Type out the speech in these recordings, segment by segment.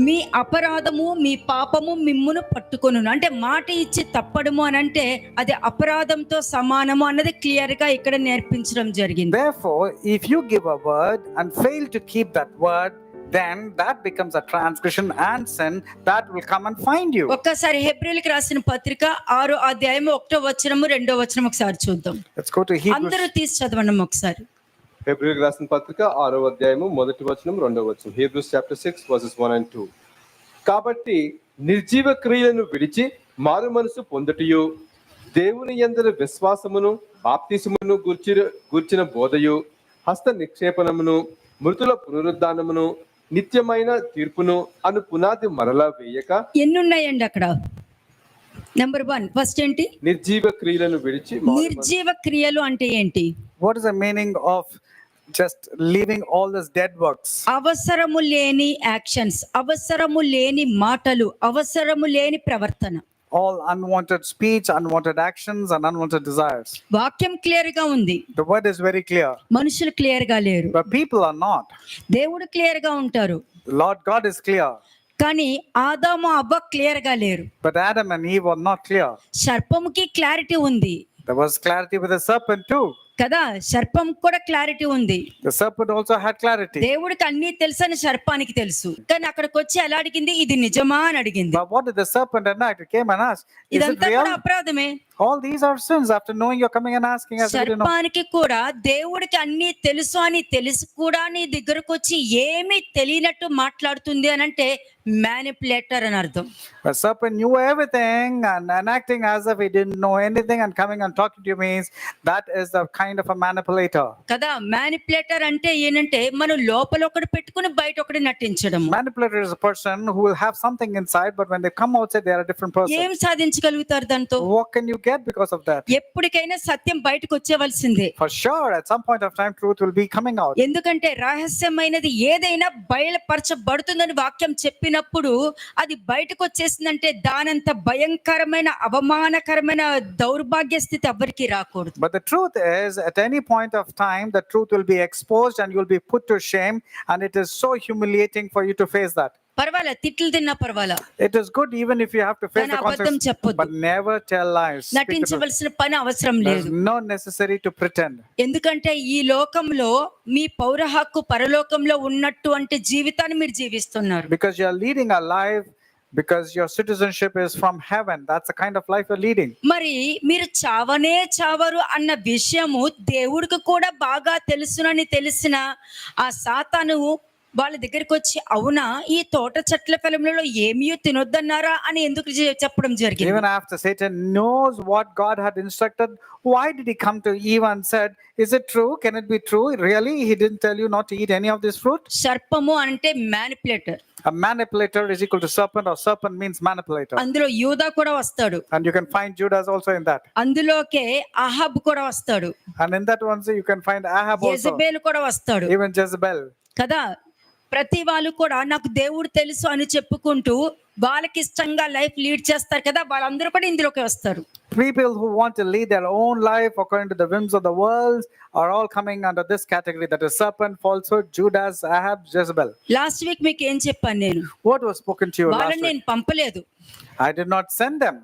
మీ అపరాధము మీ పాపము మిమ్మును పట్టుకొనును. అంటే మాట ఇచ్చి తప్పడము అని అంటే అది అపరాధంతో సమానము అన్నది క్లియర్ గా ఇక్కడ నేర్పించడం జరిగింది. Therefore, if you give a word and fail to keep that word, then that becomes a transgression and sin that will come and find you. ఒక్కసారి హెబ్రీయులకు రాసిన పత్రిక 6వ అధ్యాయం 1వ వచనము 2వ వచనం ఒకసారి చూద్దాం. Let's go to Hebrews. అందరూ తీసి చదవండి ఒకసారి. హెబ్రీయులకు రాసిన పత్రిక 6వ అధ్యాయము 1వ వచనం 2వ వచనం. Hebrews chapter 6 verses 1 and 2. కాబట్టి నిర్జీవ క్రియలను విడిచి మారు మనసు పొందుటయు, దేవుని యందలి విశ్వాసమును బాప్తిసమును గూర్చిన బోధయు, హస్త నిక్షేపణమును, మృతుల పునరుద్ధానమును, నిత్యమైన తీర్పును అను పునాది మరలా వేయక. ఎన్ని ఉన్నాయండి అక్కడ? నెంబర్ 1 ఫస్ట్ ఏంటి? నిర్జీవ క్రియలను విడిచి. నిర్జీవ క్రియలు అంటే ఏంటి? What is the meaning of just leaving all these dead works? అవసరము లేని యాక్షన్స్, అవసరము లేని మాటలు, అవసరము లేని ప్రవర్తన. All unwanted speech, unwanted actions and unwanted desires. వాక్యం క్లియర్ గా ఉంది. The word is very clear. మనుషులు క్లియర్ గా లేరు. But people are not. దేవుడు క్లియర్ గా ఉంటారు. Lord God is clear. కానీ ఆదాము అవ్వ క్లియర్ గా లేరు. But Adam and Eve were not clear. సర్పముకి క్లారిటీ ఉంది. There was clarity with the serpent too. కదా, సర్పం కూడా క్లారిటీ ఉంది. The serpent also had clarity. దేవుడికి అన్ని తెలుసని సర్పానికి తెలుసు. కానీ అక్కడికి వచ్చి ఎలా అడిగింది? ఇది నిజమా అని అడిగింది. But what did the serpent at night? It came and asked, is it ఇదంతా real? కూడా అపరాధమే. All these are sins. After knowing, you're coming and asking us. సర్పానికి కూడా దేవుడికి అన్ని తెలుసు అని తెలిసి కూడా నీ దగ్గరకు వచ్చి ఏమీ తెలియనట్టు మాట్లాడుతుంది అని అంటే మ్యానిపులేటర్ అని అర్థం. The serpent knew everything and acting as if he didn't know anything and coming and talking to you means that is the kind of a manipulator. కదా, మ్యానిపులేటర్ అంటే ఏంటంటే మనం లోపల ఒకటి పెట్టుకుని బయట ఒకటి నటించడం. Manipulator is a person who will have something inside, but when they come outside, they are a different person. ఏం సాధించగలుగుతారు దాంతో? What can you get because of that? ఎప్పటికైనా సత్యం బయటకు వచ్చేవలసిందే. For sure, at some point of time, truth will be coming out. ఎందుకంటే రహస్యమైనది ఏదైనా బయలుపరచబడుతుందని వాక్యం చెప్పినప్పుడు అది బయటకు వచ్చేసిందంటే దానంత భయంకరమైన అవమానకరమైన దౌర్భాగ్య స్థితి ఎవరికి రాకూడదు. But the truth is, at any point of time, the truth will be exposed and you will be put to shame, and it is so humiliating for you to face that. పర్వాలా, తిట్లు తిన్నా పర్వాలా. It is good even if you have to face the consequences, but never tell lies. నటించవలసిన పని అవసరం లేదు. There's no necessary to pretend. ఎందుకంటే ఈ లోకంలో మీ పౌర హక్కు పరలోకంలో ఉన్నటువంటి జీవితాన్ని మీరు జీవిస్తున్నారు. Because you are leading a life, because your citizenship is from heaven. That's the kind of life you're leading. మరి మీరు చావనే చావరు అన్న విషయము దేవుడికి కూడా బాగా తెలుసునని తెలిసిన ఆ సాతాను వాళ్ళ దగ్గరికి వచ్చి, అవునా ఈ తోట చెట్ల ఫలములలో ఏమీ తినొద్దన్నారా అని ఎందుకు చెప్పడం జరిగింది? Even after Satan knows what God had instructed, why did he come to Eve and said, is it true? Can it be true? Really? He didn't tell you not to eat any of this fruit? సర్పము అంటే manipulator. A manipulator is equal to serpent, or serpent means manipulator. అందులో యూదా కూడా వస్తాడు. And you can find Judas also in that. అందులోకే Ahab కూడా వస్తాడు. And in that one, you can find Ahab also. Jezebel కూడా వస్తాడు. Even Jezebel. కదా, ప్రతి వాళ్ళు కూడా నాకు దేవుడు తెలుసు అని చెప్పుకుంటూ వాళ్ళకి ఇష్టంగా లైఫ్ లీడ్ చేస్తారు కదా, వాళ్ళందరూ కూడా ఇందులోకి వస్తారు. People who want to lead their own life according to the whims of the world are all coming under this category, that is serpent, falsehood, Judas, Ahab, Jezebel. Last week మీకు ఏం చెప్పాను నేను? What was spoken to you last వాళ్ళని నేను week? పంపలేదు. I did not send them.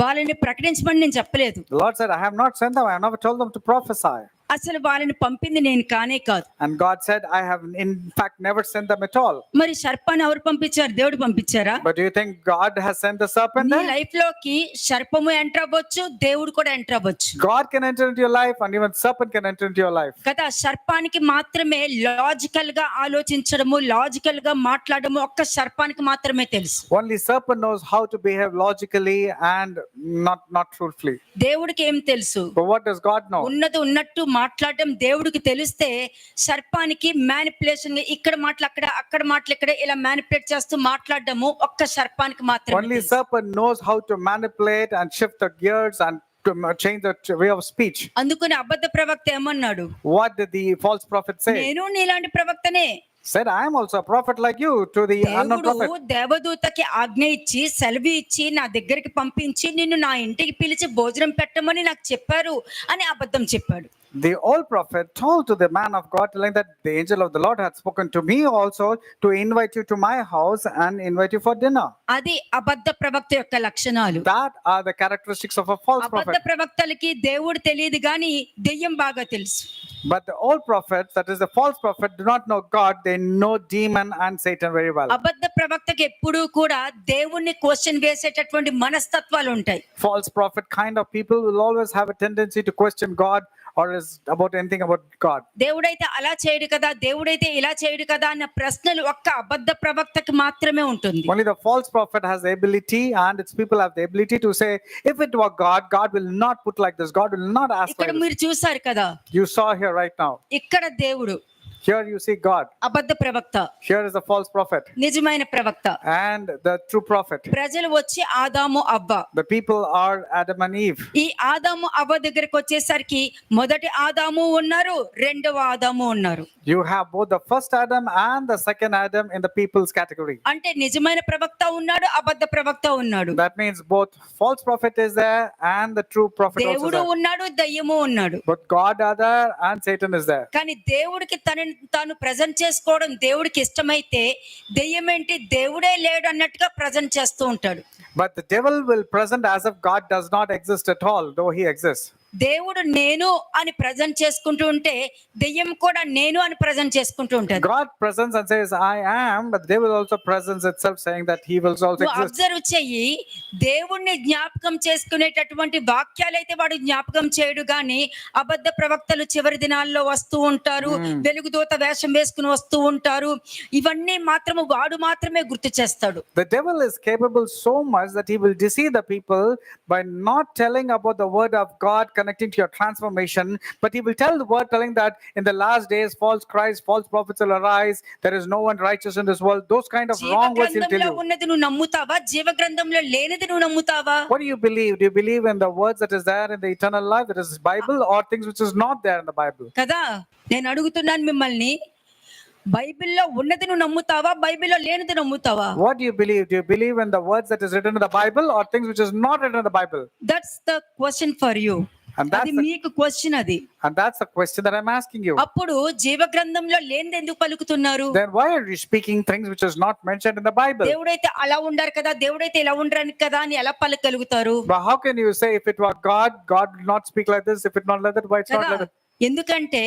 వాళ్ళని ప్రకటించమని నేను చెప్పలేదు. The Lord said, I have not sent them. I have never told them to prophesy. అసలు వాళ్ళని పంపింది నేను కానే కాదు. And God said, I have in fact never sent them at all. మరి సర్పాన్ని ఎవరు పంపించారు? దేవుడు పంపించారా? But do you think God has sent the serpent నీ there? లైఫ్ లోకి సర్పము ఎంటర్ అవ్వచ్చు, దేవుడు కూడా ఎంటర్ అవ్వచ్చు. God can enter into your life and even serpent can enter into your life. కదా, సర్పానికి మాత్రమే లాజికల్ గా ఆలోచించడము, లాజికల్ గా మాట్లాడము ఒక్క సర్పానికి మాత్రమే తెలుసు. Only serpent knows how to behave logically and not truthfully. దేవుడికి ఏం తెలుసు? But what does God know? ఉన్నది ఉన్నట్టు మాట్లాడడం దేవుడికి తెలిస్తే సర్పానికి మ్యానిపులేషన్, ఇక్కడ మాటలు అక్కడ, అక్కడ మాటలు ఇక్కడ, ఇలా మ్యానిపులేట్ చేస్తూ మాట్లాడడము ఒక్క సర్పానికి మాత్రమే Only తెలుసు. serpent knows how to manipulate and shift the gears and to change the way of speech. అందుకని అబద్ధ ప్రవక్త ఏమన్నాడు? What did the false prophet say? నేను నీలాంటి ప్రవక్తనే. said, I am also a prophet like you to the unknown దేవుడు prophet. దేవదూతకి ఆజ్ఞ ఇచ్చి సెలవు ఇచ్చి నా దగ్గరికి పంపించి నిన్ను నా ఇంటికి పిలిచి భోజనం పెట్టమని నాకు చెప్పారు అని అబద్ధం చెప్పాడు. The old prophet told to the man of God, telling that the angel of the Lord had spoken to me also to invite you to my house and invite you for dinner. అది అబద్ధ ప్రవక్త యొక్క లక్షణాలు. That are the characteristics of a false అబద్ధ prophet. ప్రవక్తలకి దేవుడు తెలియదు గాని దెయ్యం బాగా తెలుసు. But the old prophets, that is the false prophet, do not know God. They know demon and Satan very well. అబద్ధ ప్రవక్తకి ఎప్పుడూ కూడా దేవుణ్ణి క్వశ్చన్ వేసేటటువంటి మనస్తత్వాలు ఉంటాయి. False prophet kind of people will always have a tendency to question God or is about anything about God. దేవుడైతే అలా చేయడు కదా, దేవుడైతే ఇలా చేయడు కదా అన్న ప్రశ్నలు ఒక్క అబద్ధ ప్రవక్తకి మాత్రమే ఉంటుంది. Only the false prophet has the ability, and its people have the ability to say, if it were God, God will not put like this. God will not ask ఇక్కడ like this. మీరు చూసారు కదా, You saw here right now. ఇక్కడ దేవుడు, Here you see God. అబద్ధ ప్రవక్త, Here is the false prophet నిజమైన ప్రవక్త. and the true prophet. ప్రజలు వచ్చి ఆదాము అవ్వ. The people are Adam and Eve. ఈ ఆదాము అవ్వ దగ్గరికి వచ్చేసరికి మొదటి ఆదాము ఉన్నారు, రెండవ ఆదాము ఉన్నారు. You have both the first Adam and the second Adam in the people's category. అంటే నిజమైన ప్రవక్త ఉన్నాడు, అబద్ధ ప్రవక్త ఉన్నాడు. That means both false prophet is there and the true prophet also దేవుడు there. ఉన్నాడు, దయ్యము ఉన్నాడు. But God are there and Satan is there. కానీ దేవుడికి తనని తాను ప్రజెంట్ చేసుకోవడం దేవుడికి ఇష్టమైతే దెయ్యం ఏంటి, దేవుడే లేడు అన్నట్టుగా ప్రజెంట్ చేస్తూ ఉంటాడు. But the devil will present as if God does not exist at all, though he exists. దేవుడు నేను అని ప్రజెంట్ చేసుకుంటూ ఉంటే దెయ్యం కూడా నేను అని ప్రజెంట్ చేసుకుంటూ ఉంటుంది. God presents and says, I am, but the devil also presents itself saying that he will also నువ్వు exist. అబ్జర్వ్ చెయ్యి, దేవుణ్ణి జ్ఞాపకం చేసుకునేటటువంటి వాక్యాలైతే వాడు జ్ఞాపకం చేయడు గాని అబద్ధ ప్రవక్తలు చివరి దినాల్లో వస్తూ ఉంటారు, వెలుగుదూత వేషం వేసుకుని వస్తూ ఉంటారు. ఇవన్నీ మాత్రము వాడు మాత్రమే గుర్తు చేస్తాడు. The devil is capable so much that he will deceive the people by not telling about the word of God connecting to your transformation, but he will tell the word telling that in the last days false Christ, false prophets will arise, there is no one righteous in this world. Those kind of జీవ wrong words he'll tell గ్రంథంలో you. ఉన్నది నువ్వు నమ్ముతావా, జీవ గ్రంథంలో లేనిది నువ్వు నమ్ముతావా? What do you believe? Do you believe in the words that is there in the eternal life, that is Bible, or things which is not there in the Bible? కదా, నేను అడుగుతున్నాను మిమ్మల్ని, బైబిల్లో ఉన్నది నువ్వు నమ్ముతావా, బైబిల్లో లేనిది నమ్ముతావా? What do you believe? Do you believe in the words that is written in the Bible or things which is not written in the Bible? That's the question for you. And that's అది the, మీకు question అది. and that's the question that I'm asking you. అప్పుడు జీవ గ్రంథంలో లేనిది ఎందుకు పలుకుతున్నారు? Then why are you speaking things which is not mentioned in the Bible? దేవుడైతే అలా ఉండారు కదా, దేవుడైతే ఇలా ఉండరు కదా అని ఎలా పలకగలుగుతారు? But how can you say if it were God, God will not speak like this? If it not like that, why it's not కదా, like that? ఎందుకంటే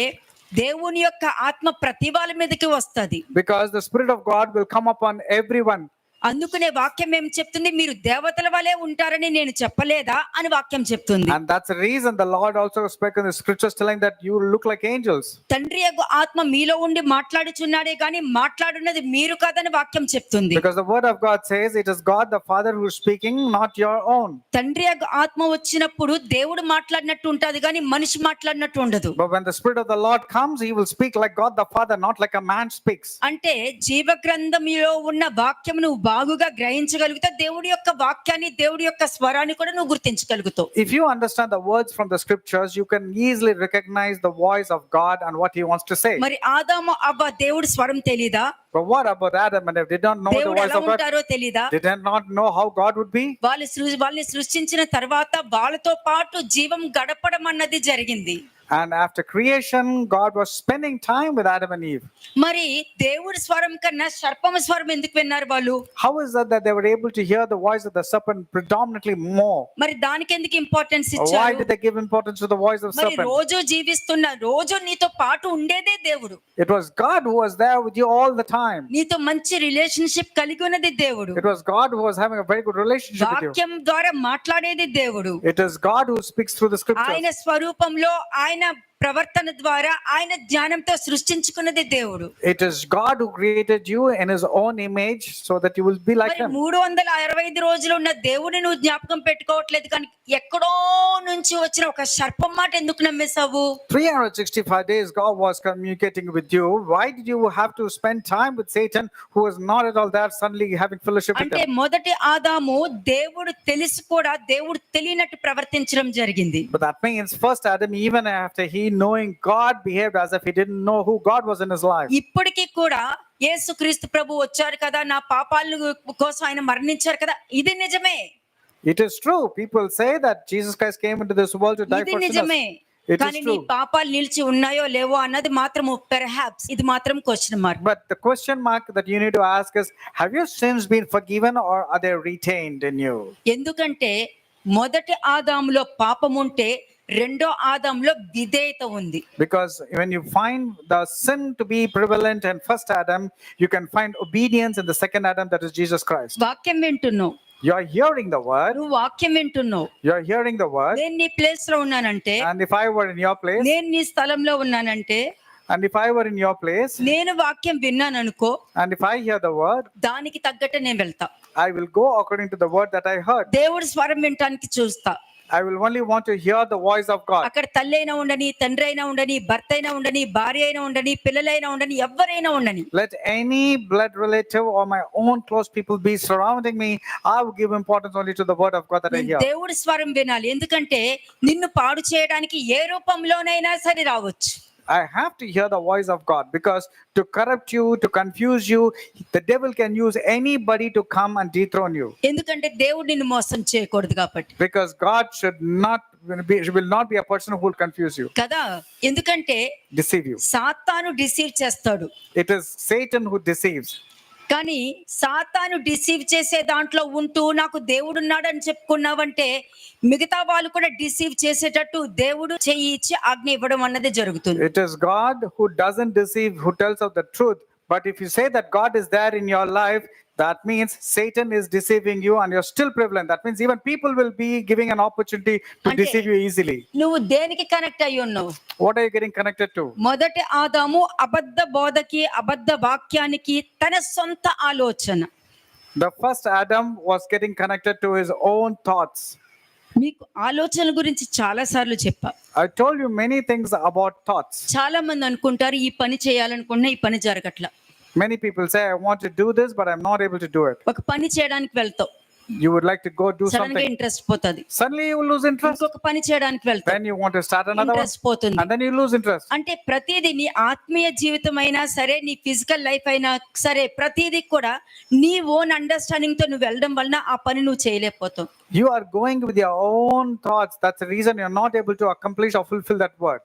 దేవుని యొక్క ఆత్మ ప్రతి వాళ్ళ మీదకి వస్తది. Because the Spirit of God will come upon everyone. అందుకనే వాక్యం ఏం చెప్తుంది, మీరు దేవతల వలె ఉంటారని నేను చెప్పలేదా అని వాక్యం చెప్తుంది. And that's the reason the Lord also spoke in the scriptures telling that you look like angels. తండ్రి యొక్క ఆత్మ మీలో ఉండి మాట్లాడుచున్నాడే గాని మాట్లాడున్నది మీరు కాదని వాక్యం చెప్తుంది. Because the word of God says it is God the Father who is speaking, not your own. తండ్రి యొక్క ఆత్మ వచ్చినప్పుడు దేవుడు మాట్లాడినట్టు ఉంటది కానీ మనిషి మాట్లాడినట్టు ఉండదు. But when the Spirit of the Lord comes, he will speak like God the Father, not like a man speaks. అంటే జీవ గ్రంథంలో ఉన్న వాక్యం నువ్వు బాగుగా గ్రహించగలిగితే దేవుడి యొక్క వాక్యాన్ని, దేవుడి యొక్క స్వరాన్ని కూడా నువ్వు గుర్తించగలుగుతావు. If you understand the words from the scriptures, you can easily recognize the voice of God and what he wants to say. మరి ఆదాము అవ్వ దేవుడి స్వరం తెలీదా? But what about Adam and Eve? Did not know the దేవుడు voice ఎలా of God? ఉంటారో తెలీదా? Did not know how God would be? వాళ్ళని సృష్టించిన తర్వాత వాళ్ళతో పాటు జీవం గడపడం అన్నది జరిగింది. And after creation, God was spending time with Adam and Eve. మరి దేవుడి స్వరం కన్నా సర్పము స్వరం ఎందుకు విన్నారు వాళ్ళు? How is that they were able to hear the voice of the serpent predominantly more? మరి దానికి ఎందుకు ఇంపార్టెన్స్ Why ఇచ్చారు? did they give importance to the voice of మరి serpent? రోజు జీవిస్తున్న, రోజు నీతో పాటు ఉండేదే దేవుడు. It was God who was there with you all the time. నీతో మంచి రిలేషన్షిప్ కలిగి ఉన్నది దేవుడు. It was God who was having a very good relationship with you. వాక్యం ద్వారా మాట్లాడేది దేవుడు. It is God who speaks through the scriptures. ఆయన స్వరూపంలో, ఆయన ప్రవర్తన ద్వారా, ఆయన జ్ఞానంతో సృష్టించుకున్నది దేవుడు. It is God who created you in his own image so that you will be like మరి him. 365 రోజులు ఉన్న దేవుడిని నువ్వు జ్ఞాపకం పెట్టుకోవట్లేదు కానీ ఎక్కడో నుంచి వచ్చిన ఒక సర్పం మాట ఎందుకు నమ్మేశావు? 365 days God was communicating with you. Why did you have to spend time with Satan who was not at all there, suddenly having fellowship with అంటే him? మొదటి ఆదాము దేవుడు తెలిసి కూడా దేవుడు తెలియనట్టు ప్రవర్తించడం జరిగింది. But that means first Adam, even after he knowing God, behaved as if he didn't know who God was in his life. ఇప్పటికీ కూడా యేసుక్రీస్తు ప్రభు వచ్చారు కదా, నా పాపాల కోసం ఆయన మరణించారు కదా, ఇది నిజమే, It is true. People say that Jesus Christ came into this world to die ఇది for నిజమే. sinners. It is కానీ నీ true. పాపాలు నిలిచి ఉన్నాయో లేవో అన్నది మాత్రము పెర్హాప్స్, ఇది మాత్రం question mark. But the question mark that you need to ask is, have your sins been forgiven or are they retained in you? ఎందుకంటే మొదటి ఆదాములో పాపం ఉంటే రెండో ఆదాములో విధేయత ఉంది. Because when you find the sin to be prevalent in first Adam, you can find obedience in the second Adam, that is Jesus Christ. వాక్యం వింటున్నావు, You are hearing the word. నువ్వు వాక్యం వింటున్నావు, You are hearing the word. నేను నీ place లో ఉన్నానంటే, And if I were in your place, నేను నీ స్థలంలో ఉన్నానంటే, and if I were in your place, నేను వాక్యం విన్నాను అనుకో, and if I hear the word, దానికి తగ్గట్టు నేను వెళ్తా. I will go according to the word that I heard. దేవుడి స్వరం వినటానికి చూస్తా. I will only want to hear the voice of God. అక్కడ తల్లి అయినా ఉండని, తండ్రి అయినా ఉండని, భర్త అయినా ఉండని, భార్య అయినా ఉండని, పిల్లలైనా ఉండని, ఎవరైనా ఉండని, Let any blood relative or my own close people be surrounding me, I will give importance only to the word of God that I నేను hear. దేవుడి స్వరం వినాలి. ఎందుకంటే నిన్ను పాడు చేయడానికి ఏ రూపంలోనైనా సరే రావచ్చు. I have to hear the voice of God, because to corrupt you, to confuse you, the devil can use anybody to come and dethrone you. ఎందుకంటే దేవుడు నిన్ను మోసం చేయకూడదు కాబట్టి Because God will not be a person who will confuse you, కదా. ఎందుకంటే deceive you. సాతాను deceive చేస్తాడు, It is Satan who deceives. కానీ సాతాను డిసీవ్ చేసే దాంట్లో ఉంటూ నాకు దేవుడు ఉన్నాడని చెప్పుకున్నావంటే మిగతా వాళ్ళు కూడా డిసీవ్ చేసేటట్టు దేవుడు చెయ్యి ఇచ్చి ఆజ్ఞ ఇవ్వడం అన్నది జరుగుతుంది. It is God who doesn't deceive, who tells of the truth. But if you say that God is there in your life, that means Satan is deceiving you and you're still prevalent. That means even people will be giving an opportunity to Ante- deceive you easily. నువ్వు దేనికి connect అయ్యి ఉన్నావు? What are you getting connected to? మొదటి ఆదాము అబద్ధ బోధకి, అబద్ధ వాక్యానికి, తన సొంత ఆలోచన. The first Adam was getting connected to his own thoughts. మీకు ఆలోచన గురించి చాలా సార్లు చెప్పా. I told you many things about thoughts. చాలా మంది అనుకుంటారు ఈ పని చేయాలనుకున్నా ఈ పని జరగట్లా. Many people say, I want to do this, but I'm not able to do it. ఒక పని చేయడానికి వెళ్తావు, You would like to go do sudden గా something. ఇంట్రెస్ట్ పోతుంది. Suddenly you will lose interest. ఇంకొక పని చేయడానికి వెళ్తావు, Then you want to start another one. Interest పోతుంది. And then you lose interest. అంటే ప్రతిదీ నీ ఆత్మీయ జీవితం అయినా సరే, నీ ఫిజికల్ లైఫ్ అయినా సరే, ప్రతిదీ కూడా నీ ఓన్ అండర్స్టాండింగ్ తో నువ్వు వెళ్ళడం వలన ఆ పని నువ్వు చేయలేకపోతావు. You are going with your own thoughts. That's the reason you're not able to accomplish or fulfill that word.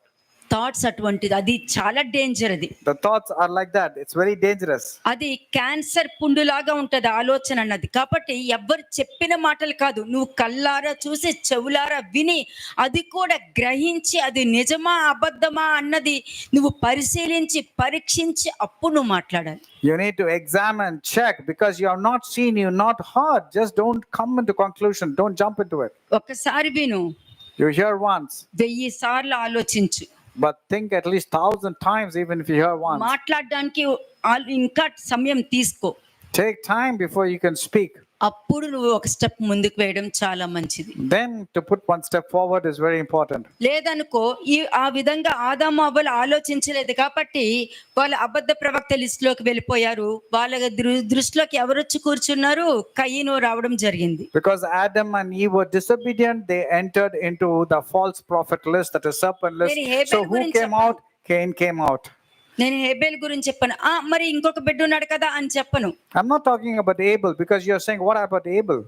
Thoughts అటువంటిది, అది చాలా డేంజర్. అది The thoughts are like that. It's very dangerous. అది క్యాన్సర్ పుండులాగా ఉంటది ఆలోచన అన్నది. కాబట్టి ఎవ్వరు చెప్పిన మాటలు కాదు, నువ్వు కళ్ళారా చూసి చెవులారా విని అది కూడా గ్రహించి అది నిజమా అబద్ధమా అన్నది నువ్వు పరిశీలించి పరీక్షించి అప్పుడు నువ్వు మాట్లాడాలి. You need to examine, check, because you have not seen, you have not heard. Just don't come into conclusion. Don't jump into it. ఒక్కసారి విను, You hear once, 1000 సార్లు ఆలోచించు. but think at least 1,000 times, even if you hear once. మాట్లాడడానికి ఇంకా సమయం తీసుకో. Take time before you can speak. అప్పుడు నువ్వు ఒక స్టెప్ ముందుకు వేయడం చాలా మంచిది. Then to put one step forward is very important. లేదనుకో, ఆ విధంగా ఆదాము అవ్వలు ఆలోచించలేదు కాబట్టి వాళ్ళ అబద్ధ ప్రవక్త లిస్ట్ లోకి వెళ్ళిపోయారు. వాళ్ళ దృష్టిలోకి ఎవరొచ్చి కూర్చున్నారు? కయీను రావడం జరిగింది. Because Adam and Eve were disobedient, they entered into the false prophet list, that is serpent list. నేను హేబెల్ So who గురించి came out? Cain came out. నేను హేబెల్ గురించి చెప్పను, మరి ఇంకొక బిడ్డ ఉన్నాడు కదా అని చెప్పను. I'm not talking about Abel, because you're saying, what about Abel?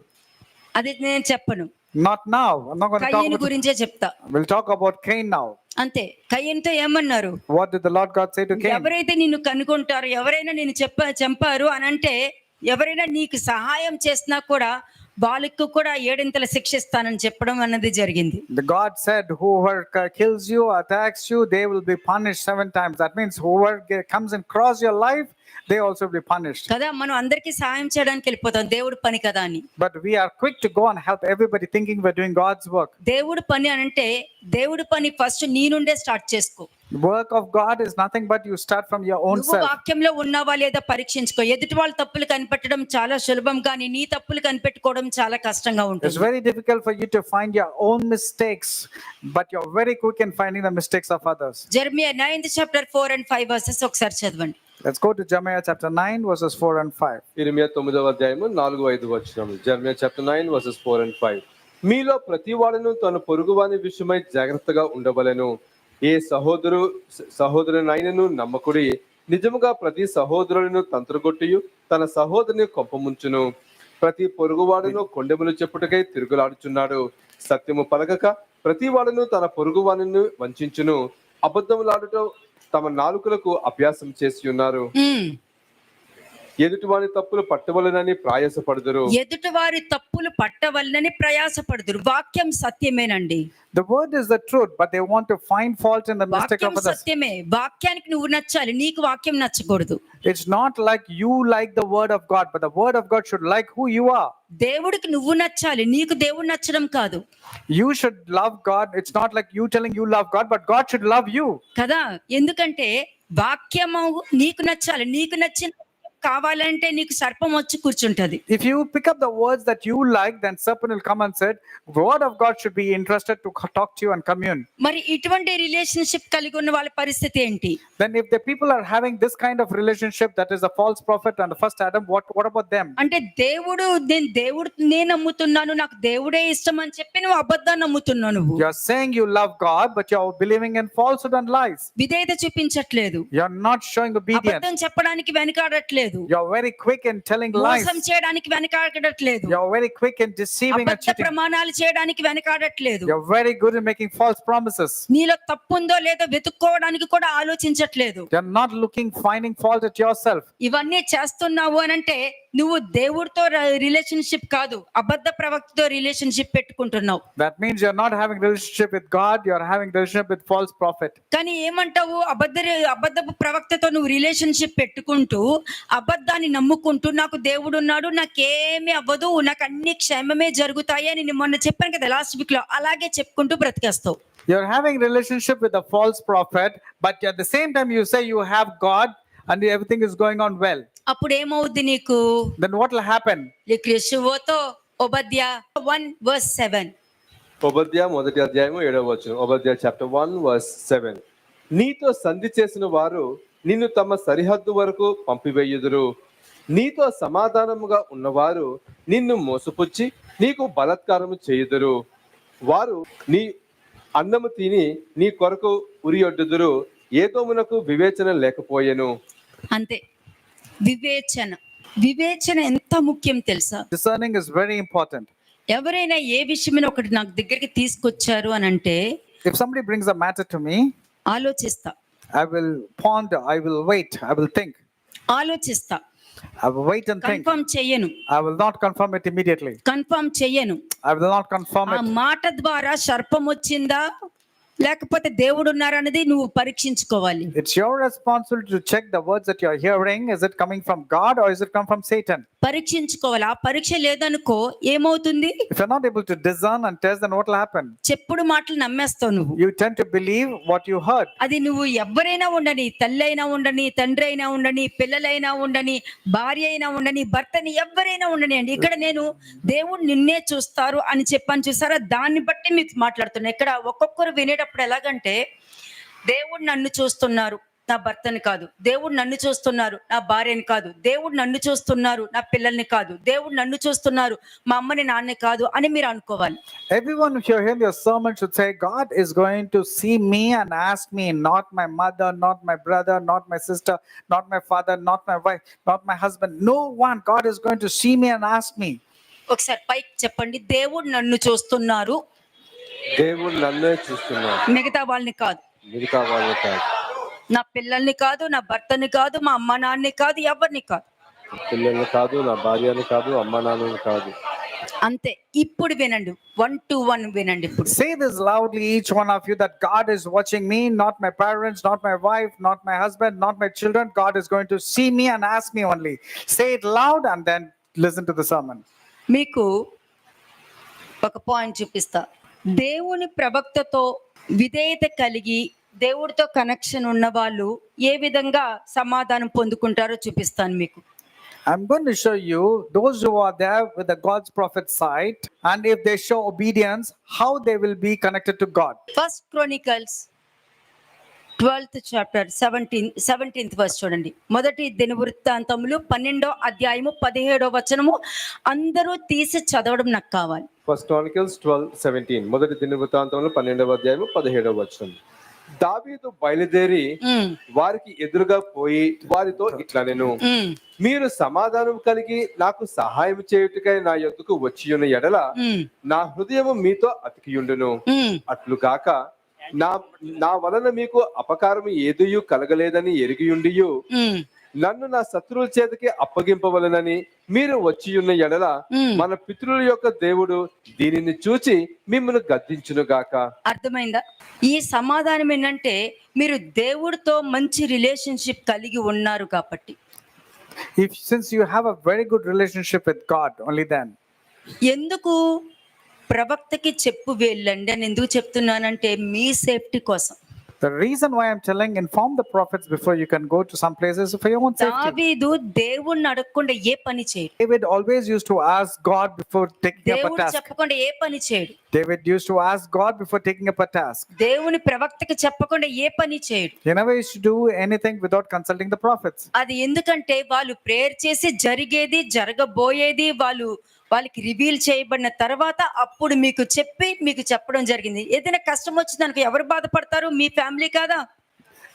అది నేను చెప్పను. Not now. I'm not going to talk కయీను about. గురించే చెప్తా. We'll talk about Cain now. అంతే. కయీనుతో ఏమన్నారు? What did the Lord God say to Cain? ఎవరైతే నిన్ను కనుకుంటారో, ఎవరైనా నిన్ను చంపారు అని అంటే, ఎవరైనా నీకు సహాయం చేసినా కూడా వాళ్ళకు కూడా 7 శిక్షిస్తానని చెప్పడం అన్నది జరిగింది. The God said, whoever kills you, attacks you, they will be punished 7 times. That means whoever comes and cross your life, they also will be punished. కదా, మనం అందరికీ సహాయం చేయడానికి వెళ్ళిపోతాం, దేవుడి పని కదా అని. But we are quick to go and help everybody, thinking we're doing God's work. దేవుడి పని అని అంటే, దేవుడి పని ఫస్ట్ నీ నుండే స్టార్ట్ చేసుకో. The work of God is nothing but you start from your own నువ్వు self. వాక్యంలో ఉన్నావా లేదా పరీక్షించుకో. ఎదుటి వాళ్ళ తప్పులు కనిపెట్టడం చాలా సులభం, కానీ నీ తప్పులు కనిపెట్టుకోవడం చాలా కష్టంగా It's ఉంటుంది. very difficult for you to find your own mistakes, but you're very quick in finding the mistakes of others. Jeremiah 9th chapter 4 and 5 verses ఒకసారి చదవండి. Let's go to Jeremiah chapter 9 verses 4 and 5. ఇర్మియా 9వ అధ్యాయము 4-5 వచనములు. Jeremiah chapter 9 versus 4 and 5. మీలో ప్రతివాడును తన పొరుగువాని విషయమై జాగ్రత్తగా ఉండవలెను. ఏ సహోదరునైనను నమ్మకుడి, నిజముగా ప్రతి సహోదరులను తంత్రగొట్టియు తన సహోదరుని కొంపముంచును. ప్రతి పొరుగువాడును కొండెములు చెప్పుటకై తిరుగులాడుచున్నాడు. సత్యము పలకక ప్రతి వాడును తన పొరుగువాని వంచును. అబద్ధములాడుట తమ నాలుకలకు అభ్యాసం చేసి ఉన్నారు. ఎదుటివాని తప్పులు పట్టవలనని ప్రయాసపడుదురు. ఎదుటివారి తప్పులు పట్టవలనని ప్రయాసపడుదురు. వాక్యం సత్యమేనండి. The word is the truth, but they want to find fault in the mistake వాక్యం of others. సత్యమే. వాక్యానికి నువ్వు నచ్చాలి, నీకు వాక్యం నచ్చకూడదు. It's not like you like the word of God, but the word of God should like who you are. దేవుడికి నువ్వు నచ్చాలి, నీకు దేవుడు నచ్చడం కాదు You should love God. It's not like you telling you love God, but God should love you. కదా. ఎందుకంటే వాక్యము నీకు నచ్చాలి. నీకు నచ్చిన కావాలంటే నీకు సర్పం వచ్చి కూర్చుంటది. If you pick up the words that you like, then serpent will come and say, the word of God should be interested to talk to you and commune. మరి ఇటువంటి రిలేషన్షిప్ కలిగి ఉన్న వాళ్ళ పరిస్థితి ఏంటి? Then if the people are having this kind of relationship, that is a false prophet and the first Adam, what about them? అంటే దేవుడు నమ్ముతున్నాను, నాకు దేవుడే ఇష్టం అని చెప్పి నువ్వు అబద్ధాన్ని నమ్ముతున్నావు. నువ్వు You are saying you love God, but you are believing in falsehood and lies. విధేయత చూపించట్లేదు. You are not showing obedience. అబద్ధం చెప్పడానికి వెనకాడట్లేదు. You are very quick in telling lies. మోసం చేయడానికి వెనకాడట్లేదు. You are very quick in deceiving and అబద్ధ cheating. ప్రమాణాలు చేయడానికి వెనకాడట్లేదు. You are very good in making false promises. నీలో తప్పుందో లేదో వెతుక్కోవడానికి కూడా ఆలోచించట్లేదు. You are not finding fault at yourself. ఇవన్నీ చేస్తున్నావు అనంటే నువ్వు దేవుడితో రిలేషన్షిప్ కాదు, అబద్ధ ప్రవక్తతో relationship పెట్టుకుంటున్నావు. That means you are not having relationship with God, you are having relationship with false prophet. కానీ ఏమంటావు? అబద్ధపు ప్రవక్తతో నువ్వు రిలేషన్షిప్ పెట్టుకుంటూ అబద్ధాన్ని నమ్ముకుంటూ నాకు దేవుడు ఉన్నాడు, నాకేమీ అవ్వదు, నాకు అన్ని క్షేమమే జరుగుతాయి అని నేను మొన్న చెప్పాను కదా లాస్ట్ వీక్ లో, అలాగే చెప్పుకుంటూ బ్రతికేస్తావు. You are having relationship with a false prophet, but at the same time you say you have God and everything is going on well. అప్పుడు ఏమవుద్ది నీకు? Then what will happen? లిక్రిషువోతో ఓబద్యా 1:7. ఓబద్యా 1:7. Obadiah chapter 1:7. నీతో సంధి చేసిన వారు నిన్ను తమ సరిహద్దు వరకు పంపివేయుదురు. నీతో సమాధానముగా ఉన్నవారు నిన్ను మోసపుచ్చి నీకు బలాత్కారము చేయుదురు. వారు నీ అన్నము తిని నీ కొరకు ఉరియొడ్డుదురు. ఏదోమునకు వివేచన లేకపోయెను. అంతే. వివేచన ఎంత ముఖ్యం తెలుసా? Discerning is very important. ఎవరైనా ఏ విషయమైనా ఒకటి నాకు దగ్గరికి తీసుకొచ్చారు అని అంటే, If somebody brings a matter to me, ఆలోచిస్తా, I will ponder, I will wait, I will think. ఆలోచిస్తా, I will wait and think. Confirm చెయ్యను. I will not confirm it immediately. Confirm చెయ్యను. I will not confirm ఆ it. మాట ద్వారా సర్పం వచ్చిందా లేకపోతే దేవుడు ఉన్నారన్నది నువ్వు పరీక్షించుకోవాలి. It's your responsibility to check the words that you are hearing. Is it coming from God or is it come from Satan? పరీక్షించుకోవాలి. ఆ పరీక్ష లేదనుకో ఏమవుతుంది? If you're not able to discern and test, then what will happen? చెప్పుడు మాటలు నమ్మేస్తావు నువ్వు. You tend to believe what you heard. అది నువ్వు ఎవరైనా ఉండని, తల్లి అయినా ఉండని, తండ్రి అయినా ఉండని, పిల్లలైనా ఉండని, భార్య అయినా ఉండని, భర్తని ఎవరైనా ఉండని అండి. ఇక్కడ నేను దేవుడు నిన్నే చూస్తారు అని చెప్పాను చూసారా, దాన్ని బట్టి మీకు మాట్లాడుతున్నా. ఇక్కడ ఒక్కొక్కరు వినేటప్పుడు ఎలాగంటే, దేవుడు నన్ను చూస్తున్నారు, నా భర్తని కాదు. దేవుడు నన్ను చూస్తున్నారు, నా భార్యని కాదు. దేవుడు నన్ను చూస్తున్నారు, నా పిల్లల్ని కాదు. దేవుడు నన్ను చూస్తున్నారు, మా అమ్మని నాన్నని కాదు అని మీరు అనుకోవాలి. Everyone who hears your sermon should say, God is going to see me and ask me, not my mother, not my brother, not my sister, not my father, not my wife, not my husband. No one. God is going to see me and ask me. ఒకసారి పైకి చెప్పండి, దేవుడు నన్ను చూస్తున్నారు, దేవుడు నన్నే చూస్తున్నాడు, మిగతా వాళ్ళని కాదు. మిగతా వాళ్ళని కాదు. నా పిల్లల్ని కాదు, నా భర్తని కాదు, మా అమ్మ నాన్నని కాదు, ఎవరిని కాదు. పిల్లల్ని కాదు, నా భార్యని కాదు, అమ్మ నాన్నని కాదు. అంతే. ఇప్పుడు వినండి, 1 to 1 వినండి. ఇప్పుడు Say this loudly, each one of you, that God is watching me, not my parents, not my wife, not my husband, not my children. God is going to see me and ask me only. Say it loud and then listen to the sermon. మీకు ఒక point చూపిస్తా. దేవుని ప్రవక్తతో విధేయత కలిగి దేవుడితో connection ఉన్న వాళ్ళు ఏ విధంగా సమాధానం పొందుకుంటారో చూపిస్తాను మీకు. I'm going to show you those who are there with the God's prophet side, and if they show obedience, how they will be connected to God. First Chronicles 12th chapter 17th verse చూడండి. మొదటి దినవృత్తాంతములు 12వ అధ్యాయము 17వ అందరూ తీసి చదవడం నాకు కావాలి. First Chronicles 12:17. మొదటి దినవృత్తాంతములు 12వ అధ్యాయము 17వ వచనం. దావీదు బయలుదేరి ఉమ్, వారికి ఎదురుగా పోయి వారితో ఇట్లా నేను ఉమ్, మీరు సమాధానం కలిగి నాకు సహాయం చేయుటకై నా యొద్దకు వచ్చియున్న ఎడల ఉమ్, నా హృదయము మీతో అతికియుండును. ఉమ్, అట్లు కాక నా నా వలన మీకు అపకారం ఏదియు కలగలేదని ఎరిగియుండియు ఉమ్, నన్ను నా శత్రువుల చేతికి అప్పగింపవలనని మీరు వచ్చియున్న ఎడల ఉమ్. మన పితరుల యొక్క దేవుడు దీనిని చూచి మిమ్మల్ని గద్దించునుగాక. అర్థమైందా? ఈ సమాధానం ఏంటంటే మీరు దేవుడితో మంచి రిలేషన్షిప్ కలిగి ఉన్నారు కాబట్టి. Since you have a very good relationship with God, only then. ఎందుకు ప్రవక్తకి చెప్పు వెళ్ళండి అని ఎందుకు చెప్తున్నానంటే మీ సేఫ్టీ కోసం. The reason why I'm telling, inform the prophets before you can go to some places for your own safety. దావీదు దేవుణ్ణి అడగకుండా ఏ పని చేయడు. David always used to ask God before taking up a దేవుడు task. చెప్పకుండా ఏ పని చేయడు. David used to ask God before taking up a task. దేవుని ప్రవక్తకి చెప్పకుండా ఏ పని చేయడు. He never used to do anything without consulting the prophets. అది ఎందుకంటే వాళ్ళు ప్రేయర్ చేసి జరిగేది జరగబోయేది వాళ్ళకి రివీల్ చేయబడిన తర్వాత అప్పుడు మీకు చెప్పడం జరిగింది. ఏదైనా కష్టం వచ్చిందనుకో ఎవరు బాధపడతారు? మీ ఫ్యామిలీ కాదా?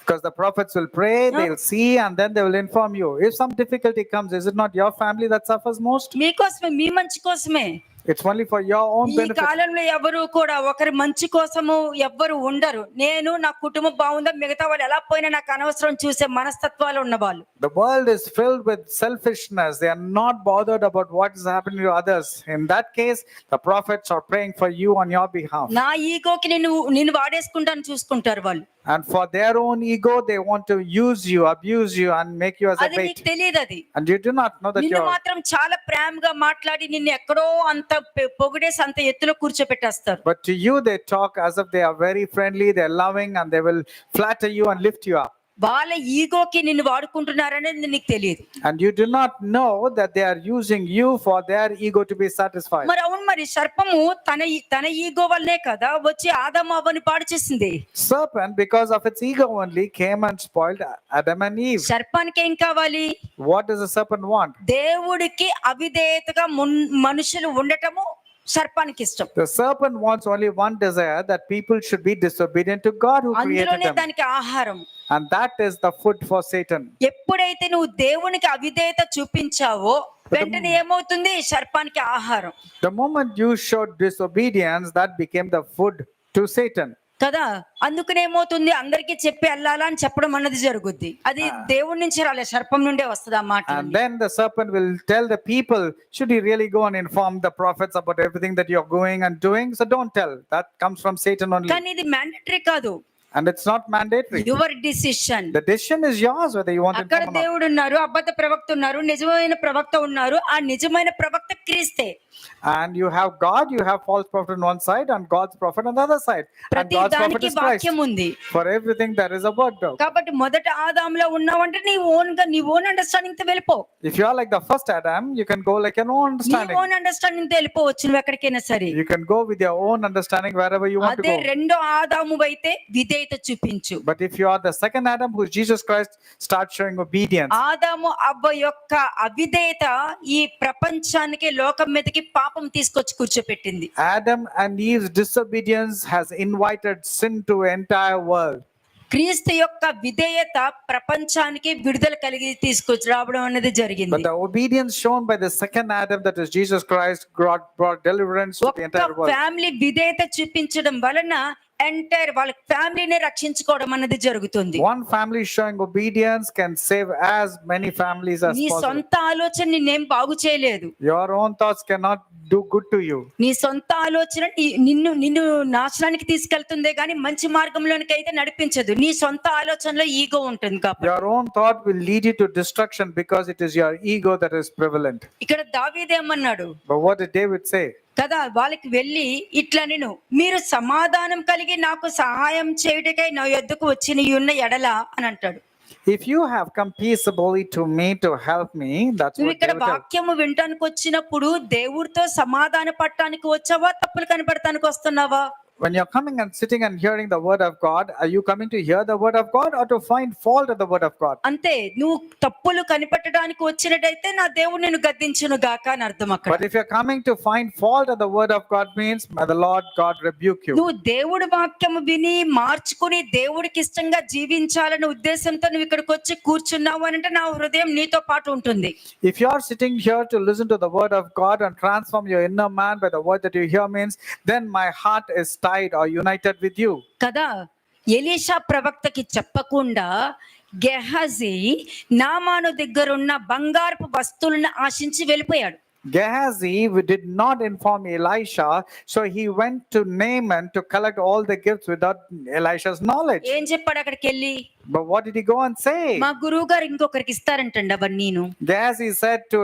Because the prophets will pray, they'll see, and then they will inform you. If some difficulty comes, is it not your family that suffers most? మీకోసమే, మీ మంచి కోసమే. It's only for your own ఈ benefit. కాలంలో ఎవరు కూడా ఒకరి మంచి కోసము ఎవ్వరు ఉండరు. నేను నా కుటుంబం బాగుందా, మిగతా వాళ్ళు ఎలా పోయినా నాకు అనవసరం చూసే మనస్తత్వాలు ఉన్నవాళ్ళు. The world is filled with selfishness. They are not bothered about what is happening to others. In that case, the prophets are praying for you on your behalf. నా ఈగోకి నిన్ను వాడేసుకుంటాను చూసుకుంటారు వాళ్ళు. And for their own ego, they want to use you, abuse you, and make you as a అది bait. నీకు తెలియదు. అది And you do not know that నిన్ను you're. మాత్రం చాలా ప్రేమగా మాట్లాడి నిన్ను ఎక్కడో అంత పొగిడేసి అంత ఎత్తులో కూర్చోపెట్టేస్తారు. But to you, they talk as if they are very friendly, they're loving, and they will flatter you and lift you up. వాళ్ళ ఈగోకి నిన్ను వాడుకుంటున్నారనేది నీకు తెలియదు. And you do not know that they are using you for their ego to be satisfied. మరి అవును, మరి సర్పము తన ego వల్లనే కదా వచ్చి ఆదాము అవ్వని పాడు చేసింది. Serpent, because of its ego only, came and spoiled Adam and Eve. సర్పానికి ఏం కావాలి? What does the serpent want? దేవుడికి అవిధేయతగా మనుషులు ఉండటము సర్పానికి ఇష్టం. The serpent wants only one desire, that people should be disobedient to God who created అందులోనే them. దానికి ఆహారం. And that is the food for Satan. ఎప్పుడైతే నువ్వు దేవునికి అవిధేయత చూపించావో వెంటనే ఏమవుతుంది? సర్పానికి ఆహారం The moment you showed disobedience, that became the food to Satan. కదా. అందుకనే ఏమవుతుంది? అందరికీ చెప్పి వెళ్ళాలా అని చెప్పడం అన్నది జరుగుద్ది. అది దేవుడి నుంచి రాలే, సర్పం నుండే వస్తుంది ఆ మాట. And then the serpent will tell the people, should you really go and inform the prophets about everything that you're going and doing? So don't tell. That comes from Satan only. కానీ ఇది mandatory కాదు. And it's not mandatory. Your decision. The decision is yours whether you want to అక్కడ inform or not. దేవుడు ఉన్నారు, అబద్ధ ప్రవక్త ఉన్నారు, నిజమైన ప్రవక్త ఉన్నారు. ఆ నిజమైన ప్రవక్త క్రీస్తే. And you have God, you have false prophet on one side and God's prophet on the other side. And ప్రతి God's prophet దానికి is Christ. వాక్యం ఉంది. For everything there is a word though. కాబట్టి మొదట ఆదాములో ఉన్నావంటే నీ ఓన్ అండర్స్టాండింగ్ తో వెళ్ళిపో. If you are like the first Adam, you can go like your own నీ understanding. ఓన్ అండర్స్టాండింగ్ తో వెళ్ళిపోవచ్చు నువ్వు ఎక్కడికైనా సరే. You can go with your own understanding wherever you want to అదే go. రెండో ఆదాము అయితే విధేయత చూపించు. But if you are the second Adam, who is Jesus Christ, start showing obedience. ఆదాము అవ్వ యొక్క అవిధేయత ఈ ప్రపంచానికి, లోకం మీదకి పాపం తీసుకొచ్చి కూర్చోపెట్టింది. Adam and Eve's disobedience has invited sin to entire world. క్రీస్తు యొక్క విధేయత ప్రపంచానికి విడుదల కలిగి తీసుకొచ్చి రావడం అనేది But జరిగింది. the obedience shown by the second Adam, that is Jesus Christ, brought deliverance to the entire ఒక్క world. ఫ్యామిలీ విధేయత చూపించడం వలన ఎంటైర్ వాళ్ళ ఫ్యామిలీనే రక్షించుకోవడం అనేది జరుగుతుంది. One family showing obedience can save as many families as నీ possible. సొంత ఆలోచన నిన్నేం బాగు చేయలేదు. Your own thoughts cannot do good to you. నీ సొంత ఆలోచన నిన్ను నాశనానికి తీసుకెళ్తుందే గానీ మంచి మార్గంలోనికి అయితే నడిపించదు. నీ సొంత ఆలోచనలో ఈగో ఉంటుంది కాబట్టి. Your own thought will lead you to destruction because it is your ego that is prevalent. ఇక్కడ దావీదేమన్నాడు But what did David say? కదా, వాళ్ళకి వెళ్ళి ఇట్లా నేను మీరు సమాధానం కలిగి నాకు సహాయం చేయుటకై నా యొద్దకు వచ్చి నీ ఉన్న ఎడల అని అంటాడు. If you have come peaceably to me to help me, that's నువ్వు what ఇక్కడ David tells. వాక్యము వినటానికి వచ్చినప్పుడు దేవుడితో సమాధాన పడటానికి వచ్చావా, తప్పులు కనపడటానికి వస్తున్నావా? When you're coming and sitting and hearing the word of God, are you coming to hear the word of God or to find fault in the word of God? అంతే, నువ్వు తప్పులు కనిపెట్టడానికి వచ్చినట్టయితే నా దేవుడు నిన్ను గద్దించును గాక అని అర్థం అక్కడ. But if you're coming to find fault in the word of God means, may the Lord God rebuke you. నువ్వు దేవుడి వాక్యము విని మార్చుకుని దేవుడికి ఇష్టంగా జీవించాలనే ఉద్దేశంతో నువ్వు ఇక్కడికి వచ్చి కూర్చున్నావు అని అంటే నా హృదయం నీతో పాటు ఉంటుంది. If you are sitting here to listen to the word of God and transform your inner man by the word that you hear means, then my heart is tied or united with you. కదా, Elisha ప్రవక్తకి చెప్పకుండా గెహజీ నామాను దగ్గరున్న బంగారపు వస్తువులను ఆశించి వెళ్ళిపోయాడు. Gehazi did not inform Elisha, so he went to Naaman to collect all the gifts without Elisha's knowledge. ఏం చెప్పాడు అక్కడికి వెళ్ళి? But what did he go and say? మా గురువు గారు ఇంకొకరికి ఇస్తారంటండి అవన్నీను. Gehazi said to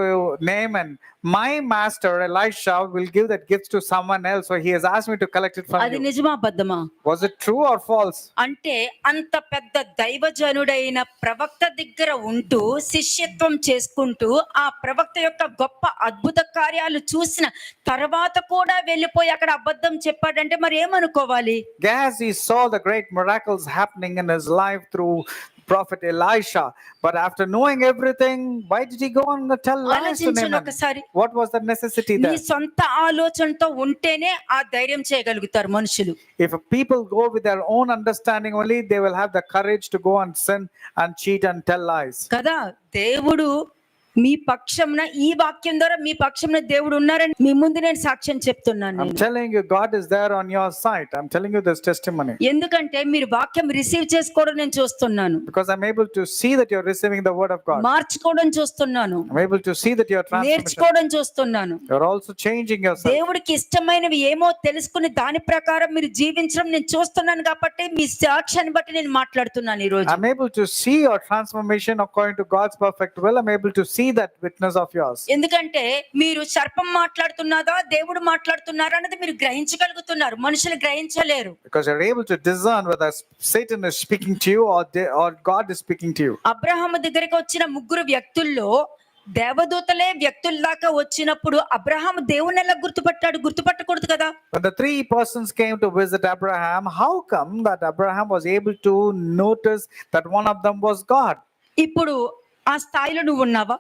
Naaman, my master Elisha will give that gift to someone else, so he has asked me to collect it from అది you. నిజమా అబద్ధమా? Was it true or false? అంటే అంత పెద్ద దైవజనుడైన ప్రవక్త దగ్గర ఉంటూ శిష్యత్వం చేసుకుంటూ ఆ ప్రవక్త యొక్క గొప్ప అద్భుత కార్యాలు చూసిన తర్వాత కూడా వెళ్ళిపోయి అక్కడ అబద్ధం చెప్పాడంటే మరి ఏమనుకోవాలి? Gehazi saw the great miracles happening in his life through prophet Elisha, but after knowing everything, why did he go and tell lies to ఆలోచించండి Naaman? ఒకసారి. What was the necessity నీ there? సొంత ఆలోచనతో ఉంటేనే ఆ ధైర్యం చేయగలుగుతారు మనుషులు. If people go with their own understanding only, they will have the courage to go and sin and cheat and tell lies. కదా, దేవుడు మీ పక్షంన ఈ వాక్యం ద్వారా మీ పక్షంన దేవుడు ఉన్నారని మీ ముందు నేను సాక్ష్యం చెప్తున్నాను. I'm telling you, God is there on your side. I'm telling you this testimony ఎందుకంటే మీరు వాక్యం రిసీవ్ చేసుకోవడం నేను చూస్తున్నాను, because I'm able to see that you're receiving the word of God. మార్చుకోవడం చూస్తున్నాను, I'm able to see that you're transforming. నేర్చుకోవడం చూస్తున్నాను. You're also changing yourself. దేవుడికి ఇష్టమైనవి ఏమో తెలుసుకుని దాని ప్రకారం మీరు జీవించడం నేను చూస్తున్నాను కాబట్టి మీ సాక్ష్యాన్ని బట్టి నేను మాట్లాడుతున్నాను ఈ రోజు. I'm able to see your transformation according to God's perfect will. I'm able to see that witness of yours. ఎందుకంటే మీరు సర్పం మాట్లాడుతున్నాదా దేవుడు మాట్లాడుతున్నారా అనేది మీరు గ్రహించగలుగుతున్నారు, మనుషులు గ్రహించలేరు. Because you're able to discern whether Satan is speaking to you or God is speaking to you. Abraham దగ్గరికి వచ్చిన ముగ్గురు వ్యక్తుల్లో దేవదూతలే వ్యక్తుల దాకా వచ్చినప్పుడు అబ్రహాము దేవుని ఎలా గుర్తుపట్టకూడదు కదా. When the three persons came to visit Abraham, how come that Abraham was able to notice that one of them was God? ఇప్పుడు ఆ స్థాయిలో నువ్వు ఉన్నావా?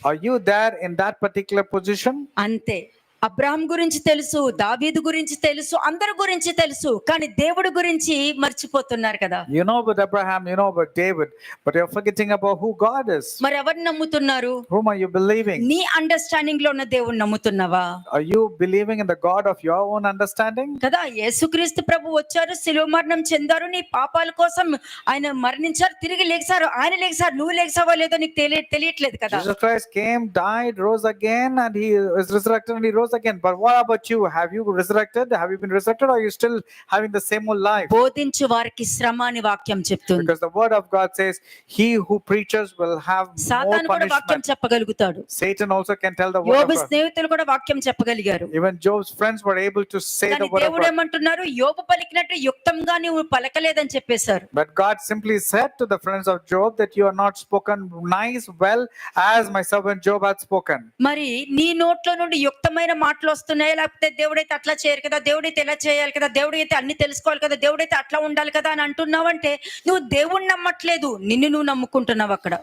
Are you there in that particular position? అంతే. అబ్రహాం గురించి తెలుసు, దావీదు గురించి తెలుసు, అందరి గురించి తెలుసు, కానీ దేవుడి గురించి మర్చిపోతున్నారు కదా. You know about Abraham, you know about David, but you're forgetting about who God is. మరి ఎవరిని నమ్ముతున్నారు? Whom are you believing? నీ అండర్స్టాండింగ్ లో ఉన్న దేవుడిని నమ్ముతున్నావా? Are you believing in the God of your own understanding? కదా, యేసుక్రీస్తు ప్రభు వచ్చారు, శిలువ మరణం చెందారు, నీ పాపాల కోసం ఆయన మరణించారు, తిరిగి లేచారు. ఆయన లేచారు, నువ్వు లేచావో లేదో నీకు తెలియట్లేదు కదా. Jesus Christ came, died, rose again, and he is resurrected and he rose again. But what about you? Have you resurrected? Have you been resurrected, or are you still having the same old life? బోధించు వారికి శ్రమ అని వాక్యం చెప్తుంది. Because the word of God says, he who preaches will have more సాతాను కూడా వాక్యం punishment. చెప్పగలుగుతాడు. Satan also can tell the word of యోబు God. స్నేహితులు కూడా వాక్యం చెప్పగలిగారు. Even Job's friends were able to say కానీ the word of దేవుడు God. ఏమంటున్నారు? యోబు పలికినట్టు యుక్తంగా నువ్వు పలకలేదని చెప్పేశారు. But God simply said to the friends of Job that you are not spoken nice, well, as my servant Job had spoken. మరి నీ నోట్లో నుండి యుక్తమైన మాటలు వస్తున్నాయి, లేకపోతే దేవుడైతే అట్లా చేయరు కదా, దేవుడైతే ఎలా చేయాలి కదా, దేవుడైతే అన్ని తెలుసుకోవాలి కదా, దేవుడైతే అట్లా ఉండాలి కదా అని అంటున్నావంటే నువ్వు దేవుణ్ణి నమ్మట్లేదు, నిన్ను నువ్వు నమ్ముకుంటున్నావు అక్కడ.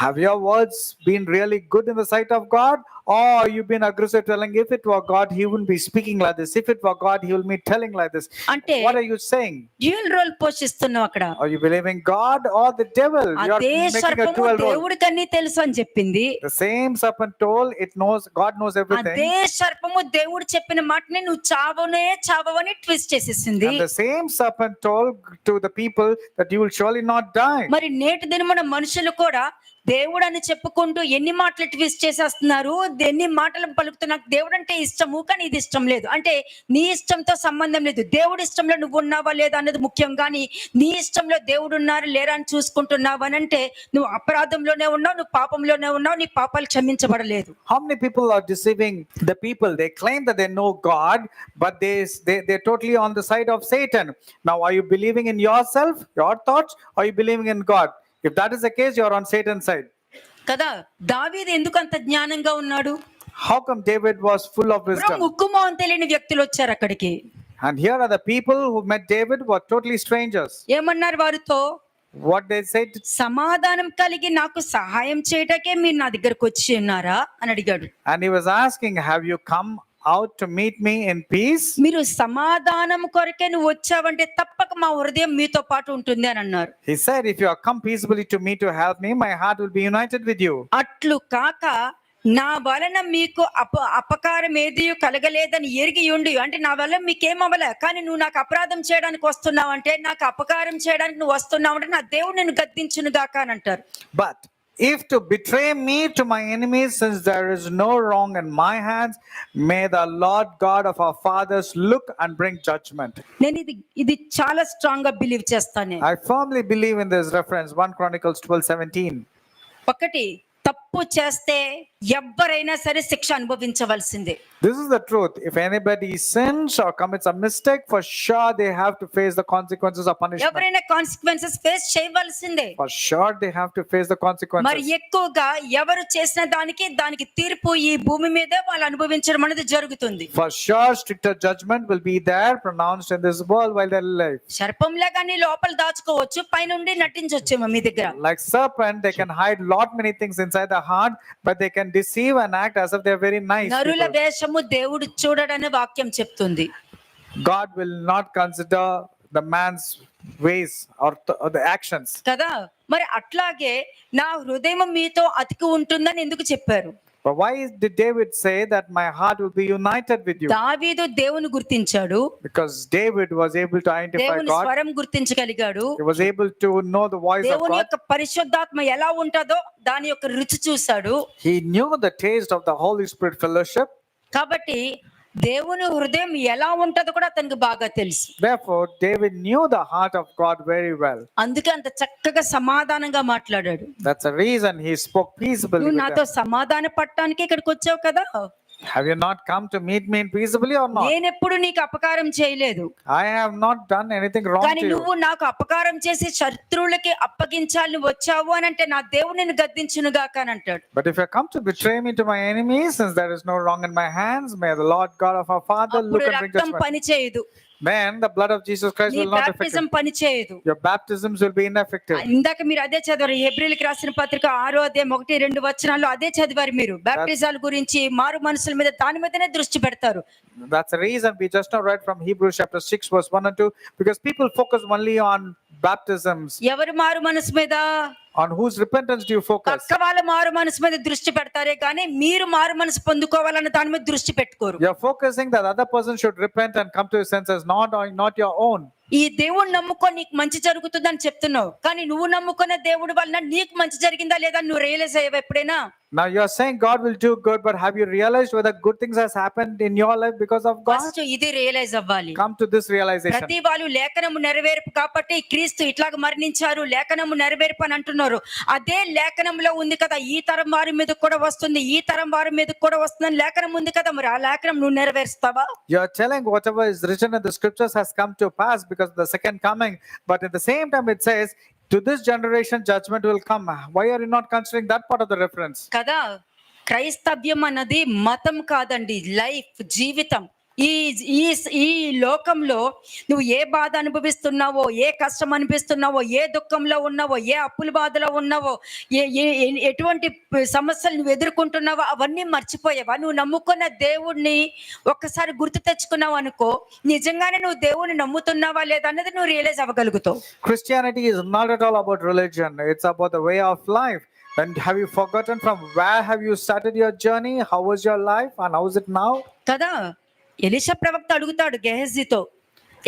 Have your words been really good in the sight of God, or you've been aggressive telling if it were God he wouldn't be speaking like this, if it were God he will be telling like this? అంటే What are you saying? Dual role పోషిస్తున్నావు అక్కడ. Are you believing God or the devil? You are అదే making a సర్పము dual role. దేవుడికి అన్ని తెలుసు అని చెప్పింది. The same serpent told it knows, God knows everything. అదే సర్పము దేవుడు చెప్పిన మాటని నువ్వు చావని ట్విస్ట్ చేసేసింది. And the same serpent told to the people that you will surely not die. మరి నేటి దినమున మనుషులు కూడా దేవుడు అని చెప్పుకుంటూ ఎన్ని మాటలు ట్విస్ట్ చేసేస్తున్నారు, ఎన్ని మాటలు పలుకుతున్నారు. దేవుడు అంటే ఇష్టము, కానీ ఇది ఇష్టం లేదు. అంటే నీ ఇష్టంతో సంబంధం లేదు, దేవుడి ఇష్టంలో నువ్వు ఉన్నావా లేదా అన్నది ముఖ్యం. కానీ నీ ఇష్టంలో దేవుడు ఉన్నారు లేరా అని చూసుకుంటున్నావు అని అంటే నువ్వు అపరాధంలోనే ఉన్నావు, నువ్వు పాపంలోనే ఉన్నావు, నీ పాపాలు క్షమించబడలేదు. How many people are deceiving the people? They claim that they know God, but they're totally on the side of Satan. Now, are you believing in yourself, your thoughts, or are you believing in God? If that is the case, you're on Satan's side. కదా, దావీదు ఎందుకు అంత జ్ఞానంగా ఉన్నాడు? How come David was full of wisdom? ముక్కుమోహం తెలియని వ్యక్తులు వచ్చారు అక్కడికి. And here are the people who met David were totally strangers. ఏమన్నారు వారితో? What they said, సమాధానం కలిగి నాకు సహాయం చేయటాకే మీరు నా దగ్గరకు వచ్చి ఉన్నారా అని అడిగాడు. and he was asking, have you come out to meet me in peace? మీరు సమాధానం కొరకే నువ్వు వచ్చావంటే తప్పక మా హృదయం మీతో పాటు ఉంటుంది అని అన్నారు. He said, if you have come peaceably to me to help me, my heart will be united with you. అట్లు కాక నా వలన మీకు అపకారం ఏది కలగలేదని ఎరిగి ఉండి, అంటే నా వల్ల మీకేం అవ్వలే, కానీ నువ్వు నాకు అపరాధం చేయడానికి వస్తున్నావు అంటే, నాకు అపకారం చేయడానికి నువ్వు వస్తున్నావు అంటే నా దేవుడు నిన్ను గద్దించును గాక అని అంటారు. But if to betray me to my enemies, since there is no wrong in my hands, may the Lord God of our fathers look and bring judgment. నేను ఇది చాలా స్ట్రాంగ్ గా బిలీవ్ చేస్తాను. I firmly believe in this reference, 1 Chronicles 12:17. ఒకటి, తప్పు చేస్తే ఎవ్వరైనా సరే శిక్ష అనుభవించవలసిందే. This is the truth. If anybody sins or commits a mistake, for sure they have to face the consequences of punishment. ఎవరైనా కాన్సిక్వెన్సెస్ ఫేస్ చేయవలసిందే. For sure they have to face the మరి consequences. ఎక్కువగా ఎవరు చేసిన దానికి తీర్పు ఈ భూమి మీదే వాళ్ళు అనుభవించడం అనేది జరుగుతుంది. For sure stricter judgment will be there pronounced in this world while they live. సర్పంలా కానీ లోపల దాచుకోవచ్చు, పైనుండి నటించొచ్చేమో మీ దగ్గర. Like serpent, they can hide lot many things inside the heart, but they can deceive and act as if they're very nice నరుల people. వేషము దేవుడు చూడడని వాక్యం చెప్తుంది. God will not consider the man's ways or the actions. కదా, మరి అట్లాగే నా హృదయం మీతో అతికి ఉంటుందని ఎందుకు చెప్పారు? But why did David say that my heart will be united with you? దావీదు దేవుని గుర్తించాడు, Because David was able to identify దేవుని God. స్వరం గుర్తించగలిగాడు, He was able to know the voice of దేవుని God. యొక్క పరిశుద్ధాత్మ ఎలా ఉంటుందో దాని యొక్క రుచి చూశాడు. He knew the taste of the Holy Spirit fellowship. కాబట్టి దేవుని హృదయం ఎలా ఉంటుందో కూడా అతనికి బాగా తెలుసు. Therefore, David knew the heart of God very well. అందుకే అంత చక్కగా సమాధానంగా మాట్లాడాడు. That's the reason he spoke peaceably నువ్వు with నాతో them. సమాధాన పడటానికి ఇక్కడికి వచ్చావు కదా, Have you not come to meet me in peaceably or not? నేనెప్పుడు నీకు అపకారం చేయలేదు, I have not done anything wrong కానీ to you. నువ్వు నాకు అపకారం చేసి శత్రువులకి అప్పగించాలని వచ్చావు అని అంటే నా దేవుడు నిన్ను గద్దించును గాక అని అంటాడు. But if you come to betray me to my enemies, since there is no wrong in my hands, may the Lord God of our Father look అప్పుడు and bring రక్తం judgment. పని చేయదు, Then the blood of Jesus Christ నీ will not affect baptism you. పని చేయదు. Your baptisms will be ineffective. ఇందాక మీరు అదే చదివారు, హెబ్రీయులకు రాసిన పత్రిక 6వ అధ్యాయం 1-2 వచనాల్లో అదే చదివారు మీరు. బాప్టిజాల గురించి, మారు మనసుల మీద, దాని మీదనే దృష్టి పెడతారు. That's the reason we just now read from Hebrews chapter 6 verse 1 and 2, because people focus only on baptisms. ఎవరు మారు మనసు మీద? On whose repentance do you focus? పక్క వాళ్ళ మారు మనసు మీద దృష్టి పెడతారే కానీ మీరు మారు మనసు పొందుకోవాలన్న దాని మీద దృష్టి పెట్టుకోరు. You're focusing that other person should repent and come to his senses, not your own. ఈ దేవుడు నమ్ముకో నీకు మంచి జరుగుతుందని చెప్తున్నావు, కానీ నువ్వు నమ్ముకున్న దేవుడి వలన నీకు మంచి జరిగిందా లేదా నువ్వు రియలైజ్ అయ్యావు ఎప్పుడైనా? Now you're saying God will do good, but have you realized whether good things has happened in your life because of God? First ఇది రియలైజ్ అవ్వాలి. Come to this realization. ప్రతి వాళ్ళు లేఖనము నెరవేర్పు కాబట్టి క్రీస్తు ఇట్లాగ మరణించారు, లేఖనము నెరవేర్పు అని అంటున్నారు. అదే లేఖనంలో ఉంది కదా, ఈ తరం వారి మీద కూడా వస్తుంది, ఈ తరం వారి మీద కూడా వస్తుందని లేఖనం ఉంది కదా, మరి ఆ లేఖనం నువ్వు నెరవేరుస్తావా? You're telling whatever is written in the scriptures has come to pass because of the second coming, but at the same time it says, to this generation judgment will come. Why are you not considering that part of the reference? కదా, క్రైస్తవ్యం అన్నది మతం కాదండి, life, జీవితం. ఈ లోకంలో నువ్వు ఏ బాధ అనుభవిస్తున్నావో, ఏ కష్టం అనిపిస్తున్నావో, ఏ దుఃఖంలో ఉన్నావో, ఏ అప్పుల బాధలో ఉన్నావో, ఎటువంటి సమస్యలు నువ్వు ఎదుర్కొంటున్నావో అవన్నీ మర్చిపోయావా? నువ్వు నమ్ముకున్న దేవుడిని ఒక్కసారి గుర్తు తెచ్చుకున్నావు అనుకో, నిజంగానే నువ్వు దేవుడిని నమ్ముతున్నావా లేదా అన్నది నువ్వు realise అవ్వగలుగుతావు. Christianity is not at all about religion. It's about the way of life. And have you forgotten from where have you started your journey? How was your life and how is it now? కదా, Elisha ప్రవక్త అడుగుతాడు గెహజీతో,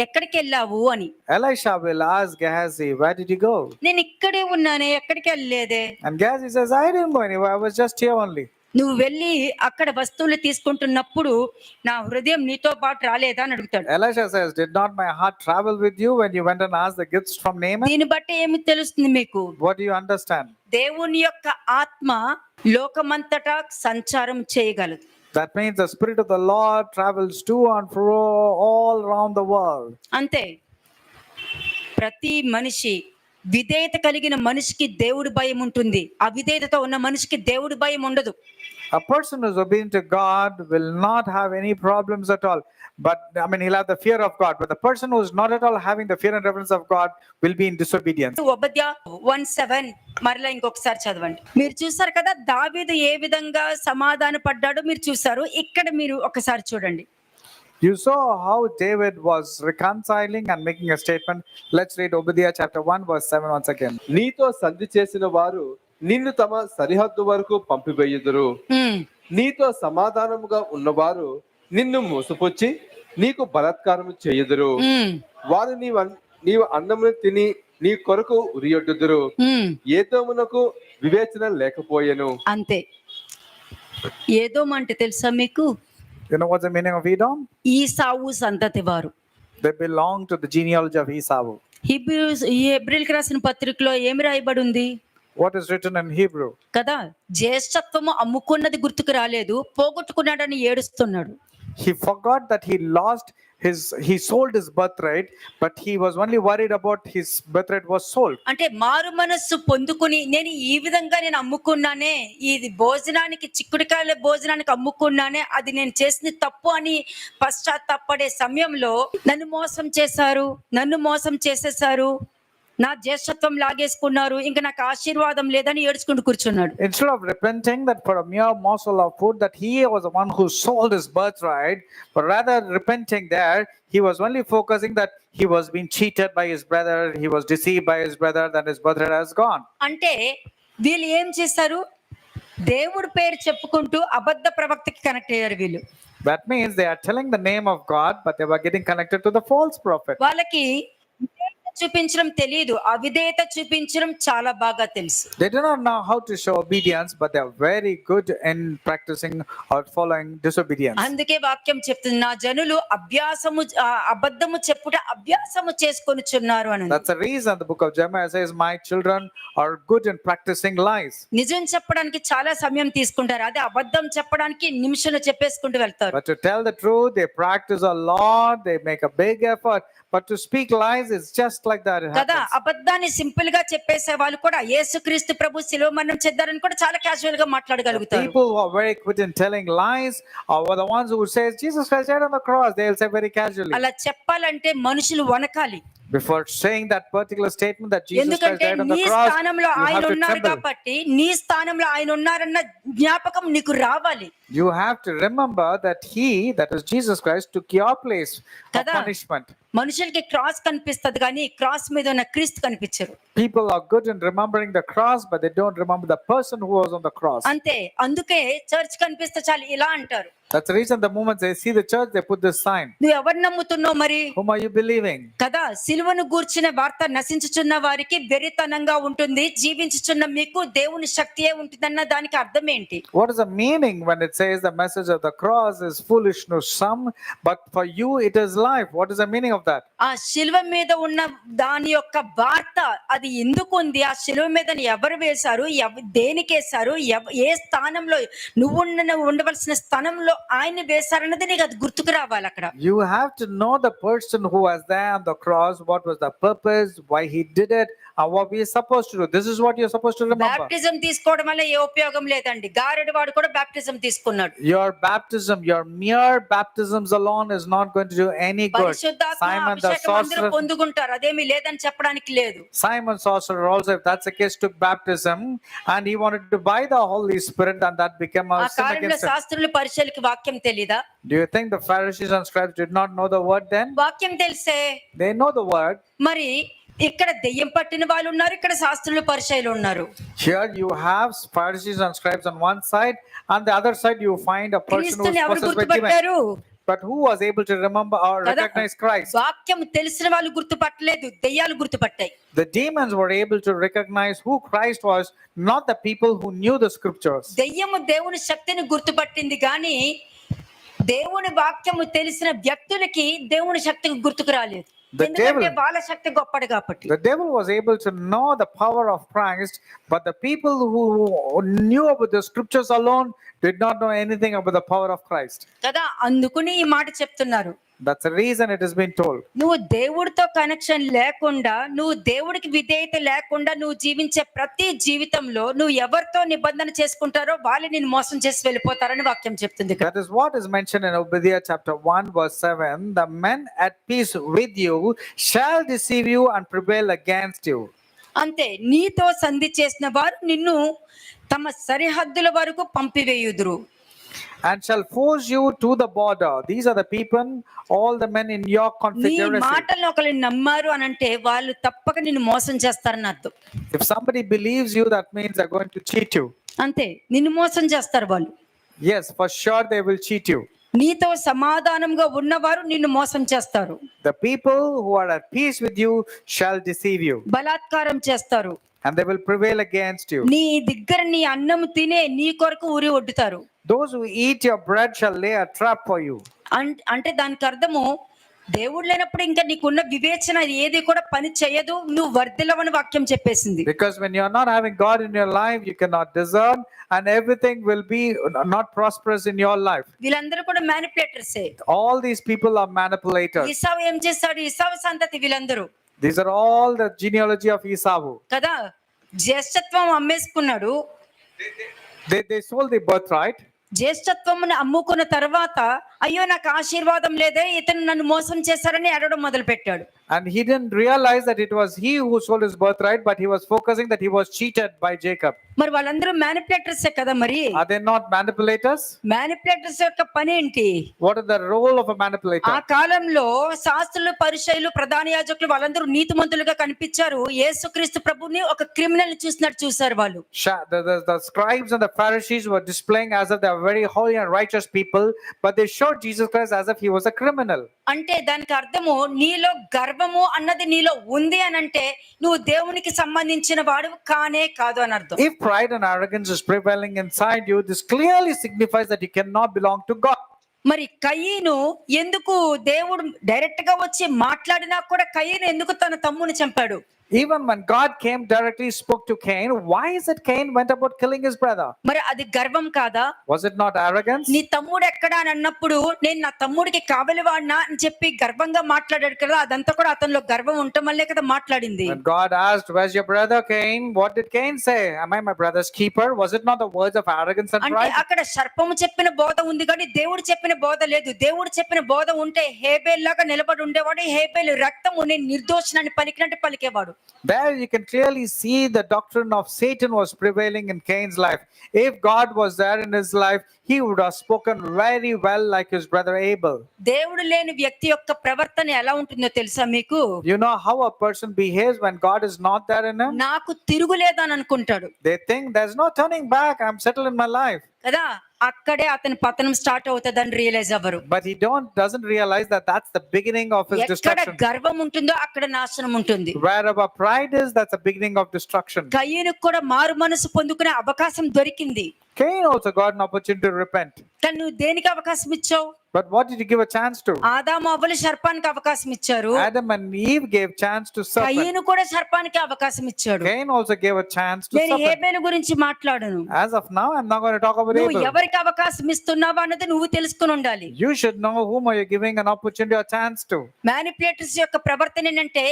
ఎక్కడికి వెళ్ళావు అని. Elisha will ask Gehazi, where did you go? నేను ఇక్కడే ఉన్నానే, ఎక్కడికి వెళ్ళలేదే. And Gehazi says, I didn't go anywhere. I was just here only. నువ్వు వెళ్ళి అక్కడ వస్తువులు తీసుకుంటున్నప్పుడు నా హృదయం నీతో పాటు రాలేదా అని అడుగుతాడు. Elisha says, did not my heart travel with you when you went and asked the gifts from Naaman? దీన్ని బట్టి ఏమి తెలుస్తుంది మీకు? What do you understand? దేవుని యొక్క ఆత్మ లోకమంతటా సంచారం చేయగలదు. That means the Spirit of the Lord travels to and fro all around the world. అంతే. ప్రతి మనిషి, విధేయత కలిగిన మనిషికి దేవుడి భయం ఉంటుంది, అవిధేయతతో ఉన్న మనిషికి దేవుడి భయం ఉండదు. A person who is obedient to God will not have any problems at all. But I mean, he'll have the fear of God. But the person who is not at all having the fear and reverence of God will be in disobedience. ఉపద్య 1:7 మరలా ఇంకొకసారి చదవండి. మీరు చూసారు కదా దావీదు ఏ విధంగా సమాధాన పడ్డాడో మీరు చూసారు. ఇక్కడ మీరు ఒకసారి చూడండి. You saw how David was reconciling and making a statement. Let's read Obadiah chapter 1 verse 7 once again. నీతో సంధి చేసిన వారు నిన్ను తమ సరిహద్దు వరకు పంపివేయుదురు. నీతో సమాధానముగా ఉన్నవారు నిన్ను మోసపుచ్చి నీకు బలాత్కారము చేయుదురు. వారు నీవు అన్నమును తిని నీ కొరకు ఉరియొడ్డుదురు. ఏదోమునకు వివేచన లేకపోయెను. అంతే. ఏదోము అంటే తెలుసా మీకు? You know what's the meaning of Edom? ఈసావు సంతతి వారు. They belong to the genealogy of Esau. హెబ్రీయులకు రాసిన పత్రికలో ఏమి రాయబడి ఉంది What is written in Hebrew? కదా? జ్యేష్ఠత్వము అమ్ముకున్నది గుర్తుకు రాలేదు, పోగొట్టుకున్నాడని ఏడుస్తున్నాడు. He forgot that he sold his birthright, but he was only worried about his birthright was sold. అంటే మారు మనస్సు పొందుకుని నేను ఈ విధంగా నేను అమ్ముకున్నానే, ఇది భోజనానికి చిక్కుడుకాయల భోజనానికి అమ్ముకున్నానే, అది నేను చేసింది తప్పు అని పశ్చాత్తాపడే సమయంలో నన్ను మోసం చేసేసారు, నా జ్యేష్ఠత్వం లాగేసుకున్నారు, ఇంకా నాకు ఆశీర్వాదం లేదని ఏడ్చుకుంటూ కూర్చున్నాడు. Instead of repenting that for a mere morsel of food that he was the one who sold his birthright, but rather repenting there, he was only focusing that he was being cheated by his brother, he was deceived by his brother, that his birthright has gone. అంటే వీళ్ళు ఏం చేశారు? దేవుడి పేరు చెప్పుకుంటూ అబద్ధ ప్రవక్తకి connect అయ్యారు వీళ్ళు. That means they are telling the name of God, but they were getting connected to the false prophet. వాళ్ళకి చూపించడం తెలియదు, అవిధేయత చూపించడం చాలా బాగా తెలుసు. They do not know how to show obedience, but they are very good in practicing or following disobedience. అందుకే వాక్యం చెప్తుంది, నా జనులు అబద్ధము చెప్పుట అభ్యాసము చేసుకొనుచున్నారు అని. That's the reason the book of Jeremiah says, my children are good in practicing lies. నిజం చెప్పడానికి చాలా సమయం తీసుకుంటారు, అదే అబద్ధం చెప్పడానికి నిమిషంలో చెప్పేసుకుంటూ వెళ్తారు. But to tell the truth, they practice a lot, they make a big effort. But to speak lies is just like that. It కదా, happens. అబద్ధాన్ని సింపుల్ గా చెప్పేసే వాళ్ళు కూడా యేసుక్రీస్తు ప్రభు శిలువ మరణం చెందారని కూడా చాలా క్యాజువల్ గా మాట్లాడగలుగుతారు. People who are very quick in telling lies are the ones who say Jesus Christ died on the cross. They will say very casually. అలా చెప్పాలంటే మనుషులు వనకాలి. Before saying that particular statement that Jesus Christ ఎందుకంటే died on the నీ cross, స్థానంలో you ఆయన have to ఉన్నారు tremble. కాబట్టి నీ స్థానంలో ఆయన ఉన్నారన్న జ్ఞాపకం నీకు రావాలి. You have to remember that he, that is Jesus Christ, took your place of కదా. punishment. మనుషులకి క్రాస్ కనిపిస్తది కానీ క్రాస్ మీద ఉన్న క్రీస్తు కనిపించరు. People are good in remembering the cross, but they don't remember the person who was on the cross. అంతే. అందుకే చర్చ్ కనిపిస్తే చాలు ఇలా అంటారు. That's the reason the moment they see the church, they put this sign. నువ్వు ఎవరు నమ్ముతున్నావు మరి? Whom are you believing? కదా, సిలువను గూర్చిన వార్త నశించుచున్న వారికి వెరితనంగా ఉంటుంది, జీవించుచున్న మీకు దేవుని శక్తియే ఉంటుందన్న దానికి అర్థం ఏంటి? What is the meaning when it says the message of the cross is foolishness to some, but for you it is life? What is the meaning of that? ఆ శిలువ మీద ఉన్న దాని యొక్క వార్త అది ఎందుకు ఉంది, ఆ శిలువ మీద ఎవరు వేశారు, దేనికి వేశారు, ఏ స్థానంలో నువ్వు ఉండవలసిన స్థానంలో ఆయన వేశారన్నది నీకు అది గుర్తుకు రావాలి. అక్కడ You have to know the person who was there on the cross, what was the purpose, why he did it, and what we are supposed to do. This is what you're supposed to remember. Baptism తీసుకోవడం వల్ల ఏ ఉపయోగం లేదండి. గారెడు వాడు కూడా baptism తీసుకున్నాడు. Your baptism, your mere baptisms alone is not going to do any good. పరిశుద్ధాత్మ Simon the అభిషేకం అందరూ sorcerer, పొందుకుంటారు, అదేమీ లేదని చెప్పడానికి లేదు. Simon sorcerer also, if that's the case, took baptism and he wanted to buy the Holy Spirit, and that became ఆ a sin కాలంలో against him. శాస్త్రులు పరిచయలకి వాక్యం తెలీదా? Do you think the Pharisees and scribes did not know the word then? వాక్యం తెలిసే. They know the word. మరి ఇక్కడ దెయ్యం పట్టిన వాళ్ళు ఉన్నారు, ఇక్కడ శాస్త్రులు పరిచయలు ఉన్నారు. Here you have Pharisees and scribes on one side, and the other side you find a person who క్రీస్తుని is ఎవరు possessed by demons. గుర్తుపట్టారు? But who was able to remember or కదా, recognize Christ? వాక్యం తెలిసిన వాళ్ళు గుర్తుపట్టలేదు, దెయ్యాలు గుర్తుపట్టాయి. The demons were able to recognize who Christ was, not the people who knew the scriptures. దెయ్యము దేవుని శక్తిని గుర్తుపట్టింది కానీ దేవుని వాక్యము తెలిసిన వ్యక్తులకి దేవుని శక్తికి గుర్తుకు రాలేదు. The ఎందుకంటే devil- వాళ్ళ శక్తి గొప్పది కాబట్టి. The devil was able to know the power of Christ, but the people who knew about the scriptures alone did not know anything about the power of Christ. కదా, అందుకుని ఈ మాట చెప్తున్నారు. That's the reason it has been told. నువ్వు దేవుడితో connection లేకుండా, నువ్వు దేవుడికి విధేయత లేకుండా నువ్వు జీవించే ప్రతి జీవితంలో నువ్వు ఎవరితో నిబంధన చేసుకుంటారో వాళ్ళు నిన్ను మోసం చేసి వెళ్ళిపోతారని వాక్యం చెప్తుంది ఇక్కడ. That is what is mentioned in Obadiah chapter 1 verse 7. The men at peace with you shall deceive you and prevail against you. అంతే, నీతో సంధి చేసిన వారు నిన్ను తమ సరిహద్దుల వరకు పంపివేయుదురు. And shall force you to the border. These are the people, all the men in your నీ confederacy. మాటలను ఒకరు నమ్మారు అని అంటే వాళ్ళు తప్పక నిన్ను మోసం చేస్తారని అర్థం. If somebody believes you, that means they're going to cheat you. అంతే, నిన్ను మోసం చేస్తారు వాళ్ళు. Yes, for sure they will cheat you. నీతో సమాధానంగా ఉన్నవారు నిన్ను మోసం చేస్తారు. The people who are at peace with you shall deceive you, బలాత్కారం చేస్తారు. and they will prevail against you. నీ దగ్గర నీ అన్నం తినే నీ కొరకు ఉరి ఒడ్డుతారు. Those who eat your bread shall lay a trap for you. అంటే దానికి అర్థము, దేవుడు లేనప్పుడు ఇంకా నీకున్న వివేచన ఏది కూడా పని చేయదు, నువ్వు వర్ధిల్లవని వాక్యం చెప్పేసింది. Because when you're not having God in your life, you cannot discern, and everything will be not prosperous in your life. వీళ్ళందరూ కూడా మ్యానిపులేటర్సే. All these people are manipulators. ఇసావు ఏం చేశాడు? ఇసావు సంతతి వీళ్ళందరూ These are all the genealogy of Esau. కదా, జ్యేష్ఠత్వం అమ్మేసుకున్నాడు. They sold the birthright. జ్యేష్ఠత్వమును అమ్ముకున్న తర్వాత, అయ్యో నాకు ఆశీర్వాదం లేదే, ఇతను నన్ను మోసం చేశారని అడగడం మొదలు పెట్టాడు. And he didn't realize that it was he who sold his birthright, but he was focusing that he was cheated by Jacob. మరి వాళ్ళందరూ మ్యానిపులేటర్సే కదా. మరి Are they not manipulators? Manipulators యొక్క పని ఏంటి? What is the role of a manipulator? ఆ కాలంలో శాస్త్రులు, పరిసయ్యులు, ప్రధాన యాజకులు వాళ్ళందరూ నీతిమంతులుగా కనిపించారు. యేసుక్రీస్తు ప్రభుని ఒక క్రిమినల్ చూసినట్టు చూశారు వాళ్ళు. The scribes and the Pharisees were displaying as if they were very holy and righteous people, but they showed Jesus Christ as if he was a criminal. అంటే దానికి అర్థము, నీలో గర్వము అన్నది నీలో ఉంది అని అంటే నువ్వు దేవునికి సంబంధించిన వాడు కానే కాదు అని అర్థం. If pride and arrogance is prevailing inside you, this clearly signifies that you cannot belong to God. మరి కయీను ఎందుకు దేవుడు డైరెక్ట్ గా వచ్చి మాట్లాడినా కూడా కయీను ఎందుకు తన తమ్ముని చంపాడు? Even when God came directly spoke to Cain, why is it Cain went about killing his brother? మరి అది గర్వం కాదా? Was it not arrogance? నీ తమ్ముడు ఎక్కడా అని అన్నప్పుడు, నేను నా తమ్ముడికి కావలివాడినా అని చెప్పి గర్వంగా మాట్లాడాడు కదా, అదంతా కూడా అతనిలో గర్వం ఉండటం వల్లే కదా మాట్లాడింది. When God asked, "Where's your brother Cain?" What did Cain say? "Am I my brother's keeper?" Was it not the words of arrogance and అంటే pride? అక్కడ సర్పము చెప్పిన బోధ ఉంది కానీ దేవుడు చెప్పిన బోధ లేదు. దేవుడు చెప్పిన బోధ ఉంటే హేబేల్ లాగా నిలబడి ఉండేవాడు. హేబేలు రక్తము నేను నిర్దోషినని పలికినట్టు పలికేవాడు. There you can clearly see the doctrine of Satan was prevailing in Cain's life. If God was there in his life, he would have spoken very well like his brother Abel. దేవుడు లేని వ్యక్తి యొక్క ప్రవర్తన ఎలా ఉంటుందో తెలుసా మీకు? You know how a person behaves when God is not there in him? నాకు తిరుగులేదని అనుకుంటాడు They think there's no turning back. I'm settled in my life. కదా, అక్కడే అతని పతనం స్టార్ట్ అవుతుందని రియలైజ్ అవ్వరు. But he doesn't realize that that's the beginning of his ఎక్కడ destruction. గర్వం ఉంటుందో అక్కడ నాశనం ఉంటుంది. Wherever pride is, that's the beginning of destruction. కయీనుకు కూడా మారు మనసు పొందుకునే అవకాశం దొరికింది. Cain also got an opportunity to repent. కానీ నువ్వు దేనికి అవకాశం ఇచ్చావు? But what did you give a chance to? ఆదాము అవ్వలు సర్పానికి అవకాశం ఇచ్చారు. Adam and Eve gave chance to serpent. కయీను కూడా సర్పానికి అవకాశం ఇచ్చాడు. Cain also gave a chance to నేను serpent. హేబేలు గురించి మాట్లాడను. As of now, I'm not going to talk about నువ్వు Abel. ఎవరికి అవకాశం ఇస్తున్నావా అన్నది నువ్వు తెలుసుకుని ఉండాలి. You should know whom are you giving an opportunity or chance to. Manipulators యొక్క ప్రవర్తన ఏంటంటే,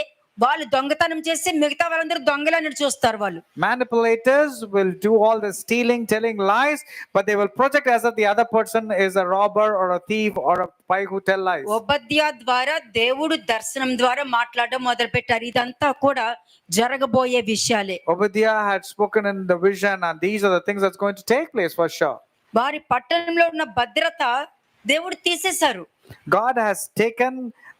వాళ్ళు దొంగతనం చేసి మిగతా వాళ్ళందరూ దొంగలని చూస్తారు. వాళ్ళు Manipulators will do all the stealing, telling lies, but they will project as if the other person is a robber or a thief or a spy who tell lies. ఒబద్యా ద్వారా దేవుడు దర్శనం ద్వారా మాట్లాడడం మొదలు పెట్టారు. ఇదంతా కూడా జరగబోయే విషయాలే. Obadiah had spoken in the vision, and these are the things that's going to take place for sure. వారి పట్టణంలో ఉన్న భద్రత దేవుడు తీసేశారు. God has taken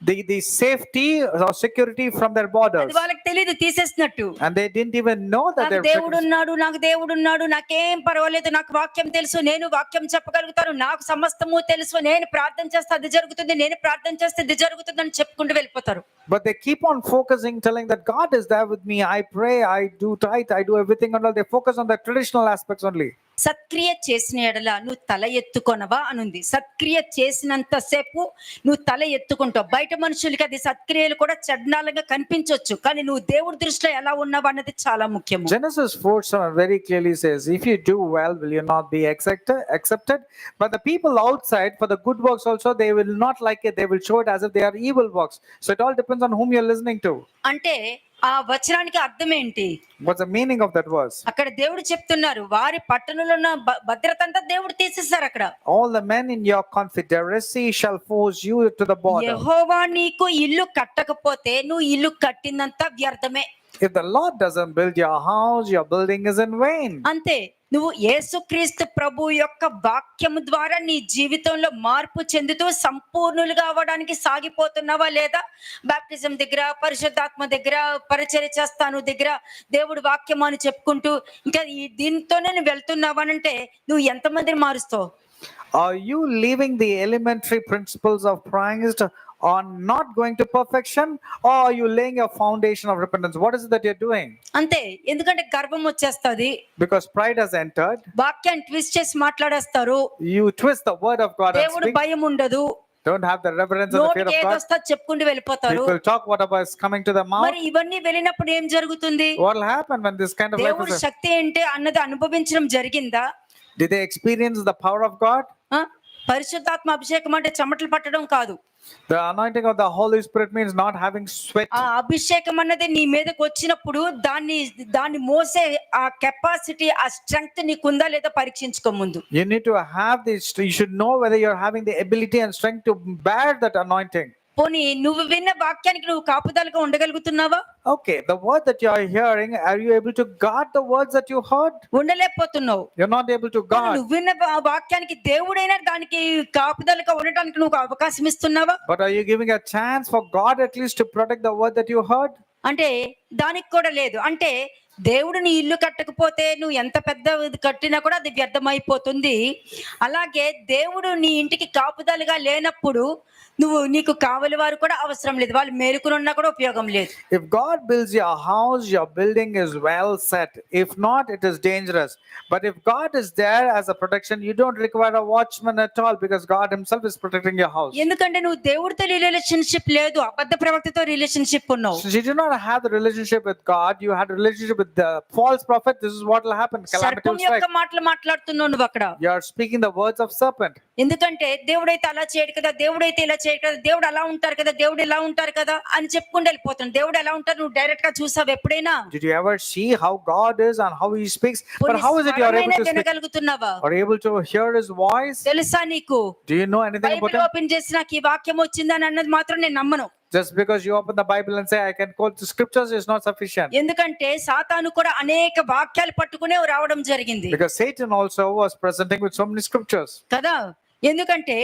the safety or security from their borders, అది వాళ్ళకి తెలియదు తీసేసినట్టు. and they didn't even know that నాకు they're దేవుడు ఉన్నాడు, నాకు దేవుడు ఉన్నాడు, నాకేం పర్వాలేదు, నాకు వాక్యం తెలుసు, నేను వాక్యం చెప్పగలుగుతాను, నాకు సమస్తము తెలుసు, నేను ప్రార్థన చేస్తే అది జరుగుతుంది, నేను ప్రార్థన చేస్తే ఇది జరుగుతుంది అని చెప్పుకుంటూ వెళ్ళిపోతారు. But they keep on focusing, telling that God is there with me, I pray, I do tithe, I do everything and all. They focus on the traditional aspects only. సత్క్రియ చేసిన ఎడల నువ్వు తల ఎత్తుకొనవా అనుంది. సత్క్రియ చేసినంత సేపు నువ్వు తల ఎత్తుకుంటావు. బయట బయట మనుషులకి అది సత్క్రియలు కూడా చండాలంగా కనిపించొచ్చు, కానీ నువ్వు దేవుడి దృష్టిలో ఎలా ఉన్నావు అన్నది చాలా ముఖ్యము. Genesis 4:7 very clearly says, if you do well, will you not be accepted? But the people outside, for the good works also, they will not like it. They will show it as if they are evil works. So it all depends on whom you're listening to. అంటే ఆ వచనానికి అర్థం ఏంటి? What's the meaning of that verse? అక్కడ దేవుడు చెప్తున్నారు, వారి పట్టణంలో ఉన్న భద్రత అంతా దేవుడు తీసేశారు అక్కడ. All the men in your confederacy shall force you to the border. యెహోవా నీకు ఇల్లు కట్టకపోతే నువ్వు ఇల్లు కట్టిందంతా వ్యర్థమే. If the Lord doesn't build your house, your building is in vain. అంతే. నువ్వు యేసుక్రీస్తు ప్రభు యొక్క వాక్యము ద్వారా నీ జీవితంలో మార్పు చెందుతూ సంపూర్ణులుగా అవ్వడానికి సాగిపోతున్నావా, లేదా బాప్టిజం దగ్గర, పరిశుద్ధాత్మ దగ్గర, పరిచర్య చేస్తాను దగ్గర దేవుడు వాక్యం అని చెప్పుకుంటూ ఇంకా దీంతోనే నువ్వు వెళ్తున్నావనంటే నువ్వు ఎంతమందిని మారుస్తావు? Are you leaving the elementary principles of Christ on not going to perfection, or are you laying a foundation of repentance? What is it that you're doing? అంతే. ఎందుకంటే గర్వం వచ్చేస్తది, Because pride has entered. వాక్యాన్ని twist చేసి మాట్లాడేస్తారు, You twist the word of God and దేవుడు speak. భయం ఉండదు, Don't have the reverence and the fear నోటికి of God. ఏదొస్తా చెప్పుకుంటూ వెళ్ళిపోతారు. People talk whatever is coming to the mouth. మరి ఇవన్నీ వెళ్ళినప్పుడు ఏం జరుగుతుంది? What will happen when this kind of life దేవుడి is? శక్తి ఏంటి అన్నది అనుభవించడం జరిగిందా? Did they experience the power of God? ఆ? పరిశుద్ధాత్మ అభిషేకం అంటే చెమటలు పట్టడం కాదు. The anointing of the Holy Spirit means not having sweat. ఆ అభిషేకం అన్నది నీ మీదకి వచ్చినప్పుడు దాన్ని మోసే ఆ కెపాసిటీ, ఆ స్ట్రెంగ్త్ నీకుందా లేదా పరీక్షించుకో ముందు. You need to have this. You should know whether you're having the ability and strength to bear that anointing. పోనీ నువ్వు విన్న వాక్యానికి నువ్వు కాపుదలగా ఉండగలుగుతున్నావా? Okay, the word that you are hearing, are you able to guard the words that you heard? ఉండలేకపోతున్నావు. You're not able to guard. నువ్వు విన్న వాక్యానికి దేవుడైనా దానికి కాపుదలగా ఉండటానికి నువ్వు అవకాశం ఇస్తున్నావా? But are you giving a chance for God at least to protect the word that you heard? అంటే దానికి కూడా లేదు. అంటే దేవుడు నీ ఇల్లు కట్టకపోతే నువ్వు ఎంత పెద్ద కట్టినా కూడా అది వ్యర్థమైపోతుంది. అలాగే దేవుడు నీ ఇంటికి కాపుదలుగా లేనప్పుడు నీకు కావలి వారు కూడా అవసరం లేదు, వాళ్ళు మేలుకుని ఉన్నా కూడా ఉపయోగం లేదు. If God builds your house, your building is well set. If not, it is dangerous. But if God is there as a protection, you don't require a watchman at all, because God himself is protecting your house. ఎందుకంటే నువ్వు దేవుడితో relationship లేదు, అబద్ధ ప్రవక్తతో relationship ఉన్నావు. So you do not have the relationship with God, you had a relationship with the false prophet. This is what will happen. Calamity సర్పం will strike. యొక్క మాటలు మాట్లాడుతున్నావు నువ్వు అక్కడ. You are speaking the words of serpent. ఎందుకంటే దేవుడైతే అలా చేయడు కదా, దేవుడైతే ఇలా చేయడు కదా, దేవుడు అలా ఉంటారు కదా, దేవుడు ఇలా ఉంటారు కదా అని చెప్పుకుంటూ వెళ్ళిపోతున్నాడు. దేవుడు ఎలా ఉంటారు నువ్వు డైరెక్ట్ గా చూసావు ఎప్పుడైనా? Did you ever see how God is and how he speaks? But how is it you are able to speak? వినగలుగుతున్నావా? Are you able to hear his voice? తెలుసా నీకు? Do you know anything about Bible him? Open చేసి నాకు ఈ వాక్యం వచ్చిందని అన్నది మాత్రం నేను నమ్మను. Just because you open the Bible and say I can quote the scriptures is not sufficient. ఎందుకంటే సాతాను కూడా అనేక వాక్యాలు పట్టుకునే రావడం జరిగింది Because Satan also was presenting with so many scriptures. కదా. ఎందుకంటే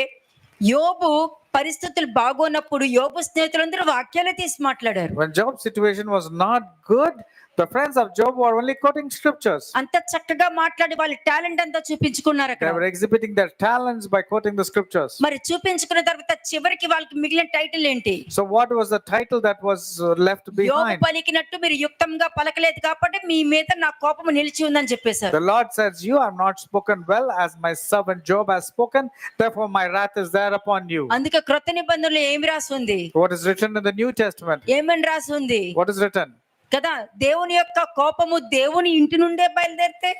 యోబు పరిస్థితులు బాగోనప్పుడు యోబు స్నేహితులందరూ వాక్యాలే తీసి మాట్లాడారు. When Job's situation was not good, the friends of Job were only quoting scriptures. అంత చక్కగా మాట్లాడి వాళ్ళ టాలెంట్ అంతా చూపించుకున్నారు They అక్కడ. were exhibiting their talents by quoting the scriptures. మరి చూపించుకున్న తర్వాత చివరికి వాళ్ళకి మిగిలిన టైటిల్ ఏంటి? So what was the title that was left యోబు behind? పలికినట్టు మీరు యుక్తంగా పలకలేదు కాబట్టి మీ మీద నా కోపం నిలిచి ఉందని చెప్పేశారు. The Lord says, you have not spoken well as my servant Job has spoken, therefore my wrath is there upon you. అందుకే క్రొత్త నిబంధనలో ఏమి రాసి ఉంది? What is written in the New Testament? ఏమని రాసి ఉంది What is written? కదా? దేవుని యొక్క కోపము దేవుని ఇంటి నుండే బయలుదేరితే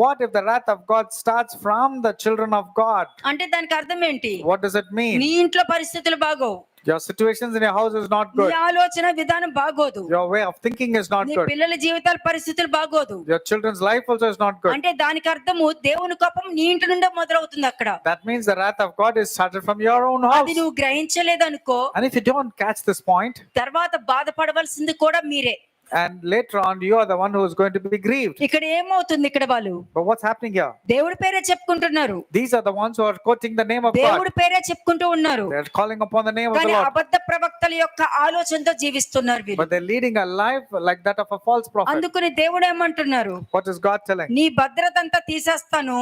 What if the wrath of God starts from the children of God? అంటే దానికి అర్థం ఏంటి? What does it mean? నీ ఇంట్లో పరిస్థితులు బాగోవు, Your situations in your house is not నీ good. ఆలోచన విధానం బాగోదు, Your way of thinking is not నీ good. పిల్లల జీవితాల పరిస్థితులు బాగోదు. Your children's life also is not good. అంటే దానికి అర్థము దేవుని కోపం నీ ఇంటి నుండే మొదలవుతుంది అక్కడ. That means the wrath of God is started from your own house. అది నువ్వు గ్రహించలేదనుకో And if you don't catch this point, తర్వాత బాధపడవలసింది కూడా మీరే. and later on you are the one who is going to be grieved. ఇక్కడ ఏమవుతుంది? ఇక్కడ వాళ్ళు But what's happening here? దేవుడి పేరే చెప్పుకుంటున్నారు, These are the ones who are quoting the name of God. దేవుడి పేరే చెప్పుకుంటూ ఉన్నారు, They are calling upon the name of the కానీ Lord. అబద్ధ ప్రవక్తల యొక్క ఆలోచనతో జీవిస్తున్నారు వీరు. But they're leading a life like that of a false prophet. అందుకని దేవుడు ఏమంటున్నారు? What is God telling? నీ భద్రత అంతా తీసేస్తాను,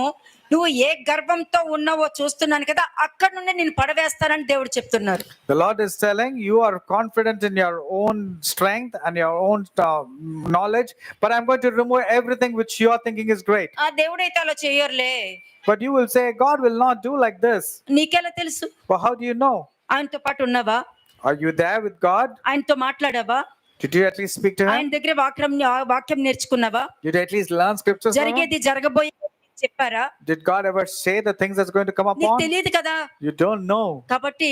నువ్వు ఏ గర్వంతో ఉన్నావో చూస్తున్నాను కదా, అక్కడ నుండి నేను పడవేస్తానని దేవుడు చెప్తున్నారు. The Lord is telling you are confident in your own strength and your own knowledge, but I'm going to remove everything which you are thinking is great. ఆ దేవుడైతే అలా చేయర్లే. But you will say God will not do like this. నీకెలా తెలుసు? But how do you know? ఆయనతో పాటు ఉన్నావా? Are you there with God? ఆయనతో మాట్లాడావా? Did you at least speak to ఆయన him? దగ్గర వాక్యం నేర్చుకున్నావా? Did you at least learn scriptures from him? జరిగేది జరగబోయే చెప్పారా? Did God ever say the things that's going to come నీకు upon? తెలియదు కదా. You don't know. కాబట్టి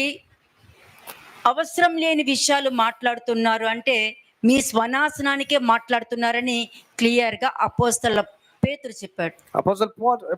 అవసరం లేని విషయాలు మాట్లాడుతున్నారు అంటే మీ స్వనాశనానికే మాట్లాడుతున్నారని క్లియర్ గా అపోస్తల పేతురు చెప్పాడు. Apostle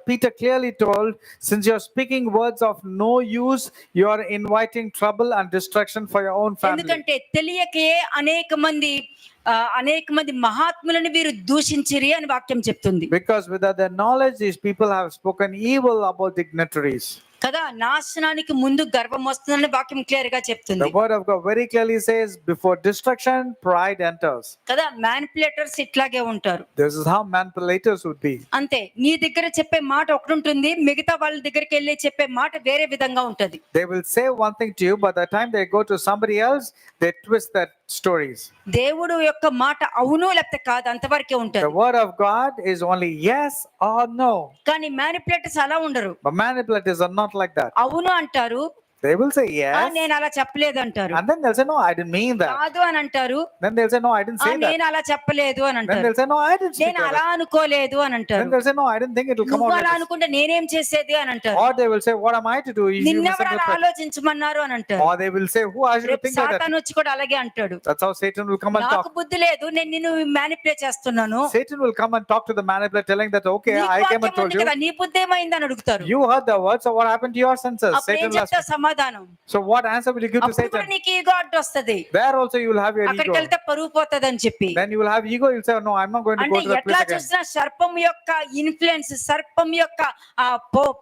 Peter clearly told, since you're speaking words of no use, you are inviting trouble and destruction for your own family. ఎందుకంటే తెలియకే అనేక మంది మహాత్ములను వీరు దూషించిరి అని వాక్యం చెప్తుంది Because without their knowledge, these people have spoken evil about dignitaries. కదా. నాశనానికి ముందు గర్వం వస్తుందని వాక్యం క్లియర్ గా చెప్తుంది The word of God very clearly says, before destruction, pride enters. కదా. మ్యానిపులేటర్స్ ఇట్లాగే ఉంటారు. This is how manipulators would be. అంతే. నీ దగ్గర చెప్పే మాట ఒకటి ఉంటుంది, మిగతా వాళ్ళ దగ్గరికి వెళ్ళి చెప్పే మాట వేరే విధంగా ఉంటది. They will say one thing to you, but the time they go to somebody else, they twist their stories. దేవుడు యొక్క మాట అవును లేకపోతే కాదు అంతవరకే The ఉంటది. word of God is only yes or no. కానీ మ్యానిపులేటర్స్ అలా ఉండరు. But manipulators are not like that. అవును అంటారు, They will say yes, నేను అలా చెప్పలేదు అంటారు. and then they'll say, no, I didn't mean that. కాదు అని అంటారు, Then they'll say, no, I didn't say that. నేను అలా చెప్పలేదు అని Then అంటారు. they'll say, no, I didn't speak నేను like అలా that. అనుకోలేదు అని అంటారు. Then they'll say, no, I didn't think it will come నువ్వు out అలా like this. అనుకుంటే నేనేం చేసేది అని అంటారు. Or they will say, what am I to do? You నిన్నెవరు అలా misinterpret. ఆలోచించమన్నారు అని అంటారు. Or they will say, who asked you to రేపు think like that? సాతాను వచ్చి కూడా అలాగే అంటాడు. That's how Satan will come and నాకు talk. బుద్ధి లేదు, నేను నిన్ను మ్యానిపులేట్ చేస్తున్నాను. Satan will come and talk to the manipulator, telling that, okay, నీకు I came and వాక్యం told ఉంది you. కదా, నీ బుద్ధి ఏమైంది అని అడుగుతారు. You heard the words, so what happened to your senses? అప్పుడు ఏం Satan will ask చెప్తావు సమాధానం? you. So what answer will you give to అప్పుడు కూడా Satan? నీకు ఈగో అడ్డు వస్తది. There also you will have your అక్కడికి ego. వెళ్తే పరువు పోతుంది అని చెప్పి. Then you will have ego. You'll say, no, I'm not going to అంటే go to that ఎట్లా place again. చూసినా సర్పం యొక్క ఇన్ఫ్లుయెన్స్, సర్పం యొక్క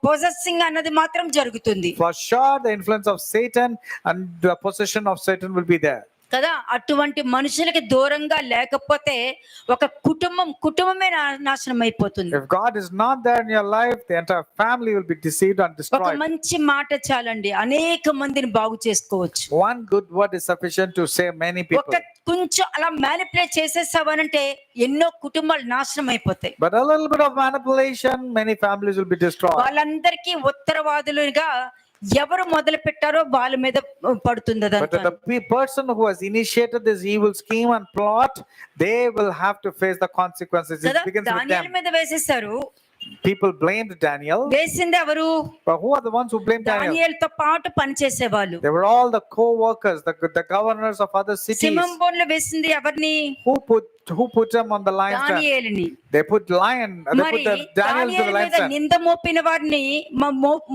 పొజెసింగ్ అన్నది మాత్రం జరుగుతుంది For sure, the influence of Satan and the possession of Satan will be there. కదా. అటువంటి మనుషులకి దూరంగా లేకపోతే ఒక కుటుంబమే నాశనం అయిపోతుంది. If God is not there in your life, the entire family will be deceived and ఒక destroyed. మంచి మాట చాలండి అనేక మందిని బాగు చేసుకోవచ్చు. One good word is sufficient to save many people. ఒక కొంచెం అలా మ్యానిపులేట్ చేసేసావనంటే ఎన్నో కుటుంబాలు నాశనం అయిపోతాయి. But a little bit of manipulation, many families will be destroyed. వాళ్ళందరికీ ఉత్తరవాదులుగా ఎవరు మొదలు పెట్టారో వాళ్ళ మీద పడుతుంది But అదంతా. the person who has initiated this evil scheme and plot, they will have to face the consequences. కదా. It begins with దానియేలు them. మీద వేసేసారు. People blamed Daniel, వేసింది ఎవరు? but who are the ones who blamed Daniel? దానియేలుతో పాటు పనిచేసే వాళ్ళు. They were all the co-workers, the governors of other cities. సింహం బోన్లో వేసింది ఎవరిని? Who put them on the lion's den? దానియేలుని. They put Daniel మరి to the దానియేలు lion's మీద den. నింద మోపిన వారిని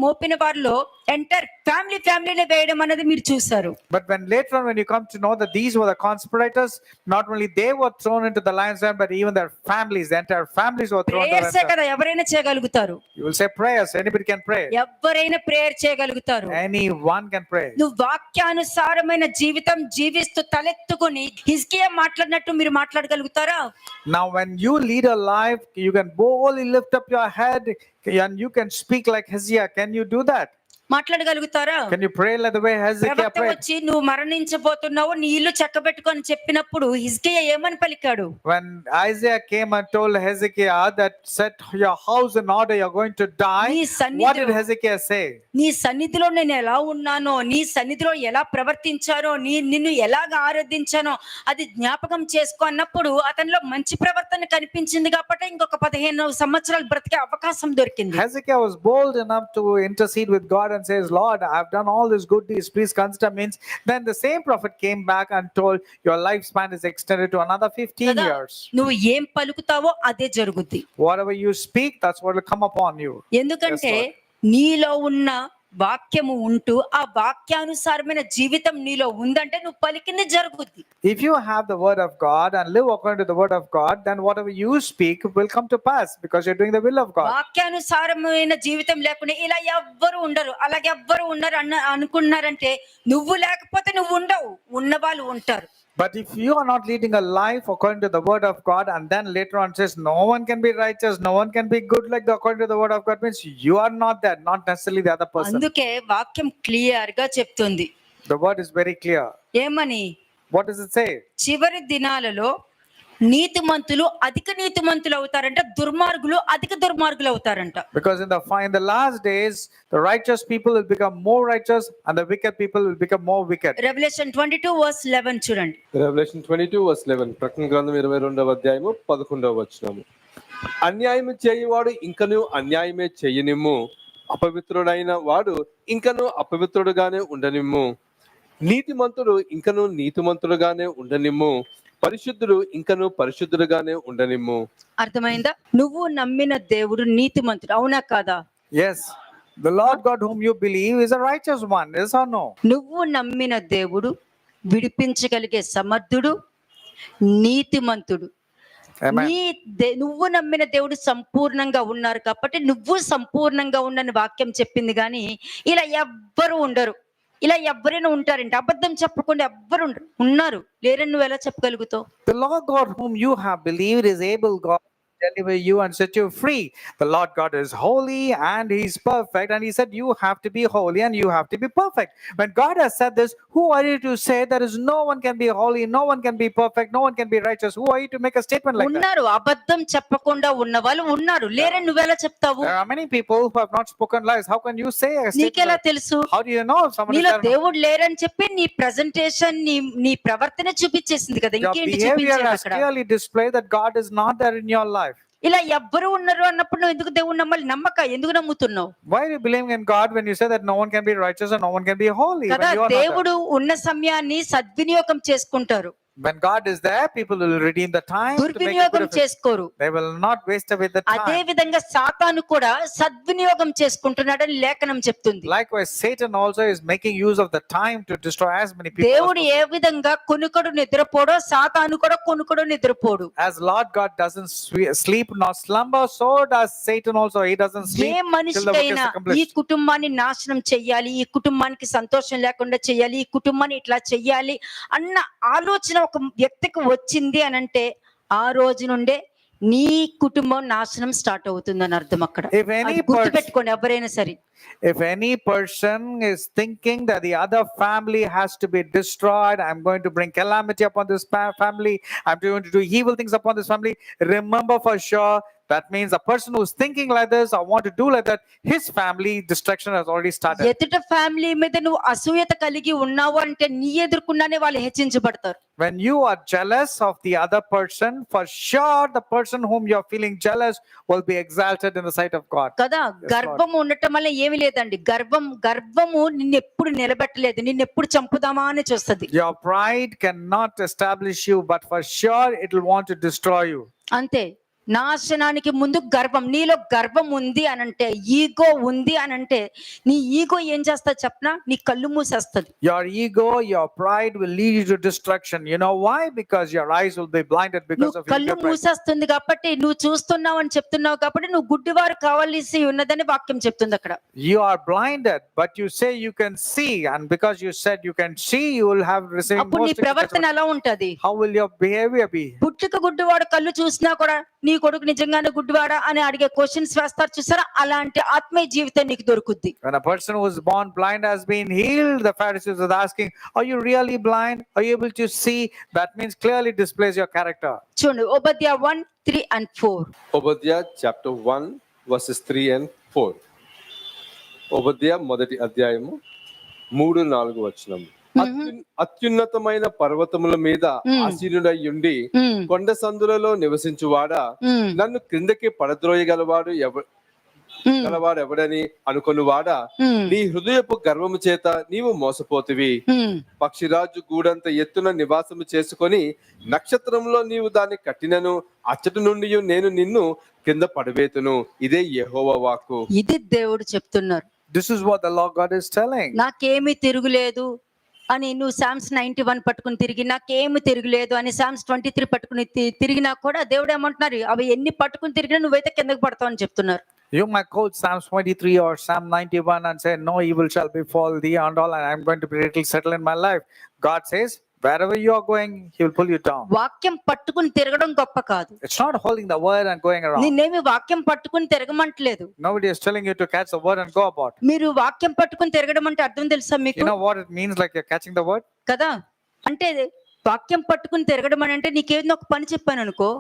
మోపిన వారిలో ఎంటర్ ఫ్యామిలీనే వేయడం అనేది మీరు చూసారు. But later on, when you come to know that these were the conspirators, not only they were thrown into the lion's den, but even their families, the entire families were thrown into the lion's ప్రేయర్సే den. కదా ఎవరైనా చేయగలుగుతారు. You will say prayers. Anybody can pray. ఎవరైనా prayer చేయగలుగుతారు. Anyone can pray. నువ్వు వాక్యానుసారమైన జీవితం జీవిస్తూ తలెత్తుకొని హిజ్కియా మాట్లాడినట్టు మీరు మాట్లాడగలుగుతారా? Now, when you lead a life, you can boldly lift up your head and you can speak like Hezekiah. Can you do that? మాట్లాడగలుగుతారా? Can you pray like the way Hezekiah ప్రవక్త prayed? వచ్చి నువ్వు మరణించబోతున్నావు, నీ ఇల్లు చక్కబెట్టుకొని చెప్పినప్పుడు హిజ్కియా ఏమని పలికాడు? When Isaiah came and told Hezekiah that set your house in order, you're going to die, నీ what సన్నిధిలో did Hezekiah say? నీ సన్నిధిలో నేను ఎలా ఉన్నానో, నీ సన్నిధిలో ఎలా ప్రవర్తించానో, నిన్ను ఎలాగ ఆరాధించానో అది జ్ఞాపకం చేసుకో అన్నప్పుడు అతనిలో మంచి ప్రవర్తన కనిపించింది కాబట్టి ఇంకొక 15 సంవత్సరాలు బ్రతికే అవకాశం దొరికింది. Hezekiah was bold enough to intercede with God and says, Lord, I've done all these good deeds, please consider me. Then the same prophet came back and told, your lifespan is extended to another 15 కదా. years. నువ్వు ఏం పలుకుతావో అదే జరుగుద్ది. Whatever you speak, that's what will come upon you. ఎందుకంటే Yes, Lord. నీలో ఉన్న వాక్యము ఉంటూ ఆ వాక్యానుసారమైన జీవితం నీలో ఉందంటే నువ్వు పలికింది జరుగుద్ది. If you have the word of God and live according to the word of God, then whatever you speak will come to pass because you're doing the will of God. వాక్యానుసారమైన జీవితం లేకుండా ఇలా ఎవ్వరు ఉండరు, అలాగే ఎవ్వరు ఉండరు అనుకున్నారంటే నువ్వు లేకపోతే నువ్వు ఉండవు, ఉన్న వాళ్ళు ఉంటారు. But if you are not leading a life according to the word of God and then later on says no one can be righteous, no one can be good like according to the word of God, means you are not that, not necessarily the other person. అందుకే వాక్యం clear గా చెప్తుంది. The word is very clear. ఏమని? What does it say? చివరి దినాలలో నీతిమంతులు అధిక నీతిమంతులు అవుతారంట, దుర్మార్గులు అధిక దుర్మార్గులు అవుతారంట. Because in the last days, the righteous people will become more righteous and the wicked people will become more wicked. Revolution 22:11 చూడండి. రెవల్యూషన్ 22:11 ప్రకటన గ్రంథం 22వ అధ్యాయము 11వ వచనము. అన్యాయము చేయువాడు ఇంకను అన్యాయమే చేయనిమ్ము, అపవిత్రుడైన వాడు ఇంకను అపవిత్రుడుగానే ఉండనిమ్ము, నీతిమంతుడు ఇంకను నీతిమంతుడుగానే ఉండనిమ్ము, పరిశుద్ధుడు ఇంకను పరిశుద్ధుడుగానే ఉండనిమ్ము. అర్థమైందా? నువ్వు నమ్మిన దేవుడు నీతిమంతుడు, అవునా కాదా? Yes, the Lord God whom you believe is a righteous one, yes or no? నువ్వు నమ్మిన దేవుడు విడిపించగలిగే సమర్థుడు, నీతిమంతుడు. Amen. నువ్వు నమ్మిన దేవుడు సంపూర్ణంగా ఉన్నారు కాబట్టి నువ్వు సంపూర్ణంగా ఉండని వాక్యం చెప్పింది, కానీ ఇలా ఎవ్వరు ఉండరు. ఇలా ఎవరైనా ఉంటారంటే అబద్ధం చెప్పకుండా ఎవ్వరు ఉన్నారు లేరని నువ్వు ఎలా చెప్పగలుగుతావు? The Lord God whom you have believed is able God to deliver you and set you free. The Lord God is holy and He is perfect, and He said you have to be holy and you have to be perfect. When God has said this, who are you to say there is no one can be holy, no one can be perfect, no one can be righteous? Who are you to make a statement like that? ఉన్నారు, అబద్ధం చెప్పకుండా ఉన్న వాళ్ళు ఉన్నారు, లేరని నువ్వెలా చెప్తావు? There are many people who have not spoken lies. How can you say a statement? నీకెలా తెలుసు? How do you know if someone is నీలో there? దేవుడు లేరని చెప్పి నీ ప్రెజెంటేషన్, నీ ప్రవర్తన చూపించేసింది కదా, Your ఇంకేంటి behavior చూపించేది has అక్కడ? clearly displayed that God is not there in your life. ఇలా ఎవ్వరు ఉన్నారు అన్నప్పుడు నువ్వు ఎందుకు దేవుడు నమ్మాలి? ఎందుకు నమ్ముతున్నావు Why are you believing in God when you say that no one can be righteous and no one can be holy? కదా? When you are not there? దేవుడు ఉన్న సమయాన్ని సద్వినియోగం చేసుకుంటారు, When God is there, people will redeem the time to make a దుర్వినియోగం good of it. చేసుకోరు. They will not waste away the అదే time. విధంగా సాతాను కూడా సద్వినియోగం చేసుకుంటున్నాడని లేఖనం చెప్తుంది. Likewise, Satan also is making use of the time to destroy as many people. దేవుడు ఏ విధంగా కొనుకడు నిద్రపోడో సాతాను కూడా కొనుకడు నిద్రపోడు. As Lord God doesn't sleep nor slumber, so does Satan also. He doesn't A sleep till the work మనిషికైనా is ఈ accomplished. కుటుంబాన్ని నాశనం చెయ్యాలి, ఈ కుటుంబానికి సంతోషం లేకుండా చెయ్యాలి, ఈ కుటుంబాన్ని ఇట్లా చెయ్యాలి అన్న ఆలోచన ఒక వ్యక్తికి వచ్చింది అని అంటే ఆ రోజు నుండే నీ కుటుంబం నాశనం స్టార్ట్ అవుతుందని అర్థం. అక్కడ If any అది గుర్తుపెట్టుకోండి ఎవరైనా సరే. If any person is thinking that the other family has to be destroyed, I'm going to bring calamity upon this family, I'm going to do evil things upon this family, remember for sure that means a person who's thinking like this or want to do like that, his family destruction has already started. ఎదుట family మీద నువ్వు అసూయత కలిగి ఉన్నావు అంటే నీ ఎదుర్కొన్నానే వాళ్ళు హెచ్చించబడతారు. When you are jealous of the other person, for sure the person whom you're feeling jealous will be exalted in the sight of God. కదా? గర్వం ఉండటం వల్ల ఏమి లేదండి. గర్వము నిన్నెప్పుడు నిలబెట్టలేదు, నిన్నెప్పుడు చంపుదామా అని చూస్తుంది. Your pride cannot establish you, but for sure it will want to destroy you. అంతే. నాశనానికి ముందు గర్వం, నీలో గర్వం ఉంది అనంటే, ఈగో ఉంది అనంటే నీ ఈగో ఏం చేస్తా చెప్పనా? నీ కళ్ళు మూసేస్తుంది. Your ego, your pride will lead you to destruction. You know why? Because your eyes will be blinded because నువ్వు of your కళ్ళు pride. మూసేస్తుంది కాబట్టి, నువ్వు చూస్తున్నావు అని చెప్తున్నావు కాబట్టి నువ్వు గుడ్డివారు కావాల్సి ఉన్నదని వాక్యం చెప్తుంది అక్కడ. You are blinded, but you say you can see, and because you said you can see, you will have received అప్పుడు నీ most ప్రవర్తన ఎలా ఉంటది? How will your behavior be? పుట్టుక గుడ్డివాడు కళ్ళు చూసినా కూడా నీ కొడుకు నిజంగానే గుడ్డివాడా అని అడిగే క్వశ్చన్స్ వేస్తారు చూసారా? అలాంటి ఆత్మీయ జీవితం నీకు దొరుకుద్ది. When a person who is born blind has been healed, the Pharisees are asking, are you really blind? Are you able to see? That means clearly displays your character. చూడండి, ఓబద్యా 1:3-4. Obadiah chapter 1 verses 3 and 4. Obadiah మొదటి అధ్యాయము 3-4 వచనము. అత్యున్నతమైన పర్వతముల మీద ఆసీనుడై ఉండి కొండ సందులలో నివసించువాడా, నన్ను క్రిందకి పడద్రోయగలవాడు ఎవడని అనుకొనువాడా, నీ హృదయపు గర్వము చేత నీవు మోసపోతివి. పక్షిరాజు గూడంత ఎత్తున నివాసము చేసుకొని నక్షత్రంలో నీవు దాన్ని కట్టినను, అచ్చటి నుండి నేను నిన్ను కింద పడవేతును. ఇదే యెహోవా వాక్కు. ఇది దేవుడు చెప్తున్నారు. This is what the Lord God is telling. నాకేమీ తిరుగులేదు అని నువ్వు సామ్స్ 91 పట్టుకుని తిరిగి, నాకేమి తిరుగులేదు అని సామ్స్ 23 పట్టుకుని తిరిగినా కూడా దేవుడు ఏమంటున్నారు? అవి ఎన్ని పట్టుకుని తిరిగినా నువ్వైతే కిందకి పడతావు అని చెప్తున్నారు. You might quote Psalms 23 or Psalm 91 and say, no evil shall befall thee and all, and I'm going to be little settled in my life. God says, wherever you are going, He will pull you down. వాక్యం పట్టుకుని తిరగడం గొప్ప కాదు. It's not holding the word and going around. నిన్నేమి వాక్యం పట్టుకుని తిరగమంటలేదు. Nobody is telling you to catch the word and go about. మీరు వాక్యం పట్టుకుని తిరగడం అంటే అర్థం తెలుసా మీకు? You know what it means, like you're catching the word? కదా? అంటే వాక్యం పట్టుకుని తిరగడం అని అంటే నీకేదో ఒక పని చెప్పాను అనుకో,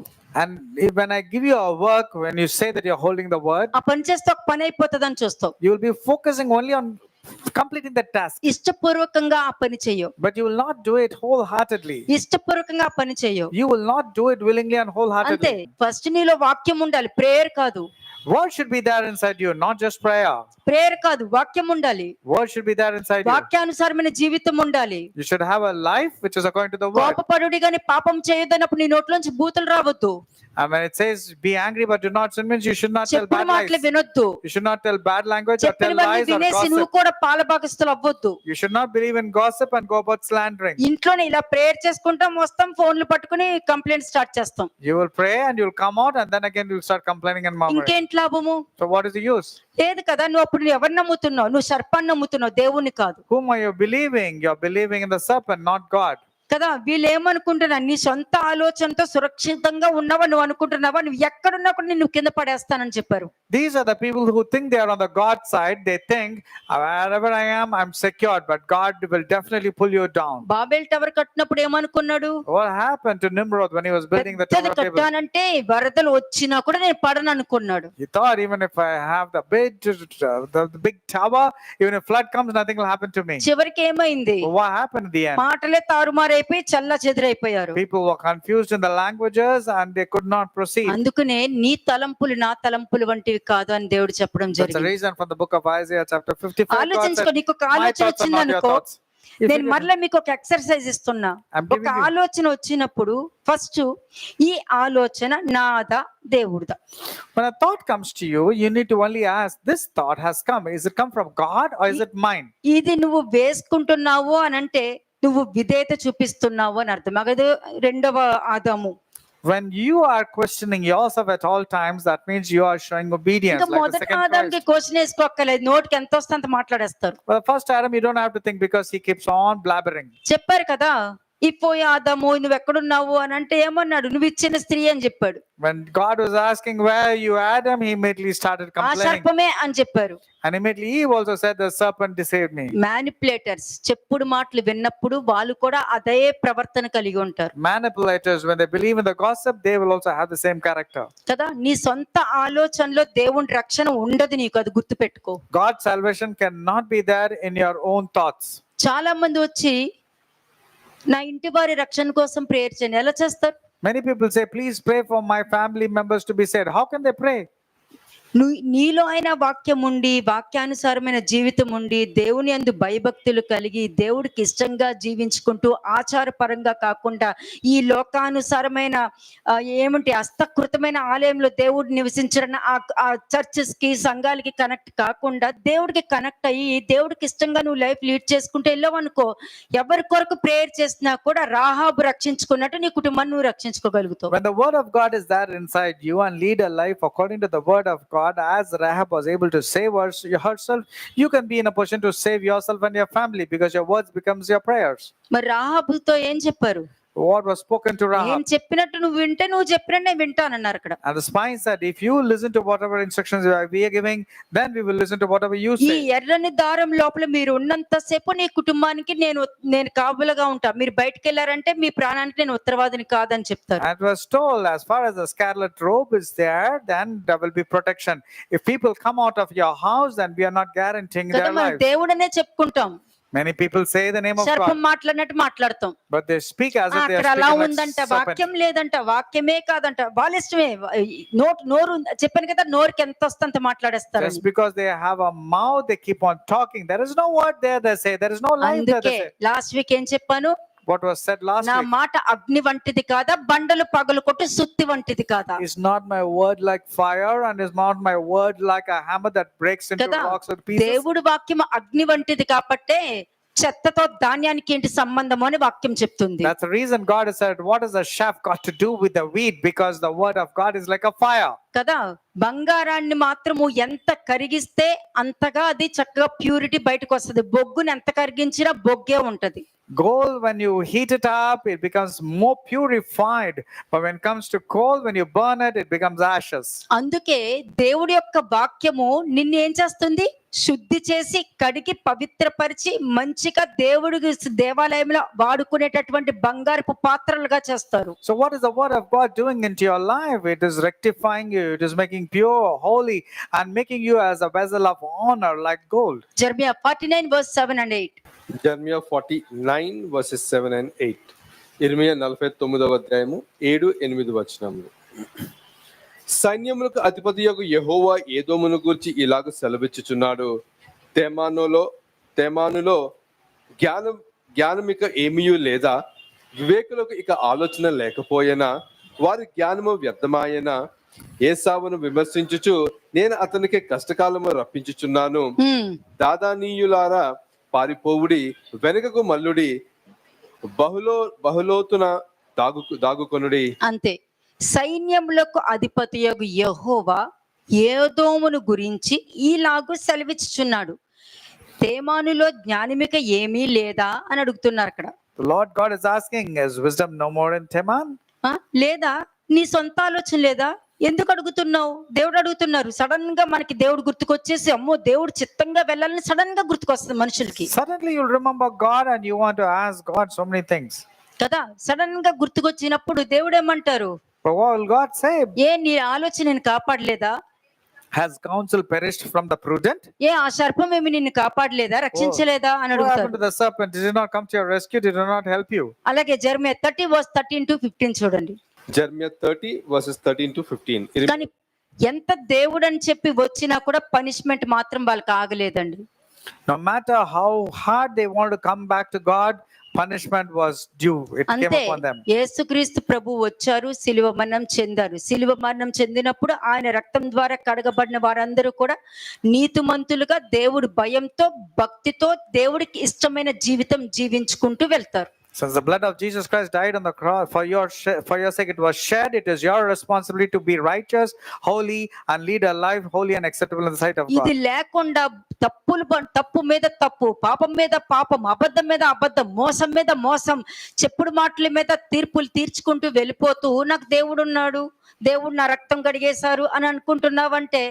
And when I give you a work, when you say that you're holding the word, ఆ పని చేస్తే ఒక పని అయిపోతుందని చూస్తావు. you will be focusing only on completing the task, ఇష్టపూర్వకంగా ఆ పని చెయ్యవు. but you will not do it wholeheartedly. ఇష్టపూర్వకంగా ఆ పని చెయ్యవు. You will not do it willingly and అంతే. wholeheartedly. ఫస్ట్ నీలో వాక్యం ఉండాలి, ప్రేయర్ కాదు. Word should be there inside you, not just prayer. Prayer కాదు, వాక్యం ఉండాలి. Word should be there inside you. వాక్యానుసారమైన జీవితం ఉండాలి. You should have a life which is according to the word. కోపపడుడి గాని పాపం చేయొద్దన్నప్పుడు నీ నోట్లోంచి బూతులు రావద్దు. And when it says be angry but do not sin, means you should not tell చెప్పిన bad మాటలు lies. వినొద్దు. You should not tell bad language or tell చెప్పినవన్నీ lies or వినేసి నువ్వు gossip. కూడా పాలభాగస్తులు అవ్వొద్దు. You should not believe in gossip and go about slandering. ఇంట్లోనే ఇలా prayer చేసుకుంటాం, వస్తాం, ఫోన్లు పట్టుకుని కంప్లైంట్ స్టార్ట్ చేస్తాం. You will pray and you will come out and then again you will start complaining and murmuring. ఇంకేంటి లాభము? So what is the use? లేదు కదా. నువ్వు అప్పుడు ఎవరిని నమ్ముతున్నావు? నువ్వు సర్పాన్ని నమ్ముతున్నావు, దేవుణ్ణి కాదు Whom are you believing? You are believing in the serpent, not God. కదా. వీళ్ళు ఏమనుకుంటున్నా, నీ సొంత ఆలోచనతో సురక్షితంగా ఉన్నావా నువ్వు అనుకుంటున్నావా? నువ్వు ఎక్కడున్నా కూడా నేను కింద పడేస్తానని చెప్పారు. These are the people who think they are on the God side. They think wherever I am, I'm secured, but God will definitely pull you down. Babel tower కట్టినప్పుడు ఏమనుకున్నాడు? What happened to Nimrod when he was building the పెద్దది Tower of Babel? కట్టానంటే వరదలు వచ్చినా కూడా నేను పడను అనుకున్నాడు. He thought even if I have the big tower, even if flood comes, nothing will happen to me. చివరికి ఏమైంది? But what happened in the end? మాటలే తారుమారైపోయి చల్ల చెదిరైపోయారు. People were confused in the languages and they could not proceed. అందుకనే నీ తలంపులు నా తలంపులు వంటివి కాదు అని దేవుడు చెప్పడం That's the జరిగింది. reason from the book of Isaiah chapter 55. God ఆలోచించుకో. said, నీకు ఒక my ఆలోచన thoughts are not your వచ్చిందనుకో, thoughts. If నేను you- మరలా మీకు ఒక ఎక్సర్సైజ్ ఇస్తున్నా. I'm ఒక giving you- ఆలోచన వచ్చినప్పుడు ఫస్ట్ ఈ ఆలోచన నాదా దేవుడిదా? When a thought comes to you, you need to only ask, this thought has come. Is it come from God or is it mine? ఇది నువ్వు వేసుకుంటున్నావు అని అంటే నువ్వు విధేయత చూపిస్తున్నావు అని అర్థం. అది రెండవ ఆదాము. When you are questioning yourself at all times, that means you are showing obedience. ఇంకా Like the మొదటి second ఆదాంకి Christ. క్వశ్చన్ వేసుకోక్కర్లేదు, నోటికి ఎంత వస్తే అంత మాట్లాడేస్తారు. For the first Adam, you don't have to think because he keeps on blabbering. చెప్పారు కదా, ఈ పోయి ఆదాము నువ్వు ఎక్కడున్నావు అని అంటే ఏమన్నాడు? నువ్వు ఇచ్చిన స్త్రీ అని చెప్పాడు. When God was asking where you Adam, he immediately started ఆ complaining. సర్పమే అని చెప్పారు. And immediately Eve also said, the serpent deceived me. Manipulators చెప్పుడు మాటలు విన్నప్పుడు వాళ్ళు కూడా అదే ప్రవర్తన కలిగి ఉంటారు Manipulators, when they believe in the gossip, they will also have the same character. కదా. నీ సొంత ఆలోచనలో దేవుని రక్షణ ఉండదు నీకు, అది గుర్తుపెట్టుకో. God's salvation cannot be there in your own thoughts. చాలా మంది వచ్చి నా ఇంటి వారి రక్షణ కోసం ప్రేయర్ చేయండి. ఎలా చేస్తారు? Many people say, please pray for my family members to be saved. How can they pray? నీలో అయినా వాక్యం ఉండి, వాక్యానుసారమైన జీవితం ఉండి, దేవుని యందు భయభక్తులు కలిగి, దేవుడికి ఇష్టంగా జీవించుకుంటూ, ఆచారపరంగా కాకుండా ఈ లోకానుసారమైన ఏమంటే హస్తకృతమైన ఆలయంలో దేవుడు నివసించడం, ఆ చర్చెస్ కి సంఘాలకి కనెక్ట్ కాకుండా దేవుడికి కనెక్ట్ అయ్యి దేవుడికి ఇష్టంగా నువ్వు లైఫ్ లీడ్ చేసుకుంటూ వెళ్ళావు అనుకో, ఎవరి కొరకు ప్రేయర్ చేసినా కూడా రాహాబు రక్షించుకున్నట్టు నీ కుటుంబాన్ని నువ్వు రక్షించుకోగలుగుతావు. When the word of God is there inside you and lead a life according to the word of God, as Rahab was able to save herself, you can be in a position to save yourself and your family because your words becomes your prayers. మరి రాహాబుతో ఏం చెప్పారు? What was spoken to నేను Rahab? చెప్పినట్టు నువ్వు వింటే నువ్వు చెప్పినట్టు నేను వింటానన్నారు అక్కడ. And the spy said, if you listen to whatever instructions we are giving, then we will listen to whatever you ఈ say. ఎర్రని దారం లోపల మీరు ఉన్నంతసేపు నీ కుటుంబానికి నేను కాపులుగా ఉంటా, మీరు బయటకు వెళ్ళారంటే మీ ప్రాణానికి నేను ఉత్తరవాదిని కాదని చెప్తారు. And it was told, as far as the scarlet robe is there, then there will be protection. If people come out of your house, then we are not guaranteeing కదా, their మనం lives. దేవుడనే చెప్పుకుంటాం, Many people say the name of సర్పం God, మాట్లాడినట్టు మాట్లాడతాం. but they speak as if they అక్కడ are అలా speaking like ఉందంట, serpent. వాక్యం లేదంట, వాక్యమే కాదంట, వాళ్ళ ఇష్టమే. నోరు చెప్పాను కదా, నోరుకి ఎంత వస్తే అంత మాట్లాడేస్తారు. Just because they have a mouth, they keep on talking. There is no word there, they say. There is no life there, అందుకే they say. లాస్ట్ వీక్ ఏం చెప్పాను? What was said last నా week? మాట అగ్ని వంటిది కాదా, బండలు పగలు కొట్టి సుత్తి వంటిది కాదా? Is not my word like fire, and is not my word like a hammer that breaks into కదా, rocks or pieces? దేవుడు వాక్యం అగ్ని వంటిది కాబట్టే చెత్తతో ధాన్యానికి ఏంటి సంబంధము అని వాక్యం చెప్తుంది. That's the reason God has said, what has the chaff got to do with the wheat? Because the word of God is like a fire. కదా, బంగారాన్ని మాత్రము ఎంత కరిగిస్తే అంతగా అది చక్కగా ప్యూరిటీ బయటకు వస్తుంది. బొగ్గుని ఎంత కరిగించినా బొగ్గే ఉంటది. Gold, when you heat it up, it becomes more purified. But when it comes to coal, when you burn it, it becomes ashes. అందుకే దేవుడి యొక్క వాక్యము నిన్ను ఏం చేస్తుంది? శుద్ధి చేసి కడిగి పవిత్రపరిచి మంచిగా దేవుడికి దేవాలయంలో వాడుకునేటటువంటి బంగారపు పాత్రలుగా చేస్తారు. So, what is the word of God doing into your life? It is rectifying you, it is making pure, holy, and making you as a vessel of honor like gold. Jeremiah 49 verse 7 and 8. Jeremiah 49 versus 7 and 8. ఇర్మియా 49వ అధ్యాయము 7-8 వచనములు. సైన్యములకు అధిపతియగు యెహోవా ఏదోమును గూర్చి ఇలాగ సెలవిచ్చుచున్నాడు. తేమానులో జ్ఞానమిక ఏమీయూ లేదా, వివేకులకు ఇక ఆలోచన లేకపోయేనా, వారి జ్ఞానము వ్యర్థమాయనా. ఏసావును విమర్శించుచు నేను అతనికి కష్టకాలము రప్పించుచున్నాను. దాదానీయులారా పారిపోవుడి, వెనుకకు మల్లుడి, బహులోతున దాగుకొనుడి. అంతే. సైన్యములకు అధిపతియగు యెహోవా ఏదోమును గురించి ఈలాగు సెలవిచ్చుచున్నాడు. తేమానులో జ్ఞానమిక ఏమీ లేదా అని అడుగుతున్నారు అక్కడ. The Lord God is asking, is wisdom no more in Teman? లేదా నీ సొంత ఆలోచన లేదా? ఎందుకు అడుగుతున్నావు? దేవుడు అడుగుతున్నారు. సడన్ గా మనకి దేవుడు గుర్తుకొచ్చేసి అమ్మో దేవుడు చిత్తంగా వెళ్ళాలని సడన్ గా గుర్తుకొస్తుంది మనుషులకి Suddenly you'll remember God and you want to ask God so many things. కదా. సడన్ గా గుర్తుకొచ్చినప్పుడు దేవుడు ఏమంటారు? But what will God say? నీ ఆలోచన నేను కాపాడలేదా? Has counsel perished from the prudent? ఆ సర్పం ఏమి నిన్ను కాపాడలేదా, రక్షించలేదా అని What happened అడుగుతారు. to the serpent? Did it not come to your rescue? Did it not help you? అలాగే జెర్మియా 30 verse 13-15 చూడండి. Jeremiah 30 versus 13-15. కానీ ఎంత దేవుడు అని చెప్పి వచ్చినా కూడా పనిష్మెంట్ మాత్రం వాళ్ళకి ఆగలేదండి. No matter how hard they want to come back to God, punishment was due. It came అంతే. upon them. యేసుక్రీస్తు ప్రభు వచ్చారు, శిలువ మరణం చెందారు. శిలువ మరణం చెందినప్పుడు ఆయన రక్తం ద్వారా కడగబడిన వారందరూ కూడా నీతిమంతులుగా దేవుడి భయంతో భక్తితో దేవుడికి ఇష్టమైన జీవితం జీవించుకుంటూ వెళ్తారు. Since the blood of Jesus Christ died on the cross for your sake, it was shed. It is your responsibility to be righteous, holy, and lead a life holy and acceptable in the sight of God. ఇది లేకుండా తప్పు మీద తప్పు, పాపం మీద పాపం, అబద్ధం మీద అబద్ధం, మోసం మీద మోసం, చెప్పుడు మాటల మీద తీర్పులు తీర్చుకుంటూ వెళ్ళిపోతూ నాకు దేవుడు ఉన్నాడు, దేవుడు నా రక్తం కడిగేశారు అని అనుకుంటున్నావంటే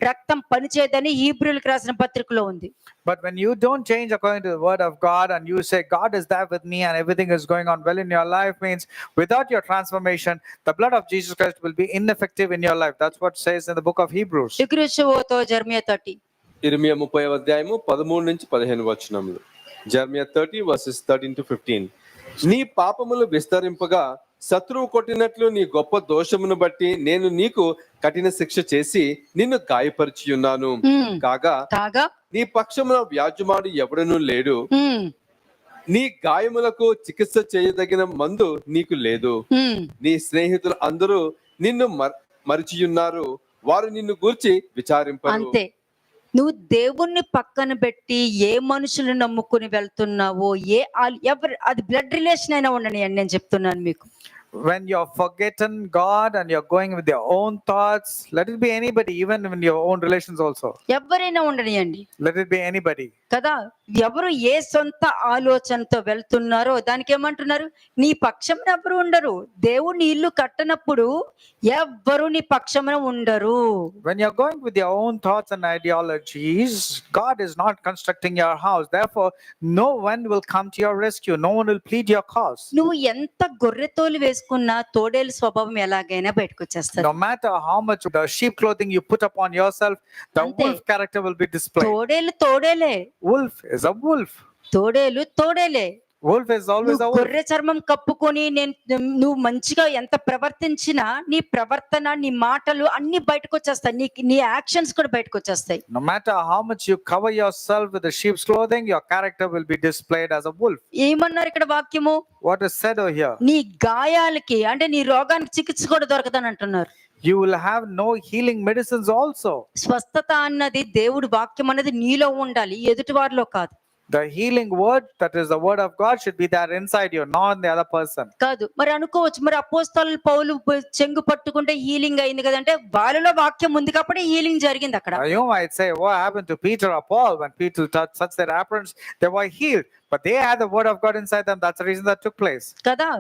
రక్తం పనిచేయదని హీబ్రూలకు రాసిన పత్రికలో ఉంది. But when you don't change according to the word of God and you say God is there with me and everything is going on well in your life, means without your transformation the blood of Jesus Christ will be ineffective in your life. That's what says in the book of Hebrews. Jeremiah 30. ఇర్మియా 30వ అధ్యాయము 13-15 వచనములు. Jeremiah 30 versus 13-15. నీ పాపములు విస్తరింపగా శత్రువు కొట్టినట్లు నీ గొప్ప దోషమును బట్టి నేను నీకు కఠిన శిక్ష చేసి నిన్ను గాయపరిచి ఉన్నాను. కాగా నీ పక్షమున వ్యాజ్యమాడు ఎవడనూ లేడు. నీ గాయములకు చికిత్స చేయదగిన మందు నీకు లేదు. నీ స్నేహితులు అందరూ నిన్ను మరిచియున్నారు, వారు నిన్ను గూర్చి విచారింపరు. అంతే. నువ్వు దేవుణ్ణి పక్కన పెట్టి ఏ మనుషులు నమ్ముకుని వెళ్తున్నావో ఎవరు అది బ్లడ్ రిలేషన్ అయినా ఉండని అని నేను చెప్తున్నాను మీకు. When you're forgotten God and you're going with your own thoughts, let it be anybody, even in your own relations also. ఎవరైనా ఉండనియండి. Let it be anybody. కదా. ఎవరు ఏ సొంత ఆలోచనతో వెళ్తున్నారో దానికి ఏమంటున్నారు? నీ పక్షం ఎవరు ఉండరు. దేవుని ఇల్లు కట్టనప్పుడు ఎవ్వరు నీ పక్షమున ఉండరు. When you're going with your own thoughts and ideologies, God is not constructing your house. Therefore, no one will come to your rescue. No one will plead your cause. నువ్వు ఎంత గొర్రెతోలు వేసుకున్నా తోడేలు స్వభావం ఎలాగైనా బయటకు వచ్చేస్తారు. No matter how much the sheep clothing you put upon yourself, the wolf character will be displayed. తోడేలే. Wolf is a wolf. తోడేలే. Wolf is always a wolf. గొర్రె చర్మం కప్పుకొని నువ్వు మంచిగా ఎంత ప్రవర్తించినా నీ ప్రవర్తన, నీ మాటలు అన్ని బయటకు వచ్చేస్తాయి. నీ యాక్షన్స్ కూడా బయటకు వచ్చేస్తాయి. No matter how much you cover yourself with the sheep's clothing, your character will be displayed as a wolf. ఏమన్నారు ఇక్కడ వాక్యము? What is said over here? నీ గాయాలకి అంటే నీ రోగానికి చికిత్స కూడా దొరకదని అంటున్నారు. You will have no healing medicines also. స్వస్థత అన్నది దేవుడి వాక్యం అనేది నీలో ఉండాలి, ఎదుటి వారిలో కాదు. The healing word, that is the word of God, should be there inside you, not in the other person. కాదు. మరి అనుకోవచ్చు, మరి అపోస్తలులు పౌలు చెంగు పట్టుకుంటే హీలింగ్ అయింది కదంటే వాళ్ళలో వాక్యం ఉంది కాబట్టి హీలింగ్ జరిగింది అక్కడ. You might say, what happened to Peter or Paul? When Peter touched their aprons, they were healed. But they had the word of God inside them. That's the reason that took place. కదా.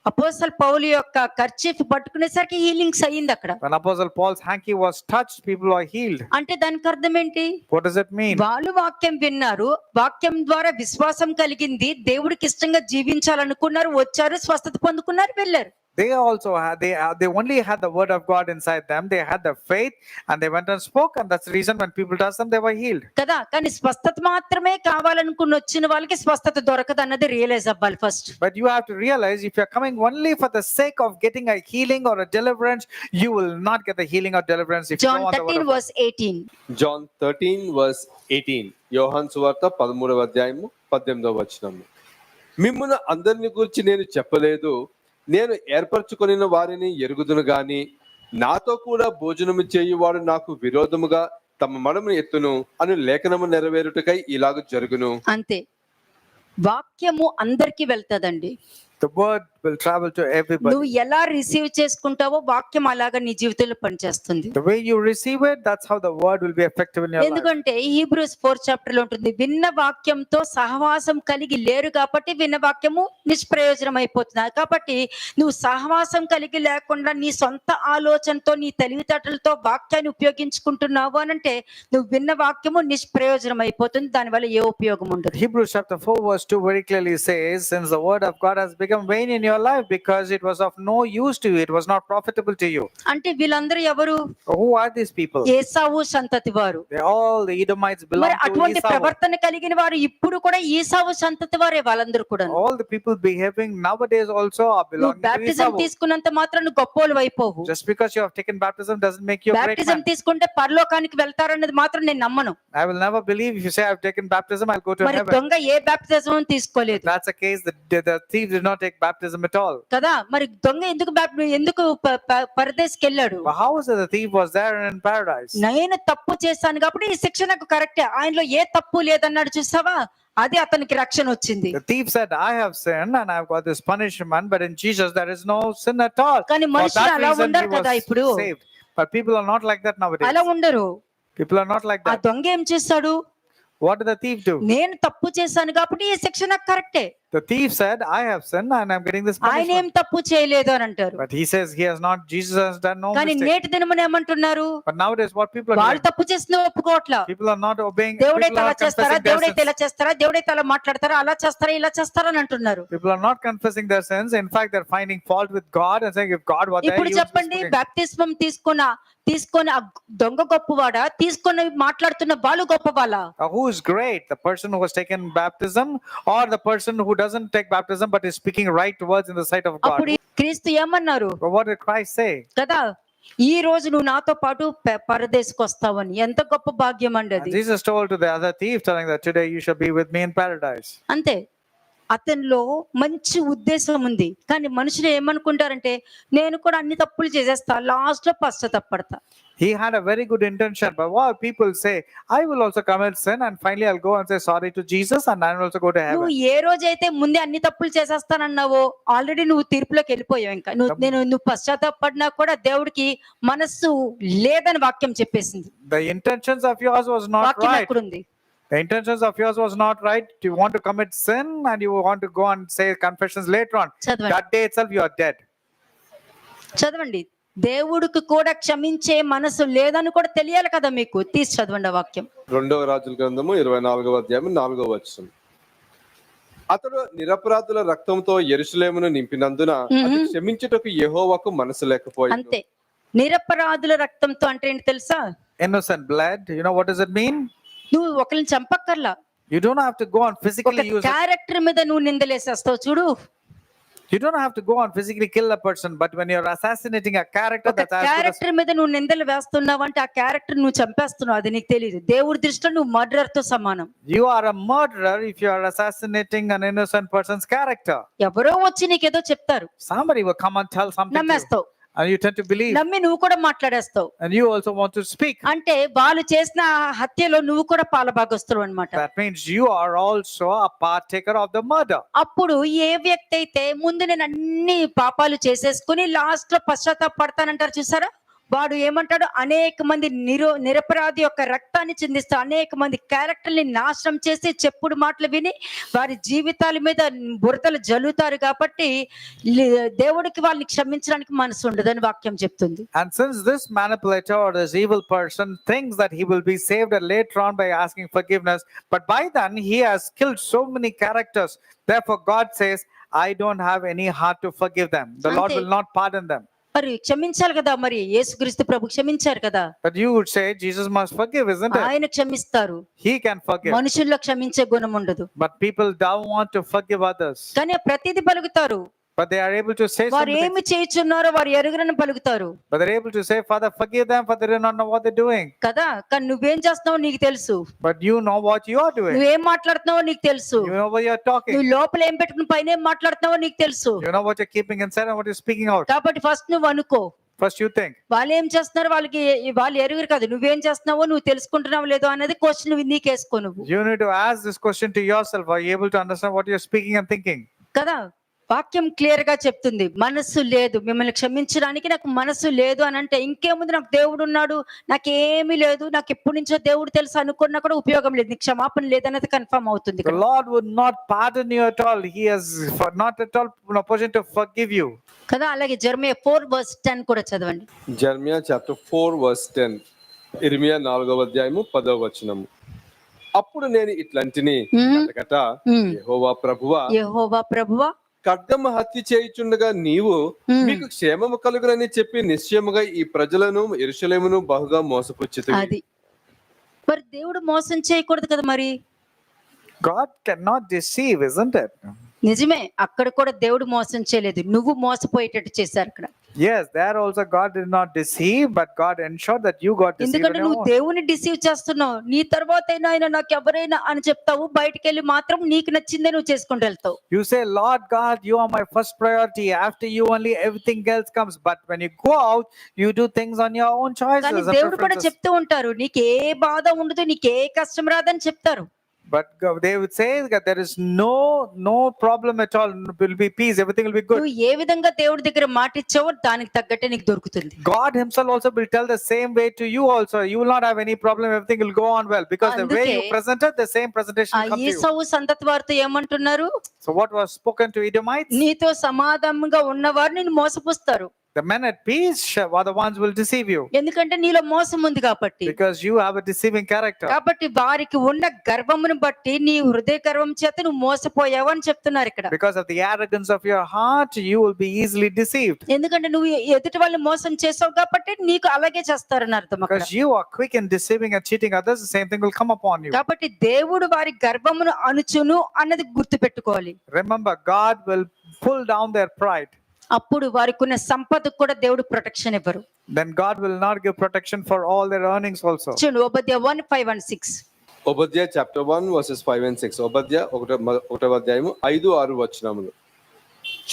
అపోస్తల పౌలు యొక్క kerchief పట్టుకునేసరికి healings అయ్యింది అక్కడ. When Apostle Paul's hanky was touched, people were healed. అంటే దానికి అర్థం ఏంటి? What does it mean? వాళ్ళు వాక్యం విన్నారు, వాక్యం ద్వారా విశ్వాసం కలిగింది, దేవుడికి ఇష్టంగా జీవించాలనుకున్నారు, వచ్చారు, స్వస్థత పొందుకున్నారు, వెళ్ళారు. They also had, they only had the word of God inside them. They had the faith and they went and spoke, and that's the reason when people touched them, they were healed. కదా, కానీ స్వస్థత మాత్రమే కావాలనుకుని వచ్చిన వాళ్ళకి స్వస్థత దొరకదు అన్నది realise అవ్వాలి first. But you have to realize, if you're coming only for the sake of getting a healing or a deliverance, you will not get the healing or deliverance if you John don't want the word 13 of God. verse 18. John 13:18 యోహాను సువార్త 13వ అధ్యాయము 18వ వచనము. మిమ్మును అందరిని గురించి నేను చెప్పలేదు, నేను ఏర్పరచుకొనిన వారిని ఎరుగుదును గాని నాతో కూడా భోజనము చేయువాడు నాకు విరోధముగా తమ మడమును ఎత్తును అని లేఖనము నెరవేరుటకై ఇలాగ జరుగును. అంతే, వాక్యము అందరికి వెళ్తదండి. The word will travel to everybody. నువ్వు ఎలా రిసీవ్ చేసుకుంటావో వాక్యం అలాగా నీ జీవితంలో పనిచేస్తుంది. The way you receive it, that's how the word will be effective in your life. ఎందుకంటే హీబ్రూస్ 4 చాప్టర్ లో ఉంటుంది, విన్న వాక్యంతో సహవాసం కలిగి లేరు కాబట్టి విన్న వాక్యము నిష్ప్రయోజనం అయిపోతుంది. కాబట్టి నువ్వు సహవాసం కలిగి లేకుండా నీ సొంత ఆలోచనతో నీ తెలివితేటలతో వాక్యాన్ని ఉపయోగించుకుంటున్నావు అనంటే నువ్వు విన్న వాక్యము నిష్ప్రయోజనం అయిపోతుంది, దానివల్ల ఏ ఉపయోగం ఉండదు. Hebrews chapter 4 verse 2 very clearly says, since the word of God has become vain in your life because it was of no use to you, it was not profitable to you. అంటే వీళ్ళందరూ ఎవరు? Who are these people? Esau సంతతి వారు. They all the Edomites belong మరి to అటువంటి Esau. ప్రవర్తన కలిగిన వారు ఇప్పుడు కూడా ఏసావు సంతతి వారే వాళ్ళందరూ కూడా. All the people behaving nowadays also are నువ్వు belonging to బాప్టిజం Esau. తీసుకున్నంత మాత్రం నువ్వు గొప్పోలు అయిపోవు. Just because you have taken baptism doesn't make you a great baptism man. తీసుకుంటే పరలోకానికి వెళ్తారన్నది మాత్రం నేను నమ్మను. I will never believe if you say I've taken baptism, I'll go to మరి heaven. దొంగ ఏ బాప్టిజం తీసుకోలేదు If that's the case, the thief did not take baptism at all. కదా. మరి దొంగ ఎందుకు పరదేశకి వెళ్ళాడు? But how is it the thief was there in paradise? నేను తప్పు చేశాను కాబట్టి ఈ శిక్ష నాకు కరెక్టే, ఆయనలో ఏ తప్పు లేదన్నాడు చూసావా, అది అతనికి రక్షణ వచ్చింది. The thief said, I have sinned and I've got this punishment, but in Jesus there is no sin at all. కానీ For మనుషులు that అలా reason ఉండరు he కదా was ఇప్పుడు. saved. But people are not like that nowadays. అలా ఉండరు. People are not like ఆ that. దొంగ ఏం చేశాడు? What did the thief do? నేను తప్పు చేశాను కాబట్టి ఈ శిక్ష నాకు కరెక్టే. The thief said, I have sinned and I'm getting this ఆయన ఏం punishment. తప్పు చేయలేదు అని అంటారు. But he says he has not, Jesus has done no కానీ mistake. నేటి దినమున ఏమంటున్నారు? But nowadays what people are వాళ్ళు doing, తప్పు చేసిన ఒప్పుకోవట్లా. people are not obeying, దేవుడైతే people అలా are చేస్తారా, confessing their దేవుడైతే sins. ఇలా చేస్తారా, దేవుడైతే అలా మాట్లాడతారా, అలా చేస్తారా, ఇలా చేస్తారా అని అంటున్నారు. People are not confessing their sins. In fact, they're finding fault with God and saying, if God were there, ఇప్పుడు he would be చెప్పండి, forgiving. బాప్తిస్మం తీసుకొని ఆ దొంగ గొప్పవాడా, తీసుకొని మాట్లాడుతున్న వాళ్ళు గొప్పవాళ్ళ? Who is great? The person who has taken baptism or the person who doesn't take baptism but is speaking right words in the sight of God? అప్పుడు క్రీస్తు ఏమన్నారు But what did Christ say? కదా, ఈ రోజు నువ్వు నాతో పాటు పరదేశకు వస్తావని. ఎంత గొప్ప భాగ్యం అండి And అది. Jesus told to the other thief, telling that today you shall be with me in paradise. అంతే, అతనిలో మంచి ఉద్దేశం ఉంది. కానీ మనుషులు ఏమనుకుంటారంటే నేను కూడా అన్ని తప్పులు చేసేస్తా, లాస్ట్ లో పశ్చాత్తాపడతా. He had a very good intention, but what people say, I will also commit sin and finally I'll go and say sorry to Jesus and I will also go to నువ్వు heaven. ఏ రోజైతే ముందే అన్ని తప్పులు చేసేస్తానన్నావో already నువ్వు తీర్పులోకి వెళ్ళిపోయావు. ఇంకా నువ్వు పశ్చాత్తాపడినా కూడా దేవుడికి మనస్సు లేదని వాక్యం చెప్పేసింది. The intentions of yours was not వాక్యం right. ఎక్కడుంది? The intentions of yours was not right. You want to commit sin and you want to go and say confessions later on. చదవండి, That day itself you are dead. చదవండి. దేవుడికి కూడా క్షమించే మనసు లేదని కూడా తెలియాలి కదా మీకు. తీసి చదవండి ఆ వాక్యం. 2వ రాజుల గ్రంథము 24వ అధ్యాయం 4వ వచనం. అతడు నిరపరాధుల రక్తంతో యెరూషలేమును నింపినందున అది క్షమించుటకు యెహోవాకు మనసు లేకపోయింది. అంతే, నిరపరాధుల రక్తంతో అంటే ఏంటి తెలుసా? Innocent blood. You know what does it mean? నువ్వు ఒకరిని చంపక్కర్లా, You don't have to go on ఒక physically use it. క్యారెక్టర్ మీద నువ్వు నిందలేసేస్తావు చూడు. You don't have to go on physically kill a person, but when you're assassinating a character, ఒక that's as good as character మీద నువ్వు నిందలు వేస్తున్నావు అంటే ఆ క్యారెక్టర్ నువ్వు చంపేస్తున్నావు, అది నీకు తెలియదు. దేవుడి దృష్టిలో నువ్వు మర్డర్ తో సమానం. you are a murderer if you are assassinating an innocent person's character. ఎవరో వచ్చి నీకేదో చెప్తారు, Somebody will come and tell something to you, నమ్మేస్తావు, and you tend to believe, నమ్మి నువ్వు కూడా మాట్లాడేస్తావు. and you also want to speak. అంటే వాళ్ళు చేసిన ఆ హత్యలో నువ్వు కూడా పాలభాగస్తులు అన్నమాట. That means you are also a partaker of the murder. అప్పుడు ఏ వ్యక్తి అయితే ముందు నేను అన్ని పాపాలు చేసేసుకుని లాస్ట్ లో పశ్చాత్తాపడతానంటారు చూసారా, వాడు ఏమంటాడు, అనేక మంది నిరపరాధి యొక్క రక్తాన్ని చిందిస్తూ అనేక మంది క్యారెక్టర్ని నాశనం చేసి చెప్పుడు మాటలు విని వారి జీవితాల మీద బురదలు జల్లుతారు. కాబట్టి దేవుడికి వాళ్ళని క్షమించడానికి మనసు ఉండదని వాక్యం చెప్తుంది. And since this manipulator or this evil person thinks that he will be saved later on by asking forgiveness, but by then he has killed so many characters. Therefore, God says, I don't have any heart to forgive them. The Lord Ante. will not pardon them. మరి క్షమించాలి కదా, మరి యేసుక్రీస్తు ప్రభు క్షమించారు కదా, But you would say Jesus must forgive, isn't it? ఆయన క్షమిస్తారు. He can forgive. మనుషుల్లో క్షమించే గుణం ఉండదు. But people don't want to forgive others. కానీ ప్రతిదీ పలుకుతారు. But they are able to say వారు something. ఏమి చేయుచున్నారో వారు ఎరుగరని పలుకుతారు But they're able to say, Father, forgive them, for they do not know what they're doing. కదా. కానీ నువ్వేం చేస్తున్నావో నీకు తెలుసు, But you know what you are doing. నువ్వేం మాట్లాడుతున్నావో నీకు తెలుసు, You know what you're talking. నువ్వు లోపల ఏం పెట్టుకుని పైన ఏం మాట్లాడుతున్నావో నీకు తెలుసు. You know what you're keeping inside and what you're speaking out. కాబట్టి ఫస్ట్ నువ్వు అనుకో, First you think. వాళ్ళు ఏం చేస్తున్నారు వాళ్ళు ఎరుగురు కదా, నువ్వేం చేస్తున్నావో నువ్వు తెలుసుకుంటున్నావు లేదో అనేది క్వశ్చన్ నీకేసుకో నువ్వు You need to ask this question to yourself. Are you able to understand what you're speaking and thinking? కదా. వాక్యం క్లియర్ గా చెప్తుంది, మనస్సు లేదు, మిమ్మల్ని క్షమించడానికి నాకు మనస్సు లేదు అని అంటే ఇంకేముంది, నాకు దేవుడు ఉన్నాడు, నాకేమీ లేదు, నాకు ఎప్పటి నుంచో దేవుడు తెలుసు అనుకున్నా కూడా ఉపయోగం లేదు, నీకు క్షమాపణ లేదనేది కన్ఫర్మ్ అవుతుంది. The Lord would not pardon you at all. He has not at all an opportunity to forgive you. కదా. అలాగే జెర్మియా 4:10 కూడా చదవండి. జెర్మియా చాప్టర్ 4:10, ఇర్మియా 4:10. అప్పుడు నేను ఇట్లాంటిని కటకట, యెహోవా ప్రభువా, యెహోవా ప్రభువా, ఖడ్గము హత్య చేయుచుండగా నీవు మీకు క్షేమము కలుగునని చెప్పి నిశ్చయముగా ఈ ప్రజలను యెరూషలేమును బహుగా మోసపుచ్చితివి. అది మరి దేవుడు మోసం చేయకూడదు కదా. మరి God cannot deceive, isn't it? నిజమే, అక్కడ కూడా దేవుడు మోసం చేయలేదు, నువ్వు మోసపోయేటట్టు చేశారు అక్కడ. Yes, there also God did not deceive, but God ensured that you got deceived. ఎందుకంటే on నువ్వు your own. దేవుని డిసీవ్ చేస్తున్నావు. నీ తర్వాత అయినా ఆయన నాకు ఎవరైనా అని చెప్తావు, బయటికి వెళ్ళి మాత్రం నీకు నచ్చిందే నువ్వు చేసుకుంటూ వెళ్తావు. You say, Lord God, you are my first priority. After you only everything else comes. But when you go out, you do things on your own choices. కానీ and దేవుడు కూడా preferences. చెప్తూ ఉంటారు, నీకు ఏ బాధ ఉండదు, నీకు ఏ కష్టం రాదని చెప్తారు. But they would say that there is no problem at all. Will be peace. Everything will be good. నువ్వు ఏ విధంగా దేవుడి దగ్గర మాట ఇచ్చావో దానికి తగ్గట్టే నీకు దొరుకుతుంది. God himself also will tell the same way to you also. You will not have any problem. Everything will go on well. Because the way you అందుకే presented, the same presentation ఆ will come to you. ఈసావు సంతతి వారితో ఏమంటున్నారు, So what was spoken to Edomites? నీతో సమాధానంగా ఉన్నవారు నిన్ను మోసపుస్తారు, The men at peace are the ones who will deceive you. ఎందుకంటే నీలో మోసం ఉంది కాబట్టి. Because you have a deceiving character. కాబట్టి వారికి ఉన్న గర్వమును బట్టి నీ హృదయ గర్వం చేత నువ్వు మోసపోయావు అని చెప్తున్నారు ఇక్కడ. Because of the arrogance of your heart, you will be easily deceived. ఎందుకంటే నువ్వు ఎదుటి వాళ్ళని మోసం చేసావు కాబట్టి నీకు అలాగే చేస్తారని అర్థం అక్కడ. Because you are quick in deceiving and cheating others, the same thing will come upon you. కాబట్టి దేవుడు వారి గర్వమును అణుచును అన్నది గుర్తు పెట్టుకోవాలి. Remember, God will pull down their pride. అప్పుడు వారికి ఉన్న సంపదకు కూడా దేవుడు ప్రొటెక్షన్ ఇవ్వరు. Then God will not give protection for all their earnings also. చూడు ఓబద్యా 1:5-6. ఓబద్యా చాప్టర్ 1:5-6. ఓబద్యా 1:5-6.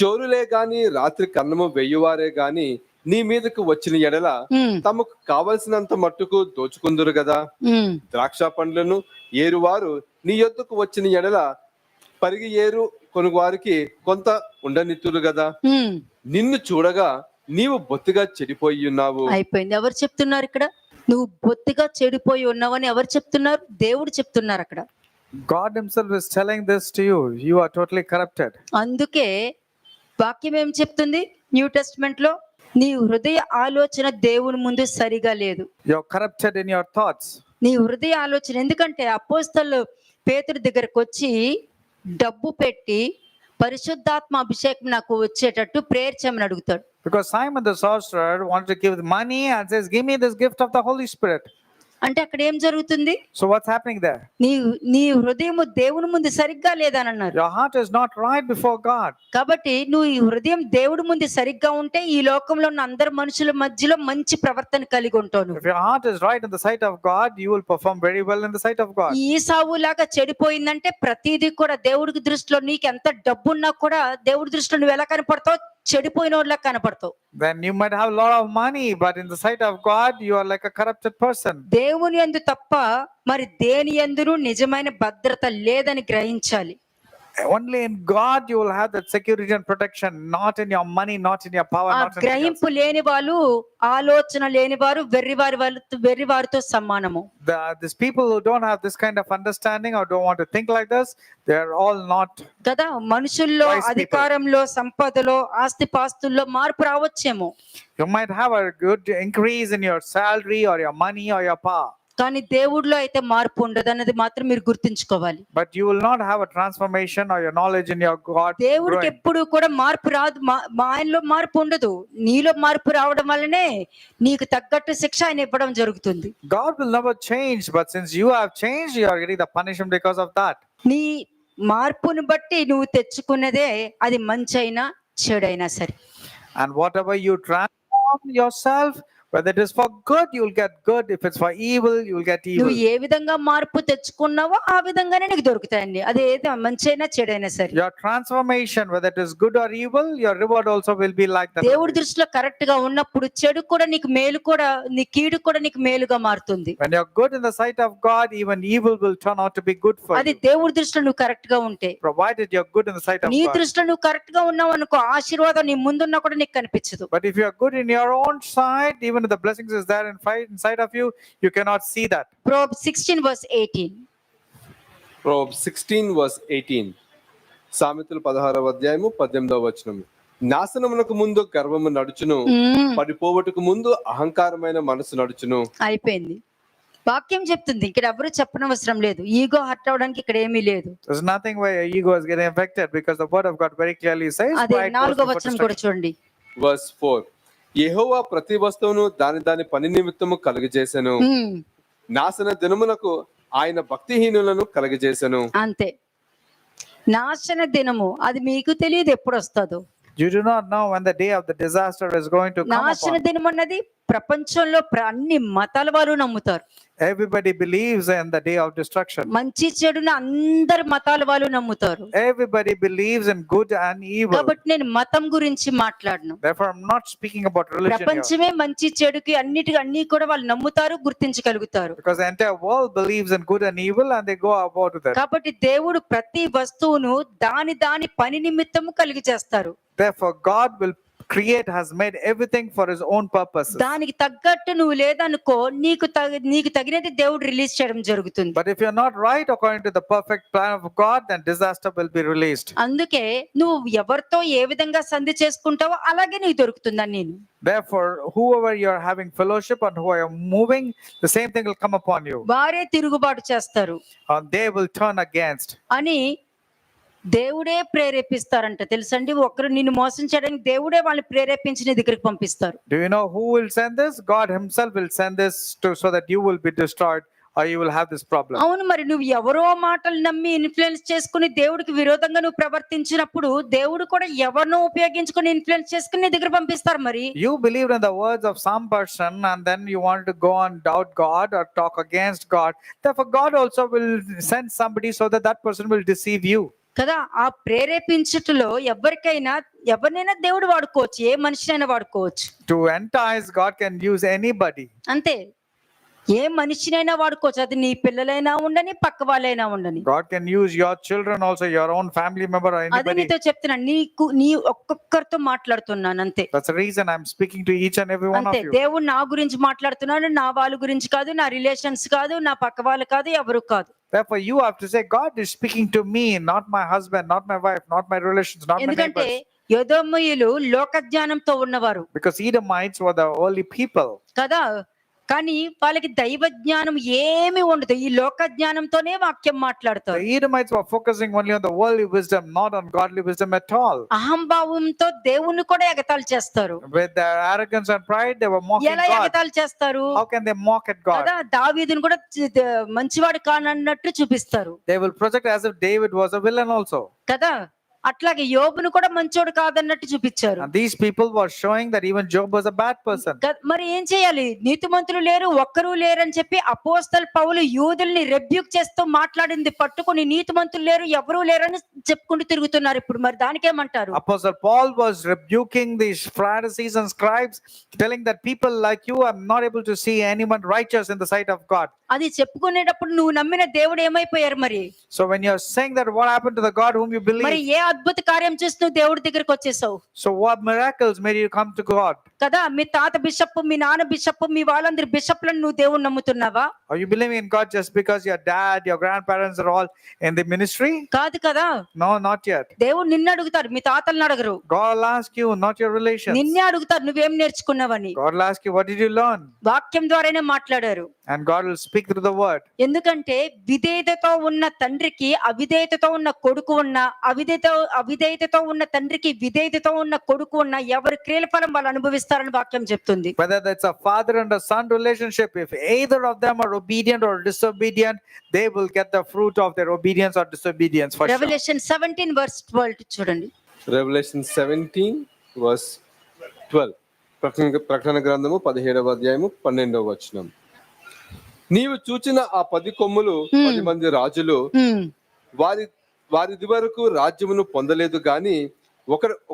చోరులే గాని రాత్రి కన్నము వెయ్యువారే గాని నీ మీదకు వచ్చిన ఎడల తమకు కావలసినంత మట్టుకు దోచుకుందురు కదా. ద్రాక్ష పండ్లను ఏరువారు నీ యొద్దకు వచ్చిన ఎడల పరిగి ఏరు కొనువారికి కొంత ఉండనిత్తురు కదా. నిన్ను చూడగా నీవు బొత్తిగా చెడిపోయి ఉన్నావు. అయిపోయింది. ఎవరు చెప్తున్నారు ఇక్కడ? నువ్వు బొత్తిగా చెడిపోయి ఉన్నావని ఎవరు చెప్తున్నారు? దేవుడు చెప్తున్నారు అక్కడ. God himself is telling this to you. You are totally corrupted. అందుకే వాక్యం ఏం చెప్తుంది న్యూ టెస్టిమెంట్ లో? నీ హృదయ ఆలోచన దేవుని ముందు సరిగా లేదు. You're corrupted in your thoughts. నీ హృదయ ఆలోచన, ఎందుకంటే అపోస్తలు పేతురు దగ్గరకు వచ్చి డబ్బు పెట్టి పరిశుద్ధాత్మ అభిషేకం నాకు వచ్చేటట్టు ప్రేయర్ చేయమని అడుగుతాడు. Because Simon the sorcerer wanted to give money and says, give me this gift of the Holy Spirit. అంటే అక్కడ ఏం జరుగుతుంది? So what's happening there? నీ హృదయము దేవుని ముందు సరిగ్గా లేదని అన్నారు. Your heart is not right before God. కాబట్టి నువ్వు ఈ హృదయం దేవుడి ముందు సరిగ్గా ఉంటే ఈ లోకంలో ఉన్న అందరు మనుషుల మధ్యలో మంచి ప్రవర్తన కలిగి ఉంటావు. If your heart is right in the sight of God, you will perform very well in the sight of God. ఈ సావులాగా చెడిపోయిందంటే ప్రతిదీ కూడా దేవుడి దృష్టిలో నీకు ఎంత డబ్బున్నా కూడా దేవుడి దృష్టిలో నువ్వు ఎలా కనపడతావు? చెడిపోయిన వాళ్ళ కనపడతావు. Then you might have a lot of money, but in the sight of God, you are like a corrupted person. దేవుని యందు తప్ప మరి దేని యందును నిజమైన భద్రత లేదని గ్రహించాలి. Only in God you will have that security and protection, not in your money, not in your power, ఆ not in anything else. గ్రహింపు లేని వాళ్ళు, ఆలోచన లేని వారు వెర్రివారితో సమానము. These people who don't have this kind of understanding or don't want to think like this, they are all not. కదా, మనుషుల్లో, Wise people. అధికారంలో, సంపదలో, ఆస్తిపాస్తుల్లో మార్పు రావచ్చేమో, You might have a good increase in your salary or your money or your power, కానీ దేవుడిలో అయితే మార్పు ఉండదు అన్నది మాత్రం మీరు గుర్తుంచుకోవాలి. but you will not have a transformation or your knowledge in your God దేవుడికి growing. ఎప్పుడు కూడా మార్పు రాదు. మా ఆయనలో మార్పు ఉండదు. నీలో మార్పు రావడం వల్లనే నీకు తగ్గట్టు శిక్ష ఆయన ఇవ్వడం జరుగుతుంది. God will never change, but since you have changed, you are getting the punishment because of that. నీ మార్పుని బట్టి నువ్వు తెచ్చుకున్నదే, అది మంచైనా చెడైనా సరే. And whatever you transform yourself, whether it is for good, you will get good. If it's for evil, you will get evil. నువ్వు ఏ విధంగా మార్పు తెచ్చుకున్నావో ఆ విధంగానే నీకు దొరుకుతాయండి. అది ఏదో మంచైనా చెడైనా సరే. Your transformation, whether it is good or evil, your reward also will be like that. దేవుడి దృష్టిలో కరెక్ట్ గా ఉన్నప్పుడు చెడు కూడా నీకు మేలు, కూడా నీ కీడు కూడా నీకు మేలుగా మారుతుంది. When you're good in the sight of God, even evil will turn out to be good for అది you, దేవుడి దృష్టిలో నువ్వు కరెక్ట్ గా ఉంటే. provided you're good in the sight of నీ God. దృష్టిలో నువ్వు కరెక్ట్ గా ఉన్నావు అనుకో, ఆశీర్వాదం నీ ముందున్నా కూడా నీకు కనిపించదు. But if you're good in your own sight, even if the blessings is there inside of you, you cannot see that. Proverbs 16:18. Proverbs 16:18. సామెతలు 16:18. నాశనమునకు ముందు గర్వము నడుచును, పడిపోవటకు ముందు అహంకారమైన మనసు నడుచును. అయిపోయింది. వాక్యం చెప్తుంది, ఇక్కడ ఎవరు చెప్పనవసరం లేదు. ఈగో హర్ట్ అవడానికి ఇక్కడ ఏమీ లేదు. There's nothing where your ego is getting affected, because the word of God very clearly says, అదే pride goes 4వ before వచనం కూడా destruction. చూడండి. Verse 4. యెహోవా ప్రతి వస్తువును దాని పని నిమిత్తము కలుగజేసెను, నాశన దినమునకు ఆయన భక్తిహీనులను కలుగజేసెను. అంతే. నాశన దినము అది మీకు తెలియదు ఎప్పుడు వస్తుందో. You do not know when the day of the disaster is going to come నాశన upon. దినం అన్నది ప్రపంచంలో అన్ని మతాల వారు నమ్ముతారు. Everybody believes in the day of destruction. మంచి చెడుని అందరు మతాల వాళ్ళు నమ్ముతారు. Everybody believes in good and evil. కాబట్టి నేను మతం గురించి మాట్లాడను. Therefore, I'm not speaking about religion here, ప్రపంచమే మంచి చెడుకి అన్ని కూడా వాళ్ళు నమ్ముతారు, గుర్తించగలుగుతారు. because the entire world believes in good and evil and they go about with it. కాబట్టి దేవుడు ప్రతి వస్తువును దాని పని నిమిత్తము కలిగి చేస్తారు. Therefore, God will has made everything for his own purposes. దానికి తగ్గట్టు నువ్వు లేదనుకో, నీకు తగినది దేవుడు రిలీజ్ చేయడం జరుగుతుంది. But if you're not right according to the perfect plan of God, then disaster will be released. అందుకే నువ్వు ఎవరితో ఏ విధంగా సంధి చేసుకుంటావో అలాగే నీకు దొరుకుతుందని నేను. Therefore, whoever you're having fellowship and who are moving, the same thing will come upon you. వారే తిరుగుబాటు చేస్తారు And they will turn against. అని దేవుడే ప్రేరేపిస్తారంట. తెలుసండి, ఒకరు నిన్ను మోసం చేయడానికి దేవుడే వాళ్ళని ప్రేరేపించి నీ దగ్గరికి పంపిస్తారు. Do you know who will send this? God himself will send this so that you will be destroyed or you will have this problem. అవును, మరి నువ్వు ఎవరో మాటలు నమ్మి ఇన్ఫ్లుయెన్స్ చేసుకుని దేవుడికి విరోధంగా నువ్వు ప్రవర్తించినప్పుడు దేవుడు కూడా ఎవరినో ఉపయోగించుకుని ఇన్ఫ్లుయెన్స్ చేసుకుని నీ దగ్గర పంపిస్తారు. మరి You believed in the words of some person and then you wanted to go and doubt God or talk against God. Therefore, God also will send somebody so that that person will deceive you. కదా, ఆ ప్రేరేపించుటలో ఎవరినైనా దేవుడు వాడుకోవచ్చు, ఏ మనిషినైనా వాడుకోవచ్చు. To entice, God can use anybody. అంతే, ఏ మనిషినైనా వాడుకోవచ్చు. అది నీ పిల్లలైనా ఉండని, పక్క వాళ్ళైనా ఉండని. God can use your children also, your own family member or అది anybody. నీతో చెప్తున్నాను, నీ ఒక్కొక్కరితో మాట్లాడుతున్నాను అంతే. That's the reason I'm speaking to each and every one of అంతే. you. దేవుడు నా గురించి మాట్లాడుతున్నాడు, నా వాళ్ళ గురించి కాదు, నా రిలేషన్స్ కాదు, నా పక్క వాళ్ళు కాదు, ఎవరు కాదు. Therefore, you have to say, God is speaking to me, not my husband, not my wife, not my relations, not my ఎందుకంటే neighbors. యోదోమయులు లోక జ్ఞానంతో ఉన్నవారు Because Edomites were the early people. కదా, కానీ వాళ్ళకి దైవ జ్ఞానం ఏమీ ఉండదు. ఈ లోక జ్ఞానంతోనే వాక్యం The మాట్లాడతారు. Edomites were focusing only on the worldly wisdom, not on godly wisdom at all. అహంభావంతో దేవుణ్ణి కూడా ఎగతాళి చేస్తారు. With their arrogance and pride, they were mocking ఎలా God. ఎగతాళి చేస్తారు? How can they mock at God? కదా, దావీదుని కూడా మంచివాడు కానన్నట్టు చూపిస్తారు. They will project as if David was a villain also. కదా, అట్లాగే యోబును కూడా మంచోడు కాదన్నట్టు చూపించారు. And these people were showing that even Job was a bad person. మరి ఏం చేయాలి? నీతిమంతులు లేరు, ఒక్కరూ లేరు అని చెప్పి అపోస్తలు పౌలు యూదుల్ని రెబ్యూక్ చేస్తూ మాట్లాడింది పట్టుకొని నీతిమంతులు లేరు, ఎవరూ లేరని చెప్పుకుంటూ తిరుగుతున్నారు. ఇప్పుడు మరి దానికేమంటారు? Apostle Paul was rebuking these Pharisees and scribes, telling that people like you are not able to see anyone righteous in the sight of God. అది చెప్పుకునేటప్పుడు నువ్వు నమ్మిన దేవుడు ఏమైపోయారు మరి? So when you're saying that, what happened to the God whom you మరి believe? ఏ అద్భుత కార్యం చేసి నువ్వు దేవుడి దగ్గరికి వచ్చేసావు So what miracles made you come to God? కదా? మీ తాత బిషప్, మీ నాన్న బిషప్, మీ వాళ్ళందరి బిషప్లను నువ్వు దేవుడు నమ్ముతున్నావా? Are you believing in God just because your dad, your grandparents are all in the ministry? కాదు కదా. No, not yet. దేవుడు నిన్ను అడుగుతారు, మీ తాతలను అడగరు. God will ask you, not your relations. నిన్నే అడుగుతారు నువ్వేం నేర్చుకున్నావని. God will ask you, what did you learn? వాక్యం ద్వారానే మాట్లాడారు. And God will speak through the word. ఎందుకంటే విధేయతతో ఉన్న తండ్రికి అవిధేయతతో ఉన్న కొడుకు ఉన్న, అవిధేయతతో ఉన్న తండ్రికి విధేయతతో ఉన్న కొడుకు ఉన్న, ఎవరి క్రియల ఫలం వాళ్ళు అనుభవిస్తారని వాక్యం చెప్తుంది. Whether that's a father and a son relationship, if either of them are obedient or disobedient, they will get the fruit of their obedience or disobedience for sure. Revolution 17:12 చూడండి. రెవల్యూషన్ 17:12. ప్రకటన గ్రంథము 17వ అధ్యాయము 12వ వచనం. నీవు చూచిన ఆ 10 కొమ్ములు 10 మంది రాజులు వారిది వరకు రాజ్యమును పొందలేదు గాని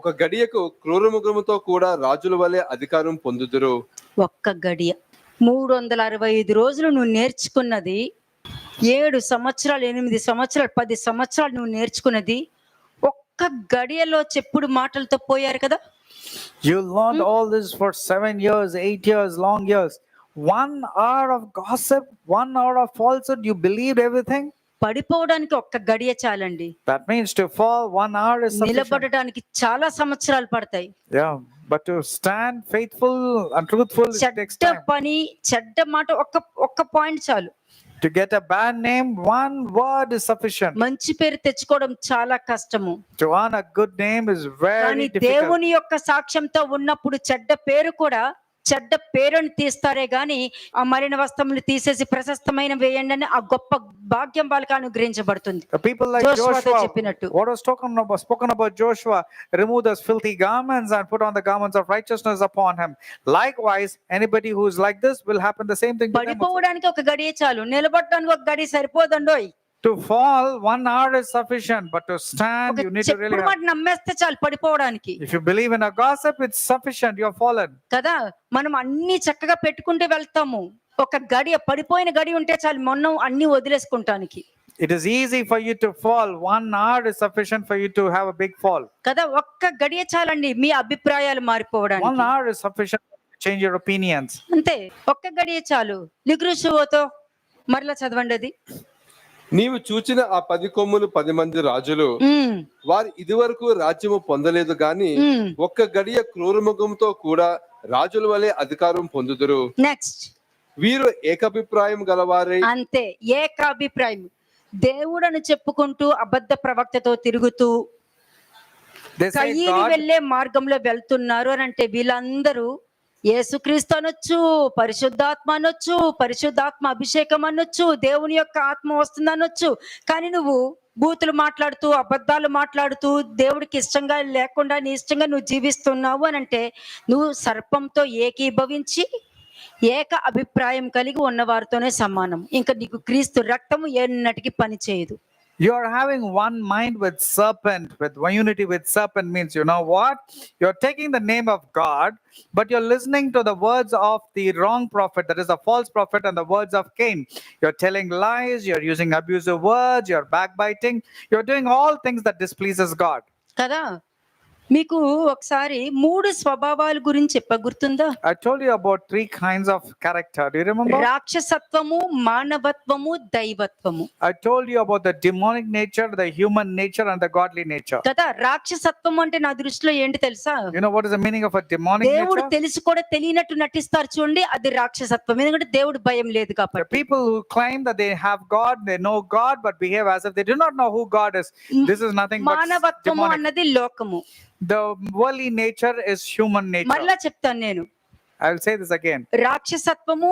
ఒక గడియకు క్రూరముఖముతో కూడా రాజుల వలె అధికారం పొందుదురు. ఒక్క గడియ 365 రోజులు నువ్వు నేర్చుకున్నది, 7 సంవత్సరాలు, 8 సంవత్సరాలు, 10 సంవత్సరాలు నువ్వు నేర్చుకున్నది ఒక్క గడియలో చెప్పుడు మాటలతో పోయారు కదా. You learned all this for 7 years, 8 years, long years. 1 hour of gossip, 1 hour of falsehood, you believed everything? పడిపోవడానికి ఒక్క గడియ చాలండి. That means to fall 1 hour is sufficient. నిలబడడానికి చాలా సంవత్సరాలు పడతాయి. Yeah, but to stand faithful and truthful, it takes చెడ్డ time. పని, చెడ్డ మాట ఒక్క పాయింట్ చాలు. To get a bad name, 1 word is sufficient. మంచి పేరు తెచ్చుకోవడం చాలా కష్టము. To earn a good name is very కానీ difficult. దేవుని యొక్క సాక్ష్యంతో ఉన్నప్పుడు చెడ్డ పేరు కూడా, చెడ్డ పేరుని తీస్తారే గాని ఆ మలిన వస్త్రములు తీసేసి ప్రశస్తమైన వేయండి అని ఆ గొప్ప భాగ్యం వాళ్ళకి అనుగ్రహించబడుతుంది. The people like జోషువాతో Joshua, చెప్పినట్టు. what was spoken about Joshua, remove those filthy garments and put on the garments of righteousness upon him. Likewise, anybody who is like this will happen the same thing to them also. పడిపోవడానికి ఒక గడియ చాలు, నిలబడడానికి ఒక గడియ సరిపోదండోయ్. To fall 1 hour is sufficient, but to stand ఒక you need to really చెప్పుడు మాట నమ్మేస్తే చాలు పడిపోవడానికి if you believe in a gossip, it's sufficient, you have fallen. కదా. మనం అన్ని చక్కగా పెట్టుకుంటే వెళ్తాము, ఒక గడియ పడిపోయిన గడియ ఉంటే చాలు మొన్న అన్ని వదిలేసుకుంటానికి. It is easy for you to fall. 1 hour is sufficient for you to have a big fall. కదా, ఒక్క గడియ చాలండి మీ అభిప్రాయాలు 1 మారిపోవడానికి. hour is sufficient to change your opinions. అంతే, ఒక్క గడియ చాలు. నిగ్రుషువతో మరలా చదవండి అది. నీవు చూచిన ఆ 10 కొమ్ములు 10 మంది రాజులు వారు ఇదివరకు రాజ్యము పొందలేదు గాని ఒక్క గడియ క్రూరముఖంతో కూడా రాజుల వలె అధికారం పొందుదురు. నెక్స్ట్, వీరు ఏకాభిప్రాయం గలవారై. అంతే, ఏకాభిప్రాయం. దేవుడని చెప్పుకుంటూ అబద్ధ ప్రవక్తతో తిరుగుతూ They say కయ్యని God, వెళ్లే మార్గంలో వెళ్తున్నారు అని అంటే వీళ్ళందరూ యేసుక్రీస్తు అనొచ్చు, పరిశుద్ధాత్మ అనొచ్చు, పరిశుద్ధాత్మ అభిషేకం అనొచ్చు, దేవుని యొక్క ఆత్మ వస్తుంది అనొచ్చు. కానీ నువ్వు బూతులు మాట్లాడుతూ, అబద్ధాలు మాట్లాడుతూ, దేవుడికి ఇష్టంగా లేకుండా నీ ఇష్టంగా నువ్వు జీవిస్తున్నావు అని అంటే నువ్వు సర్పంతో ఏకీభవించి ఏక అభిప్రాయం కలిగి ఉన్న వారితోనే సమానం. ఇంకా నీకు క్రీస్తు రక్తము ఎన్నటికి పని చేయదు. you are having one mind with serpent, with one unity with serpent means, you know what? You're taking the name of God, but you're listening to the words of the wrong prophet, that is the false prophet, and the words of Cain. You're telling lies, you're using abusive words, you're backbiting, you're doing all things that displeases God. కదా. మీకు ఒకసారి 3 స్వభావాల గురించి గుర్తుందా? I told you about 3 kinds of character. Do you remember? రాక్షసత్వము, మానవత్వము, దైవత్వము. I told you about the demonic nature, the human nature, and the godly nature. కదా. రాక్షసత్వం అంటే నా దృష్టిలో ఏంటి తెలుసా? You know what is the meaning of a demonic దేవుడు nature? తెలిసి కూడా తెలియనట్టు నటిస్తారు చూడండి, అది రాక్షసత్వం. ఎందుకంటే దేవుడు భయం లేదు The కాబట్టి. people who claim that they have God, they know God, but behave as if they do not know who God is. This is nothing but మానవత్వము demonic. అన్నది లోకము. The worldly nature is human nature. మళ్ళా చెప్తాను నేను, I will say this again. రాక్షసత్వము,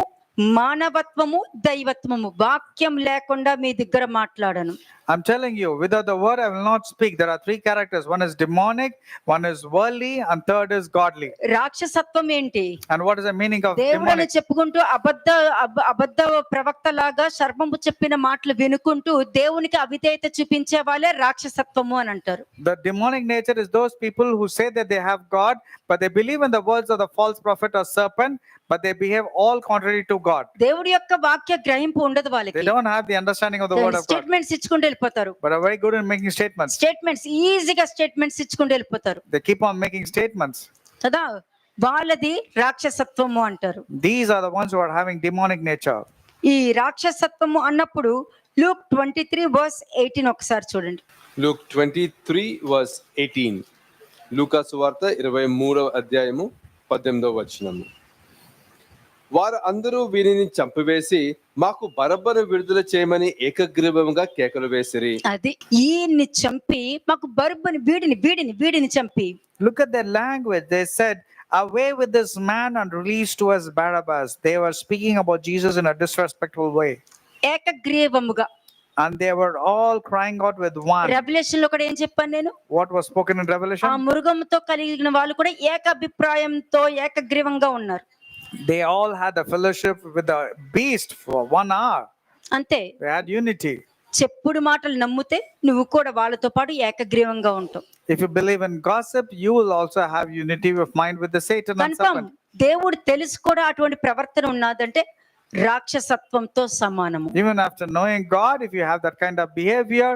మానవత్వము, దైవత్వము. వాక్యం లేకుండా మీ దగ్గర మాట్లాడను. I'm telling you, without the word I will not speak. There are three characters. One is demonic, one is worldly, and third is godly. రాక్షసత్వం ఏంటి? And what is the meaning of దేవుడని demonic? చెప్పుకుంటూ అబద్ధ ప్రవక్త లాగా సర్పము చెప్పిన మాటలు వినుకుంటూ దేవునికి అవిధేయత చూపించే వాళ్ళే రాక్షసత్వము అని అంటారు. The demonic nature is those people who say that they have God, but they believe in the words of the false prophet or serpent, but they behave all contrary to God. దేవుడి యొక్క వాక్య గ్రహింపు ఉండదు They వాళ్ళకి. don't have the understanding of the word of God, statements ఇచ్చుకుంటూ వెళ్ళిపోతారు. but are very good in making statements. Statements ఈజీగా statements ఇచ్చుకుంటూ వెళ్ళిపోతారు They keep on making statements. కదా. వాళ్ళది రాక్షసత్వము అంటారు. These are the ones who are having demonic nature. ఈ రాక్షసత్వము అన్నప్పుడు లూక్ 23:18 ఒకసారి చూడండి. లూక్ 23:18. లూకా సువార్త 23వ అధ్యాయము 18వ వచనము. వారు అందరూ వీరిని చంపివేసి మాకు బరబ్బను విడుదల చేయమని ఏకగ్రీవముగా కేకలు వేసిరి. అది ఈయన్ని చంపి మాకు బరుబ్బని వీడిని చంపి. Look at their language. They said, away with this man and release to us Barabbas. They were speaking about Jesus in a disrespectful way. ఏకగ్రీవముగా. And they were all crying out with one. Revolution లో కూడా ఏం చెప్పాను నేను? What was spoken in ఆ Revelation? మృగముతో కలిగిన వాళ్ళు కూడా ఏకాభిప్రాయంతో ఏకగ్రీవంగా ఉన్నారు. They all had a fellowship with the beast for 1 hour. అంతే. They had unity. చెప్పుడు మాటలు నమ్మితే నువ్వు కూడా వాళ్ళతో పాటు ఏకగ్రీవంగా ఉంటావు. If you believe in gossip, you will also have unity of mind with the Satan and confirm. serpent. దేవుడు తెలిసి కూడా అటువంటి ప్రవర్తన ఉన్నదంటే రాక్షసత్వంతో సమానము. Even after knowing God, if you have that kind of behavior,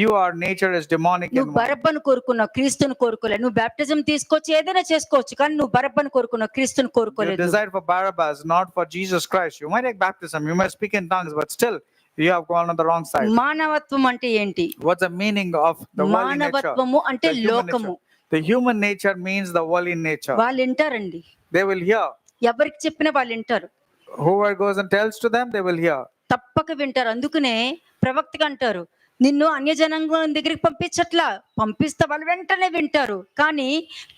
your nature is demonic. నువ్వు బరబ్బను కోరుకున్నావు, క్రీస్తుని కోరుకోలేదు. నువ్వు బాప్టిజం తీసుకొచ్చి ఏదైనా చేసుకోవచ్చు, కానీ నువ్వు బరబ్బను కోరుకున్నావు, క్రీస్తుని You కోరుకోలేదు. desire for Barabbas, not for Jesus Christ. You might take baptism, you might speak in tongues, but still you have gone on the wrong side. మానవత్వం అంటే ఏంటి? What's the meaning of the worldly nature? మానవత్వము అంటే The human లోకము. nature. The human nature means the worldly nature. వాళ్ళు వింటారండి. They will hear. ఎవరికి చెప్పినా వాళ్ళు వింటారు. Whoever goes and tells to them, they will hear. తప్పక వింటారు. అందుకనే ప్రవక్తగా అంటారు, నిన్ను అన్యజనాంగం దగ్గరికి పంపించట్లా, పంపిస్తే వాళ్ళు వెంటనే వింటారు, కానీ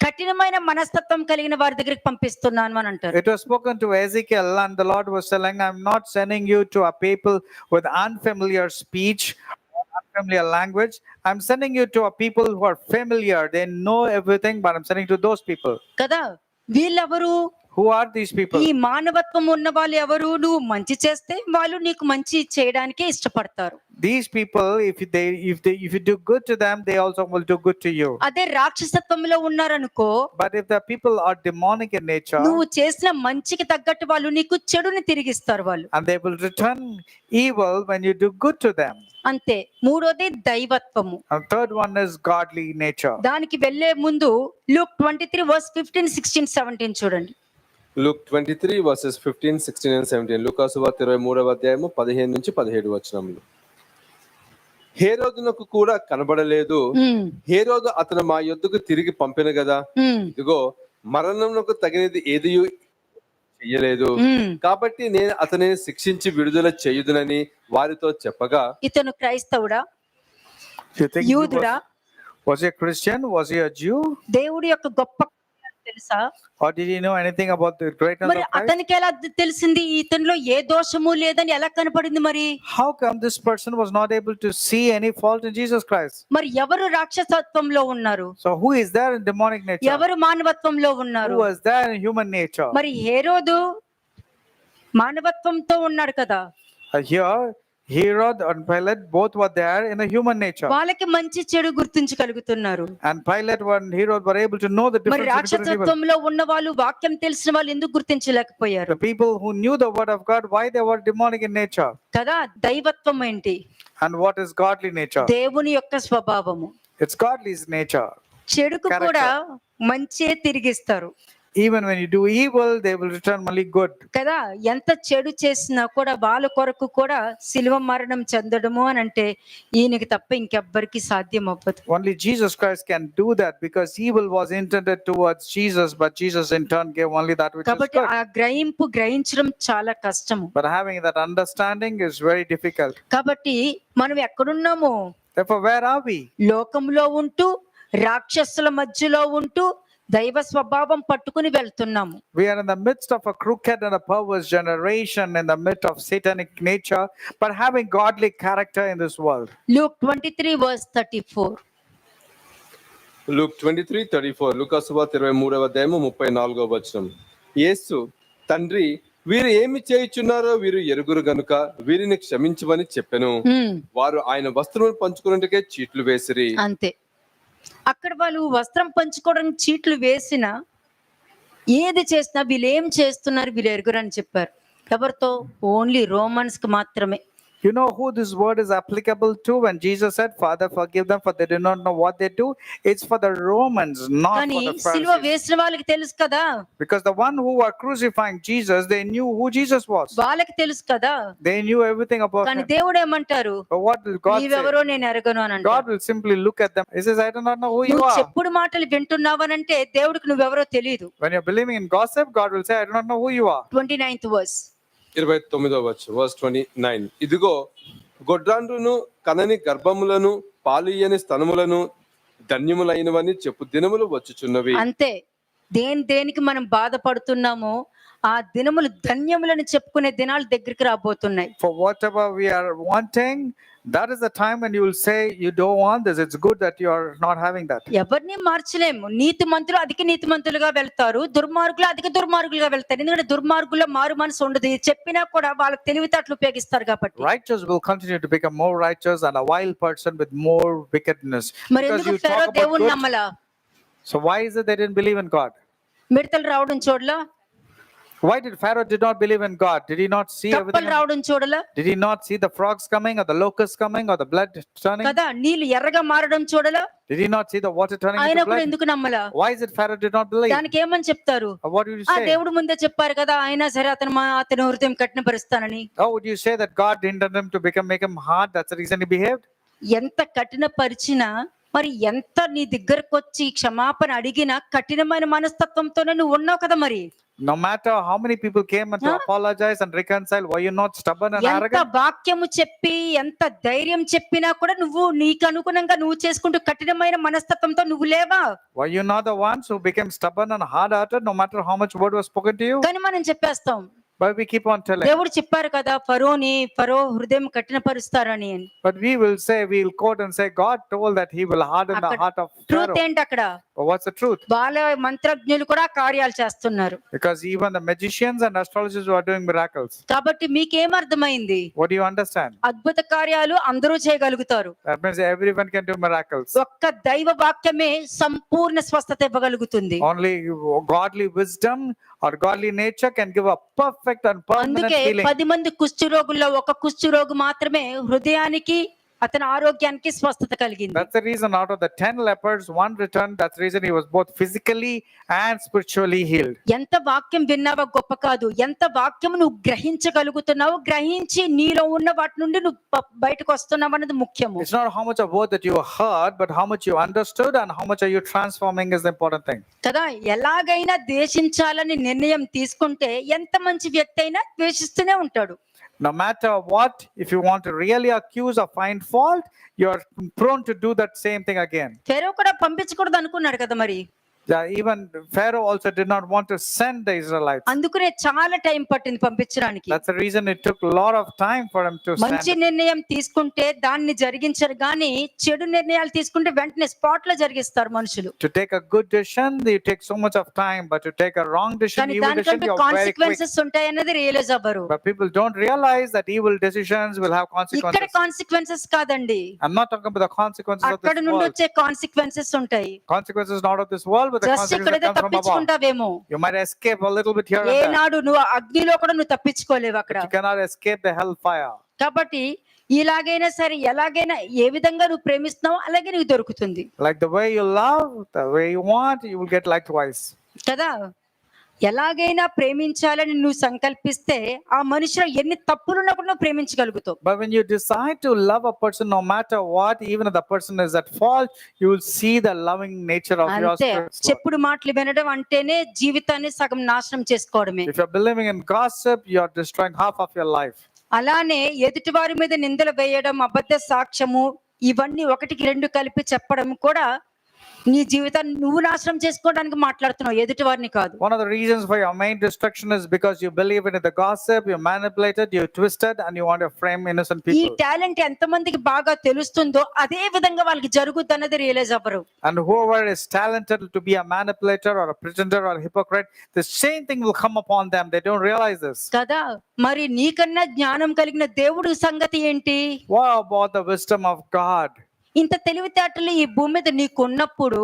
కఠినమైన మనస్తత్వం కలిగిన వారి దగ్గరికి పంపిస్తున్నాను అని అంటారు. It was spoken to Ezekiel, and the Lord was telling, I'm not sending you to a people with unfamiliar speech, unfamiliar language. I'm sending you to a people who are familiar. They know everything, but I'm sending to those people. కదా. వీళ్ళెవరు? Who are these people? ఈ మానవత్వం ఉన్న వాళ్ళు ఎవరు? నువ్వు మంచి చేస్తే వాళ్ళు నీకు మంచి చేయడానికే ఇష్టపడతారు. These people, if you do good to them, they also will do good to you. అదే రాక్షసత్వంలో ఉన్నారనుకో, But if the people are demonic in nature, నువ్వు చేసిన మంచికి తగ్గట్టు వాళ్ళు నీకు చెడుని తిరిగిస్తారు వాళ్ళు. and they will return evil when you do good to them. అంతే. మూడోది దైవత్వము. And third one is godly nature. దానికి వెళ్లే ముందు లూక్ 23:15-16-17 చూడండి. లూక్ 23:15-16-17. లూకా సువార్త 23వ అధ్యాయము 15 నుంచి 17 వచనములు. హేరోదునకు కూడా కనబడలేదు. హేరోదు అతను మా యొద్దకు తిరిగి పంపిన గదా, ఇదిగో మరణమునకు తగినది ఏది చెయ్యలేదు, కాబట్టి నేను అతనిని శిక్షించి విడుదల చేయుదునని వారితో చెప్పగా. ఇతను క్రైస్తవుడా? You think he యూదుడా? was he a Christian? Was he a Jew? దేవుడి యొక్క గొప్ప తెలుసా? Or did he know anything about the greatness మరి of Christ? అతనికి ఎలా తెలిసింది ఇతనిలో ఏ దోషము లేదని ఎలా కనపడింది? మరి How come this person was not able to see any fault in Jesus Christ? మరి ఎవరు రాక్షసత్వంలో ఉన్నారు? So who is there in demonic nature? ఎవరు మానవత్వంలో ఉన్నారు? Who was there in human nature? మరి హేరోదు మానవత్వంతో ఉన్నాడు కదా. Here, Herod and Pilate both were there in a human nature. వాళ్ళకి మంచి చెడు గుర్తించగలుగుతున్నారు. And Pilate and Herod were able to know the మరి difference between evil. రాక్షసత్వంలో ఉన్న వాళ్ళు, వాక్యం తెలిసిన వాళ్ళు ఎందుకు గుర్తించలేకపోయారు? The people who knew the word of God, why they were demonic in nature? కదా. దైవత్వం ఏంటి? And what is godly nature? దేవుని యొక్క స్వభావము. It's godly's nature. చెడుకు కూడా మంచే తిరిగిస్తారు. Even when you do evil, they will return only good. కదా. ఎంత చెడు చేసినా కూడా వాళ్ళ కొరకు కూడా శిలువ మరణం చెందడము అని అంటే ఈయనకి తప్ప ఇంకెవ్వరికి సాధ్యం అవ్వదు. Only Jesus Christ can do that, because evil was intended towards Jesus, but Jesus in turn gave only that which is కాబట్టి good. ఆ గ్రహించడం చాలా కష్టము. But having that understanding is very difficult. కాబట్టి మనం ఎక్కడున్నాము? Therefore, where are we? లోకంలో ఉంటూ, రాక్షసుల మధ్యలో ఉంటూ, దైవ స్వభావం పట్టుకుని వెళ్తున్నాము. We are in the midst of a crooked and a perverse generation, in the midst of satanic nature, but having godly character in this world. Luke 23:34. Luke 23:34 లూకాసు సువార్త 23వ అధ్యాయము 34వ వచనం. యేసు, తండ్రి, వీరు ఏమి చేయుచున్నారో వీరు ఎరుగురు గనుక వీరిని క్షమించమని చెప్పెను. వారు ఆయన వస్త్రమును పంచుకున్నట్టుకే చీట్లు వేసిరి. అంతే, అక్కడ వాళ్ళు వస్త్రం పంచుకోవడానికి చీట్లు వేసిన ఏది చేసినా వీళ్ళు ఏం చేస్తున్నారు వీళ్ళు ఎరుగురు అని చెప్పారు. ఎవరితో? ఓన్లీ రోమన్స్ కి మాత్రమే. You know who this word is applicable to when Jesus said, Father, forgive them for they do not know what they do? It's for the Romans, not కానీ for the సిలువ Pharisees. వేసిన వాళ్ళకి తెలుసు కదా, Because the one who were crucifying Jesus, they knew who Jesus was. వాళ్ళకి తెలుసు కదా. They knew everything about కానీ him. దేవుడు ఏమంటారు? But what will God say? నీవెవరో నేను ఎరగను అని అంటారు. God will simply look at them. He says, I do not know who you నువ్వు are. చెప్పుడు మాటలు వింటున్నావనంటే దేవుడికి నువ్వెవరో తెలియదు. When you're believing in gossip, God will say, I do not know who you are. 29th verse. 29వ వచనం, verse 29. ఇదిగో గొడ్రాండ్రును కనని గర్భములను పాలియని స్తనములను ధన్యములైనవని చెప్పు దినములు వచ్చుచున్నవి. అంతే, దేనికి మనం బాధపడుతున్నామో ఆ దినములు ధన్యములని చెప్పుకునే దినాలు దగ్గరికి రాబోతున్నాయి. For whatever we are wanting, that is the time when you will say, you don't want this. It's good that you are not having that. ఎవరిని మార్చలేము. నీతిమంతులు అధిక నీతిమంతులుగా వెళ్తారు, దుర్మార్గులు అధిక దుర్మార్గులుగా వెళ్తారు. ఎందుకంటే దుర్మార్గుల్లో మారు మనసు ఉండదు. ఇది చెప్పినా కూడా వాళ్ళకి తెలివితేటలు ఉపయోగిస్తారు కాబట్టి. Righteous will continue to become more righteous and a wild person with more wickedness. మరి Because ఎందుకు you ఫెరో talk about దేవుణ్ణి good. నమ్మలా? So why is it they didn't believe in God? మిడతలు రావడం చూడలా? Why did Pharaoh did not believe in God? Did he not see కప్పలు everything? రావడం చూడలా Did he not see the frogs coming or the locusts coming or the blood turning? కదా? నీళ్లు ఎర్రగా మారడం చూడలా? Did he not see the water turning ఆయన into కూడా blood? ఎందుకు నమ్మలా? Why is it Pharaoh did not believe? దానికి ఏమని చెప్తారు? What would you ఆ say? దేవుడు ముందే చెప్పారు కదా, అయినా సరే అతను హృదయం కఠినపరుస్తానని. How would you say that God hindered him to make him hard? That's the reason he behaved? ఎంత కఠినపరిచినా, మరి ఎంత నీ దగ్గరకు వచ్చి క్షమాపణ అడిగినా కఠినమైన మనస్తత్వంతోనే నువ్వు ఉన్నావు కదా. మరి No matter how many people came and to Huh? apologize and reconcile, were you not stubborn and ఎంత arrogant? వాక్యము చెప్పి ఎంత ధైర్యం చెప్పినా కూడా నువ్వు నీకు అనుగుణంగా నువ్వు చేసుకుంటూ కఠినమైన మనస్తత్వంతో నువ్వు లేవా? Were you not the ones who became stubborn and hard-hearted no matter how much word was spoken to you? కానీ మనం చెప్పేస్తాం, But we keep on telling. దేవుడు చెప్పారు కదా ఫరో హృదయం కఠినపరుస్తారని అని. But we will say, we'll quote and say, God told that he will harden the heart of truth Pharaoh. ఏంటి అక్కడ? But what's the truth? వాళ్ళ మంత్రజ్ఞులు కూడా కార్యాలు చేస్తున్నారు. Because even the magicians and astrologers were doing miracles. కాబట్టి మీకేమర్థమైంది? What do you understand? అద్భుత కార్యాలు అందరూ చేయగలుగుతారు. That means everyone can do miracles. ఒక్క దైవ వాక్యమే సంపూర్ణ స్వస్థత ఇవ్వగలుగుతుంది. Only godly wisdom or godly nature can give a perfect and permanent అందుకే healing. 10 మంది కుష్ఠ రోగుల్లో ఒక కుష్ఠ రోగి మాత్రమే హృదయానికి అతని ఆరోగ్యానికి స్వస్థత కలిగింది. That's the reason out of the 10 lepers, one returned. That's the reason he was both physically and spiritually healed. ఎంత వాక్యం విన్నావో గొప్ప కాదు, ఎంత వాక్యం నువ్వు గ్రహించగలుగుతున్నావు, గ్రహించి నీలో ఉన్న వాటి నుండి నువ్వు బయటకు వస్తున్నావు అన్నది ముఖ్యము. It's not how much of word that you heard, but how much you understood and how much are you transforming is the important thing. కదా? ఎలాగైనా ద్వేషించాలని నిర్ణయం తీసుకుంటే ఎంత మంచి వ్యక్తి అయినా ద్వేషిస్తూనే ఉంటాడు. No matter what, if you want to really accuse or find fault, you're prone to do that same thing again. ఫెరో కూడా పంపించకూడదు అనుకున్నాడు కదా మరి. Yeah, even Pharaoh also did not want to send the Israelites. అందుకనే చాలా time పట్టింది పంపించడానికి. That's the reason it took a lot of time for him to మంచి send. నిర్ణయం తీసుకుంటే దాన్ని జరిగించరు, కానీ చెడు నిర్ణయాలు తీసుకుంటే వెంటనే స్పాట్ లో జరిగిస్తారు మనుషులు. To take a good decision, you take so much of time, but to take a wrong decision, కానీ evil decision, దానికంటే you're very quick. కాన్సిక్వెన్సెస్ ఉంటాయి అన్నది రియలైజ్ అవ్వరు. But people don't realize that evil decisions will have ఇక్కడ consequences. Consequences కాదండి, I'm not talking about the consequences of అక్కడ this నుండి world. వచ్చే కాన్సిక్వెన్సెస్ ఉంటాయి. Consequences not of this world, but the just consequences ఇక్కడైతే that come from above. తప్పించుకుంటావేమో, You might escape a little bit here and there. ఏనాడు నువ్వు అగ్నిలో కూడా నువ్వు తప్పించుకోలేవు అక్కడ. You cannot escape the hellfire. కాబట్టి ఇలాగైనా సరే, ఎలాగైనా ఏ విధంగా నువ్వు ప్రేమిస్తున్నావో అలాగే నీకు దొరుకుతుంది Like the way you love, the way you want, you will get likewise. కదా. ఎలాగైనా ప్రేమించాలని నువ్వు సంకల్పిస్తే ఆ మనిషిలో ఎన్ని తప్పులున్నా కూడా నువ్వు ప్రేమించగలుగుతావు. But when you decide to love a person, no matter what, even if the person is at fault, you will see the loving nature of your అంతే, spirit. చెప్పుడు మాటలు వినడం అంటేనే జీవితాన్ని సగం నాశనం చేసుకోవడమే. If you're believing in gossip, you're destroying half of your life. అలానే ఎదుటివారి మీద నిందలు వేయడం, అబద్ధ సాక్ష్యము, ఇవన్నీ ఒకటికి రెండు కలిపి చెప్పడం కూడా నీ జీవితాన్ని నువ్వు నాశనం చేసుకోవడానికి మాట్లాడుతున్నావు, ఎదుటి వారిని కాదు. One of the reasons for your main destruction is because you believe in the gossip, you manipulated, you twisted, and you want to frame innocent ఈ people. టాలెంట్ ఎంతమందికి బాగా తెలుస్తుందో అదే విధంగా వాళ్ళకి జరుగుద్ది అన్నది రియలైజ్ అవ్వరు. And whoever is talented to be a manipulator or a pretender or a hypocrite, the same thing will come upon them. They don't realize this. కదా, మరి నీకన్నా జ్ఞానం కలిగిన దేవుడు సంగతి ఏంటి? What about the wisdom of God? ఇంత తెలివితేటలు ఈ భూమి మీద నీకున్నప్పుడు,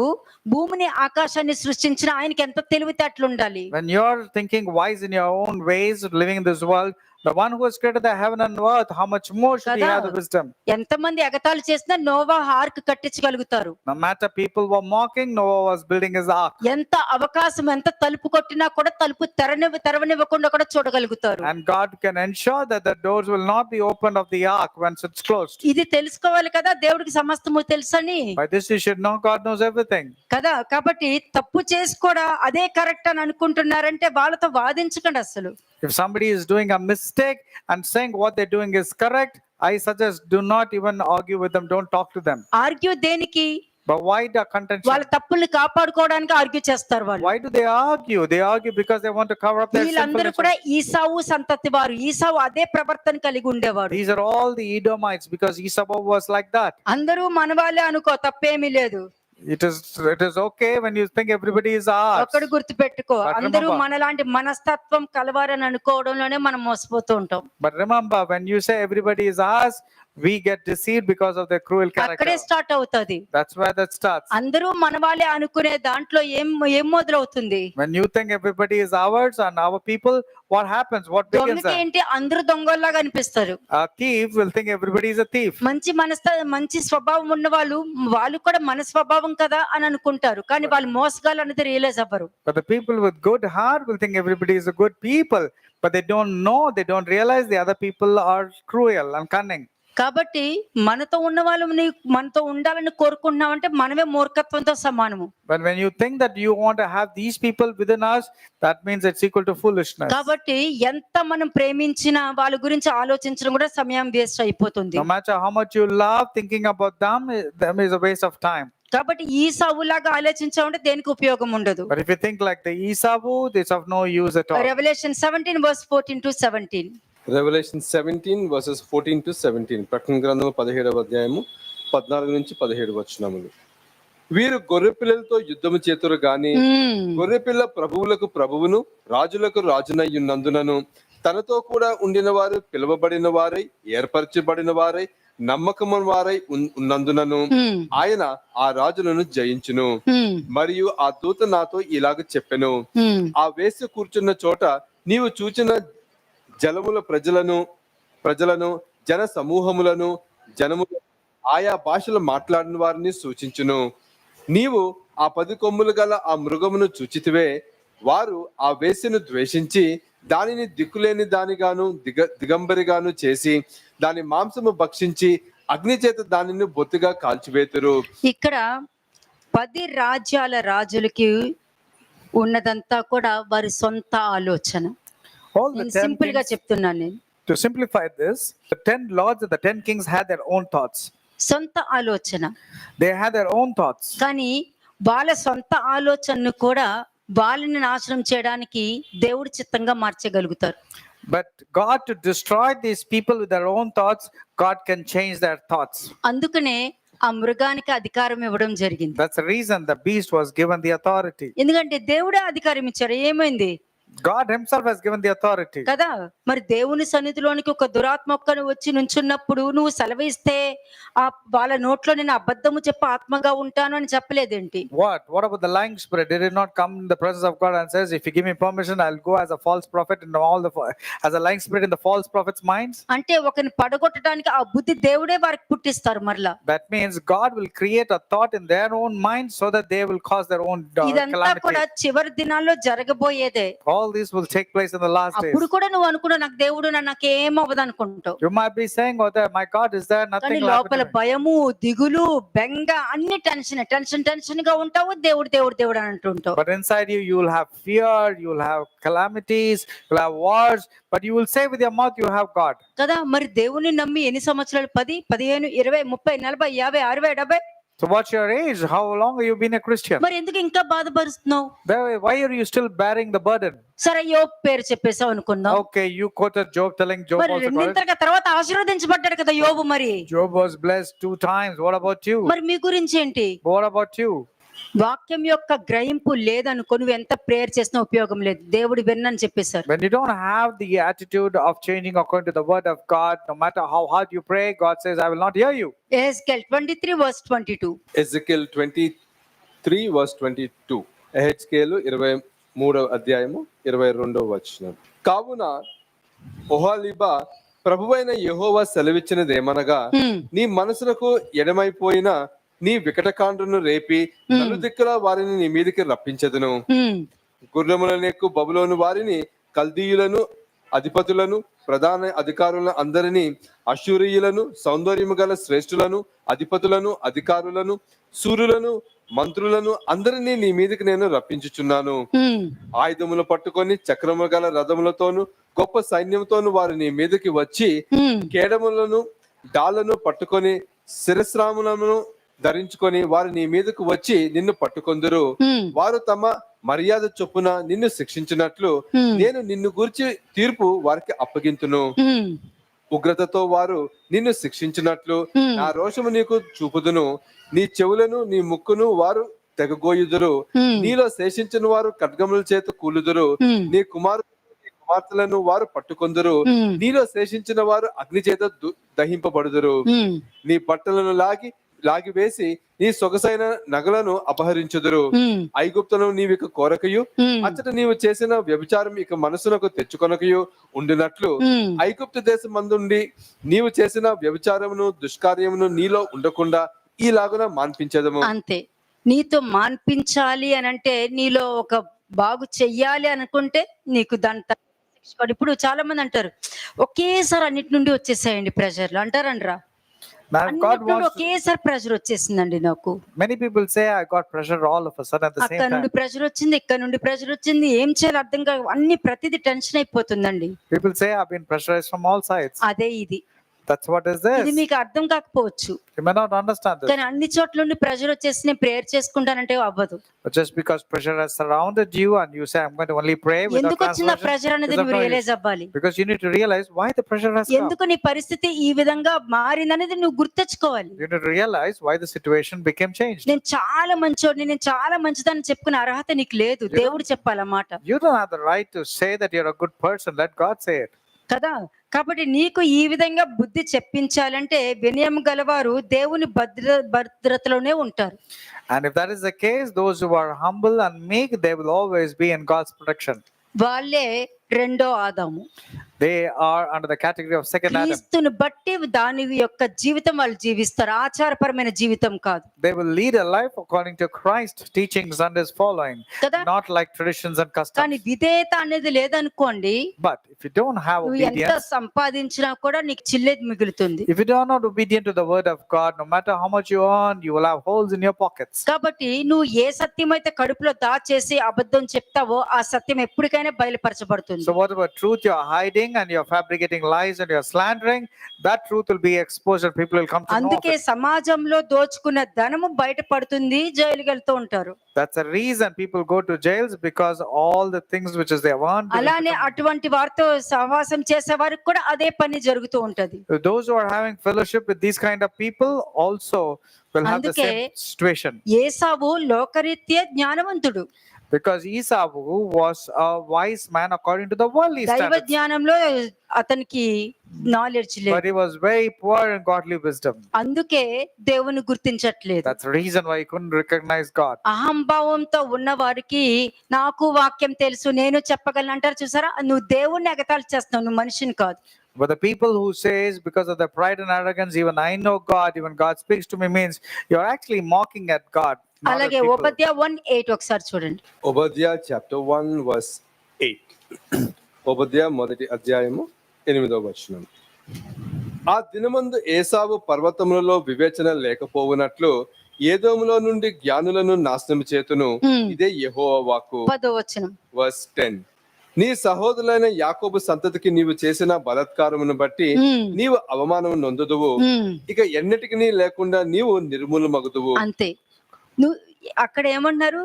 భూమిని ఆకాశాన్ని సృష్టించిన ఆయనకి ఎంత తెలివితేటలు ఉండాలి? When you're thinking wise in your own ways, living in this world, the one who has created the heaven and earth, how much more should he have the wisdom? ఎంతమంది ఎగతాళి చేసినా నోవా ఆర్క్ కట్టించగలుగుతారు. No matter people were mocking, Noah was building his ark. ఎంత అవకాశం, ఎంత తలుపు కొట్టినా కూడా తలుపు తెరవనివ్వకుండా కూడా చూడగలుగుతారు. And God can ensure that the doors will not be opened of the ark once it's closed. ఇది తెలుసుకోవాలి కదా, దేవుడికి సమస్తము తెలుసని By this you should know God knows everything. కదా. కాబట్టి తప్పు చేసి కూడా అదే కరెక్ట్ అని అనుకుంటున్నారంటే వాళ్ళతో వాదించకండి అసలు. If somebody is doing a mistake and saying what they're doing is correct, I suggest do not even argue with them. Don't talk to them. Argue దేనికి? But why the contention? వాళ్ళ తప్పుల్ని కాపాడుకోవడానికి argue చేస్తారు వాళ్ళు. Why do they argue? They argue because they want to cover up their వీళ్ళందరూ sinful కూడా nature. ఈసావు సంతతి వారు. ఈసావు అదే ప్రవర్తన కలిగి ఉండేవాడు. These are all the Edomites because Esau was like that. అందరూ మన వాళ్ళే అనుకో, తప్పేమీ లేదు. It is okay when you think everybody is ours. ఒక్కడు గుర్తు పెట్టుకో, But అందరూ remember- మనలాంటి మనస్తత్వం కలవారని అనుకోవడంలోనే మనం మోసపోతూ ఉంటాం. But remember, when you say everybody is ours, we get deceived because of their cruel character. అక్కడే స్టార్ట్ అవుతుంది. That's where that starts. అందరూ మన వాళ్ళే అనుకునే దాంట్లో ఏం మొదలవుతుంది? When you think everybody is ours and our people, what happens? What begins దొంగకి there? ఏంటి, అందరూ దొంగల్లాగా అనిపిస్తారు. A thief will think everybody is a thief. మంచి స్వభావం ఉన్న వాళ్ళు కూడా మన స్వభావం కదా అని అనుకుంటారు, కానీ వాళ్ళు మోసగాళ్ళు అనేది రియలైజ్ అవ్వరు. But the people with good heart will think everybody is a good people, but they don't know, they don't realize the other people are cruel and cunning. కాబట్టి మనతో ఉన్న వాళ్ళు మనతో ఉండాలని కోరుకుంటున్నామంటే మనమే మూర్ఖత్వంతో సమానము. But when you think that you want to have these people within us, that means it's equal to foolishness. కాబట్టి ఎంత మనం ప్రేమించినా వాళ్ళ గురించి ఆలోచించడం కూడా సమయం వేస్ట్ అయిపోతుంది. No matter how much you love, thinking about them is a waste of time. కాబట్టి ఈ సావులాగా ఆలోచించామంటే దేనికి ఉపయోగం ఉండదు. But if you think like the Esau, it's of no use at all. Revolution 17 verse 14 to 17. Revolution 17 verses 14 to 17. ప్రకటన గ్రంథము 17వ అధ్యాయము 14 నుంచి 17 వచనములు. వీరు గొర్రె పిల్లలతో యుద్ధము చేతురు గాని గొర్రె పిల్ల ప్రభువులకు ప్రభువును రాజులకు రాజునయ్యున్నందునను తనతో కూడా ఉండిన వారు పిలువబడిన వారై ఏర్పరచబడిన వారై నమ్మకమైన వారై ఉన్నందునను ఆయన ఆ రాజులను జయించును. మరియు ఆ దూత నాతో ఇలాగ చెప్పెను, ఆ వేసి కూర్చున్న చోట నీవు చూచిన జలముల ప్రజలను జన సమూహములను జనములు ఆయా భాషలు మాట్లాడిన వారిని సూచించును. నీవు ఆ 10 కొమ్ములు గల ఆ మృగమును చూచితివే. వారు ఆ వేసిను ద్వేషించి దానిని దిక్కులేని దానిగాను దిగంబరిగాను చేసి దాని మాంసము భక్షించి అగ్ని చేత దానిని బొత్తిగా కాల్చివేతురు. ఇక్కడ 10 రాజ్యాల రాజులకి ఉన్నదంతా కూడా వారి సొంత ఆలోచన. All the 10 సింపుల్ గా kings, చెప్తున్నాను నేను. to simplify this, the 10 lords and the 10 kings had their own thoughts. సొంత ఆలోచన. They had their own thoughts. కానీ వాళ్ళ సొంత ఆలోచనను కూడా వాళ్ళని నాశనం చేయడానికి దేవుడు చిత్తంగా మార్చగలుగుతారు. But God, to destroy these people with their own thoughts, God can change their thoughts. అందుకనే ఆ మృగానికి అధికారం ఇవ్వడం జరిగింది. That's the reason the beast was given the authority. ఎందుకంటే దేవుడే అధికారం ఇచ్చారు. ఏమైంది? God himself has given the authority. కదా, మరి దేవుని సన్నిధిలోనికి ఒక దురాత్మ ఒక్కను వచ్చి నుంచున్నప్పుడు నువ్వు సెలవిస్తే ఆ వాళ్ళ నోట్లో నేను అబద్ధము చెప్పి ఆత్మగా ఉంటాను అని చెప్పలేదేంటి? What about the lying spirit? Did it not come in the presence of God and says, if you give me permission, I'll go as a false prophet in as a lying spirit in the false prophet's minds? అంటే ఒకరిని పడగొట్టడానికి ఆ బుద్ధి దేవుడే వారికి పుట్టిస్తారు మరలా. That means God will create a thought in their own mind so that they will cause their own ఇదంతా కూడా calamity. చివరి దినాల్లో జరగబోయేదే. All this will take place in the last days. అప్పుడు కూడా నువ్వు అనుకున్నావు నాకు దేవుడు నాకేం అవ్వదు అనుకుంటావు. You might be saying, oh, my God is there, కానీ nothing will happen లోపల to me. భయము, దిగులు, బెంగ, అన్ని టెన్షన్ గా ఉంటావు. దేవుడు అని అంటుంటావు. But inside you will have fear, you will have calamities, you will have wars, but you will say with your mouth you have God. కదా, మరి దేవుని నమ్మి ఎన్ని సంవత్సరాలు? 10, 15, 20, 30, 40, 50, 60, 70. So what's your age? How long have you been a Christian? మరి ఎందుకు ఇంకా బాధపరుస్తున్నావు? Why are you still bearing the burden? సరే యోబు పేరు చెప్పేసావు అనుకుందాం. Okay, you quoted Job, telling Job మరి also got it. రెండింతలుగా తర్వాత ఆశీర్వదించబడ్డాడు కదా యోబు. మరి Job was blessed 2 times. What about you? మరి మీ గురించి ఏంటి? What about you? వాక్యం యొక్క గ్రహింపు లేదనుకో నువ్వు ఎంత ప్రేయర్ చేసినా ఉపయోగం లేదు. దేవుడు విన్నని చెప్పేశారు. When you don't have the attitude of changing according to the word of God, no matter how hard you pray, God says, I will not hear you. ఎహెజ్కేల్ 23:22. ఎజెకియల్ 23:22. ఎహెజ్కేలు 23వ అధ్యాయము 22వ వచనం. కావున ఒహోలీబా, ప్రభువైన యెహోవా సెలవిచ్చినదేమనగా, నీ మనసులకు ఎడమైపోయిన నీ వికటకాండ్రును రేపి నలుదిక్కుల వారిని నీ మీదికి రప్పించెదను. గుర్రములను ఎక్కు బబులోను వారిని, కల్దీయులను, అధిపతులను, ప్రధాన అధికారులను అందరినీ, అశూరియులను, సౌందర్యము గల శ్రేష్ఠులను, అధిపతులను, అధికారులను, సూర్యులను, మంత్రులను అందరినీ నీ మీదకి నేను రప్పించుచున్నాను. ఆయుధములు పట్టుకొని చక్రము గల రథములతోను గొప్ప సైన్యంతోను వారు నీ మీదకి వచ్చి, కేడములను డాళ్లను పట్టుకొని శిరస్రాములను ధరించుకొని వారు నీ మీదకు వచ్చి నిన్ను పట్టుకొందురు. వారు తమ మర్యాద చొప్పున నిన్ను శిక్షించినట్లు నేను నిన్ను గూర్చి తీర్పు వారికి అప్పగింతును. ఉగ్రతతో వారు నిన్ను శిక్షించినట్లు నా రోషము నీకు చూపుదును. నీ చెవులను నీ ముక్కును వారు తెగగోయుదురు. నీలో శేషించిన వారు ఖడ్గముల చేత కూలుదురు. నీ కుమార్తెలను వారు పట్టుకొందురు. నీలో శేషించిన వారు అగ్ని చేత దహింపబడుదురు. నీ బట్టలను లాగివేసి నీ సొగసైన నగలను అపహరించుదురు. ఐగుప్తును నీవిక కోరకయు అచ్చట నీవు చేసిన వ్యభిచారం ఇక మనసునకు తెచ్చుకొనకయు ఉండినట్లు ఐగుప్తు దేశం మందుండి నీవు చేసిన వ్యభిచారమును దుష్కార్యమును నీలో ఉండకుండా ఈలాగున మాన్పించదము. అంతే. నీతో మాన్పించాలి అని అంటే, నీలో ఒక బాగు చెయ్యాలి అనుకుంటే నీకు దాని శిక్ష. ఇప్పుడు చాలా మంది అంటారు ఒకేసారి అన్నిటి నుండి వచ్చేసాయండి ప్రెషర్లు అంటారండ్రా. ఒకేసారి ప్రెషర్ వచ్చేసిందండి నాకు. Many people say I got pressure all of a sudden at the same అక్కడ time. నుండి ప్రెషర్ వచ్చింది, ఇక్కడ నుండి ప్రెషర్ వచ్చింది, ఏం చేయాలి అర్థం కాదు. అన్ని ప్రతిదీ టెన్షన్ అయిపోతుందండి. People say I've been pressurized from all sides. అదే ఇది. That's what is this. ఇది మీకు అర్థం కాకపోవచ్చు, You may not understand this. కానీ అన్ని చోట్ల నుండి ప్రెషర్ వచ్చేసి నేను ప్రేయర్ చేసుకుంటానంటే అవ్వదు. But just because pressure has surrounded you and you say I'm going to only pray without ఎందుకు వచ్చిన transgression, ప్రెషర్ అనేది is of నువ్వు no use. రియలైజ్ అవ్వాలి. Because you need to realize why the pressure has come. ఎందుకు నీ పరిస్థితి ఈ విధంగా మారిందనేది నువ్వు గుర్తెచ్చుకోవాలి. You need to realize why the situation became changed. నేను చాలా మంచోడిని, నేను చాలా మంచిదని చెప్పుకునే అర్హత నీకు లేదు. దేవుడు చెప్పాలన్నమాట You don't have the right to say that you're a good person. Let God say it. కదా. కాబట్టి నీకు ఈ విధంగా బుద్ధి చెప్పించాలంటే వినయం గలవారు దేవుని భద్రతలోనే ఉంటారు. And if that is the case, those who are humble and meek, they will always be in God's protection. వాళ్ళే రెండో ఆదాము. They are under the category of second Adam. క్రీస్తును బట్టి దాని యొక్క జీవితం వాళ్ళు జీవిస్తారు, ఆచారపరమైన జీవితం కాదు. They will lead a life according to Christ's teachings and his following, కదా. not like traditions and కానీ customs. విధేయత అనేది లేదనుకోండి, But if you don't have నువ్వు ఎంత obedience, సంపాదించినా కూడా నీకు చిల్లేది మిగులుతుంది. if you are not obedient to the word of God, no matter how much you earn, you will have holes in your pockets. కాబట్టి నువ్వు ఏ సత్యం అయితే కడుపులో దాచేసి అబద్ధం చెప్తావో ఆ సత్యం ఎప్పటికైనా బయలుపరచబడుతుంది. So whatever truth you are hiding and you are fabricating lies and you are slandering, that truth will be exposed and people will come to know of అందుకే it. సమాజంలో దోచుకున్న ధనము బయటపడుతుంది, జైలుకి వెళ్తూ ఉంటారు. That's the reason people go to jails, because all the things which is they have earned. అలానే అటువంటి వారితో సహవాసం చేసే వారికి కూడా అదే పని జరుగుతూ ఉంటది. Those who are having fellowship with these kind of people also will have the అందుకే same situation. Esau లోకరీత్యా జ్ఞానవంతుడు, Because Esau was a wise man according to the worldly దైవ standards, జ్ఞానంలో అతనికి నాలెడ్జ్ but లేదు. he was very poor in godly wisdom. అందుకే దేవుని గుర్తించట్లేదు. That's the reason why he couldn't recognize God. అహంభావంతో ఉన్న వారికి నాకు వాక్యం తెలుసు నేను చెప్పగలను అంటారు చూసారా, నువ్వు దేవుణ్ణి ఎగతాళి చేస్తున్నావు, నువ్వు మనిషిని కాదు. But the people who says because of their pride and arrogance, even I know God, even God speaks to me, means you're actually mocking at God. not at అలాగే people. ఉపద్య 1:8 ఒకసారి చూడండి. ఒబద్యా చాప్టర్ 1:8. ఒబద్యా మొదటి అధ్యాయము 8వ వచనం. ఆ దినమందు ఏసావు పర్వతములలో వివేచన లేకపోవునట్లు ఏదోములో నుండి జ్ఞానులను నాశనం చేతును. ఇదే యెహోవా వాక్కు. 10వ వచనం. Verse 10. నీ సహోదరులైన యాకోబు సంతతికి నీవు చేసిన బలాత్కారమును బట్టి ఉమ్, నీవు అవమానం నొందుదువు. ఉమ్. ఇక ఎన్నటికి లేకుండా నీవు నిర్మూలమగుదువు. అంతే. నువ్వు అక్కడ ఏమన్నారు,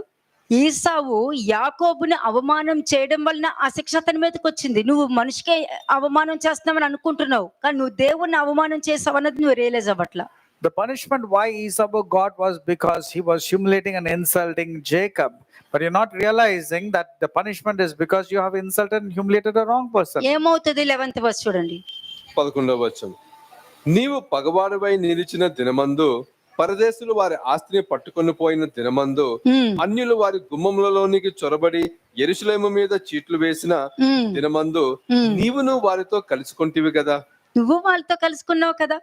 ఈసావు యాకోబుని అవమానం చేయడం వలన ఆ శిక్ష అతని మీదకి వచ్చింది. నువ్వు మనిషికే అవమానం చేస్తున్నావని అనుకుంటున్నావు, కానీ నువ్వు దేవుణ్ణి అవమానం చేసావు అన్నది నువ్వు realise అవ్వట్లా. The punishment why Esau got was because he was humiliating and insulting Jacob. But you're not realizing that the punishment is because you have insulted and humiliated the wrong person. ఏమవుతుంది 11th verse చూడండి. 11వ వచనం. నీవు పగవాడివై నిలిచిన దినమందు, పరదేశులు వారి ఆస్తిని పట్టుకొని పోయిన దినమందు, ఉమ్, అన్యులు వారి గుమ్మములలోనికి చొరబడి యెరూషలేము మీద చీట్లు వేసిన ఉమ్, దినమందు ఉమ్. నీవును వారితో కలుసుకుంటివి కదా. నువ్వు వాళ్ళతో కలుసుకున్నావు కదా.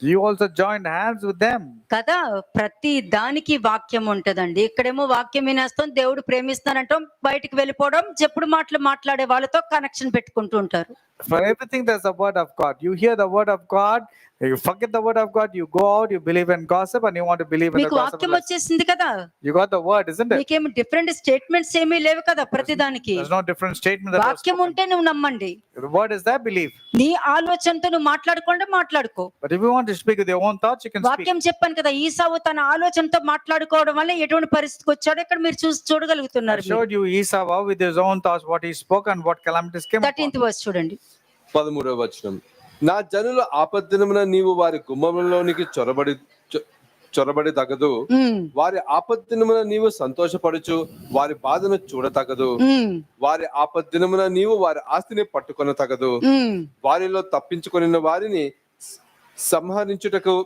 You also joined hands with them. కదా, ప్రతి దానికి వాక్యం ఉంటదండి. ఇక్కడేమో వాక్యం వినేస్తాం, దేవుడు ప్రేమిస్తానంటాం, బయటికి వెళ్ళిపోవడం, చెప్పుడు మాటలు మాట్లాడే వాళ్ళతో కనెక్షన్ పెట్టుకుంటూ ఉంటారు. For everything, there's a word of God. You hear the word of God, you forget the word of God, you go out, you believe in gossip, and you want to believe in the మీకు gossip. వాక్యం వచ్చేసింది కదా, You got the word, isn't it? మీకేమి different statements ఏమీ లేవు కదా. ప్రతి దానికి There's no different statement that was వాక్యం spoken. ఉంటే నువ్వు నమ్మండి. The word is there, believe. నీ ఆలోచనతో నువ్వు మాట్లాడుకుంటే మాట్లాడుకో. But if you want to speak with your own thoughts, you can speak. వాక్యం చెప్పాను కదా, ఈసావు తన ఆలోచనతో మాట్లాడుకోవడం వల్ల ఎటువంటి పరిస్థితికి వచ్చాడో ఇక్కడ మీరు I చూడగలుగుతున్నారు. showed you Esau with his own thoughts, what he spoke and what calamities came upon. 13th verse చూడండి. 13వ వచనం. నా జనుల ఆపద్దినమున నీవు వారి గుమ్మములలోనికి చొరబడి తగదు. ఉమ్, వారి ఆపద్దినమున నీవు సంతోషపడుచు వారి బాధను చూడతగదు. ఉమ్, వారి ఆపద్దినమున నీవు వారి ఆస్తిని పట్టుకొన తగదు. ఉమ్, వారిలో తప్పించుకొనిన వారిని సంహరించుటకు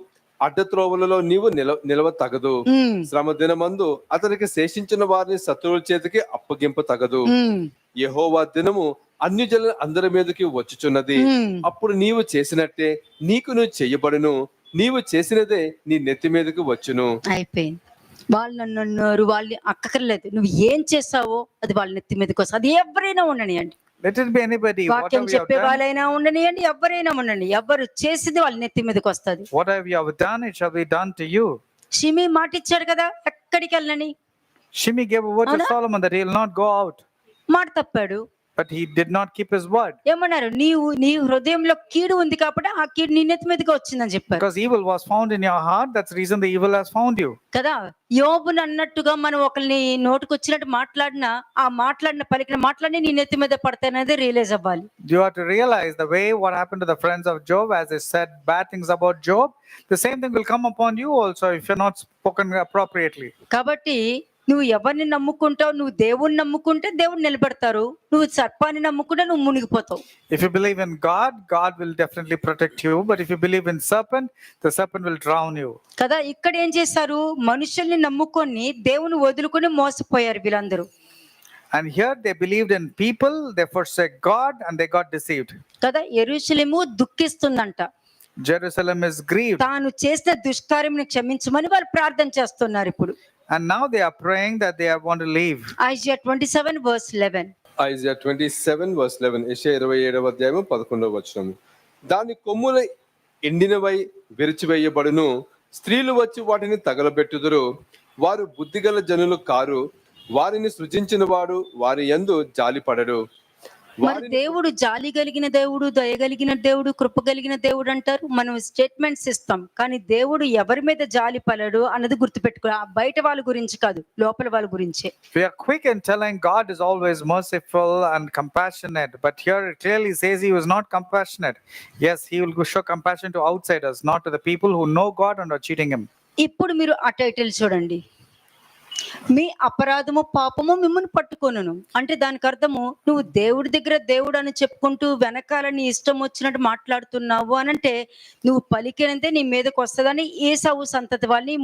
అడ్డత్రోవలలో నీవు నిలవ తగదు. ఉమ్, శ్రమ దినమందు అతనికి శేషించిన వారిని శత్రువుల చేతికి అప్పగింప తగదు. ఉమ్, యెహోవా దినము అన్యజనుల అందరి మీదకి వచ్చుచున్నది. ఉమ్. అప్పుడు నీవు చేసినట్టే నీకును చెయ్యబడును, నీవు చేసినదే నీ నెత్తి మీదకి వచ్చును. అయిపోయింది. వాళ్ళు నన్ను అన్నారు, వాళ్ళు అక్కర్లేదు, నువ్వు ఏం చేసావో అది వాళ్ళ నెత్తి మీదకి వస్తుంది. అది ఎవరైనా ఉండనియండి, Let it be anybody. వాక్యం Whatever you have చెప్పే done, వాళ్ళైనా ఉండనియండి, ఎవరైనా ఉండండి, ఎవరు చేసింది వాళ్ళ నెత్తి మీదకి వస్తుంది. whatever you have done, it shall be done to you. షిమి మాట ఇచ్చాడు కదా, ఎక్కడికి వెళ్ళని. Shimei gave a word to Avuna? Solomon that he will not go out, మాట తప్పాడు. but he did not keep his word. ఏమన్నారు, నీ హృదయంలో కీడు ఉంది కాబట్టి ఆ కీడు నీ నెత్తి మీదకి వచ్చిందని చెప్పారు Because evil was found in your heart, that's the reason the evil has found you. కదా. యోబుని అన్నట్టుగా మనం ఒకరిని నోటికి వచ్చినట్టు మాట్లాడినా, ఆ పలికిన మాట్లాడి నీ నెత్తి మీద పడతాయనేది రియలైజ్ అవ్వాలి. You have to realize the way what happened to the friends of Job, as they said bad things about Job, the same thing will come upon you also if you're not spoken appropriately. కాబట్టి నువ్వు ఎవరిని నమ్ముకుంటావు, నువ్వు దేవుణ్ణి నమ్ముకుంటే దేవుడు నిలబెడతారు, నువ్వు సర్పాన్ని నమ్ముకుంటే నువ్వు మునిగిపోతావు. If you believe in God, God will definitely protect you. But if you believe in serpent, the serpent will drown you. కదా. ఇక్కడ ఏం చేశారు, మనుషుల్ని నమ్ముకొని దేవుని వదులుకొని మోసపోయారు వీళ్ళందరూ. And here they believed in people, they forsake God, and they got deceived. కదా. యెరూషలేము దుఃఖిస్తుందంట, Jerusalem is grieved. తాను చేసిన దుష్కార్యమును క్షమించమని వాళ్ళు ప్రార్థన చేస్తున్నారు ఇప్పుడు. And now they are praying that they want to leave. Isaiah 27 verse 11. Isaiah 27 verse 11. యెషయా 27వ అధ్యాయము 11వ వచనం. దాని కొమ్ములు ఎండినవై విరిచివేయబడును, స్త్రీలు వచ్చి వాటిని తగలబెట్టుదురు. వారు బుద్ధిగల జనులు కారు, వారిని సృజించిన వాడు వారి యందు జాలిపడడు. మరి దేవుడు జాలి కలిగిన దేవుడు, దయగలిగిన దేవుడు, కృప కలిగిన దేవుడు అంటారు. మనం స్టేట్మెంట్స్ ఇస్తాం, కానీ దేవుడు ఎవరి మీద జాలి పడడు అన్నది గుర్తుపెట్టుకో. బయట వాళ్ళ గురించి కాదు, లోపల వాళ్ళ గురించే. We are quick in telling God is always merciful and compassionate, but here it clearly says he was not compassionate. Yes, he will show compassion to outsiders, not to the people who know God and are cheating him. ఇప్పుడు మీరు ఆ title చూడండి, మీ అపరాధము పాపము మిమ్మల్ని పట్టుకొనును. అంటే దానికి అర్థము, నువ్వు దేవుడి దగ్గర దేవుడు అని చెప్పుకుంటూ వెనకాల నీ ఇష్టం వచ్చినట్టు మాట్లాడుతున్నావు అని అంటే నువ్వు పలికినంతే నీ మీదకి వస్తుందని ఏసావు సంతతి వాళ్ళని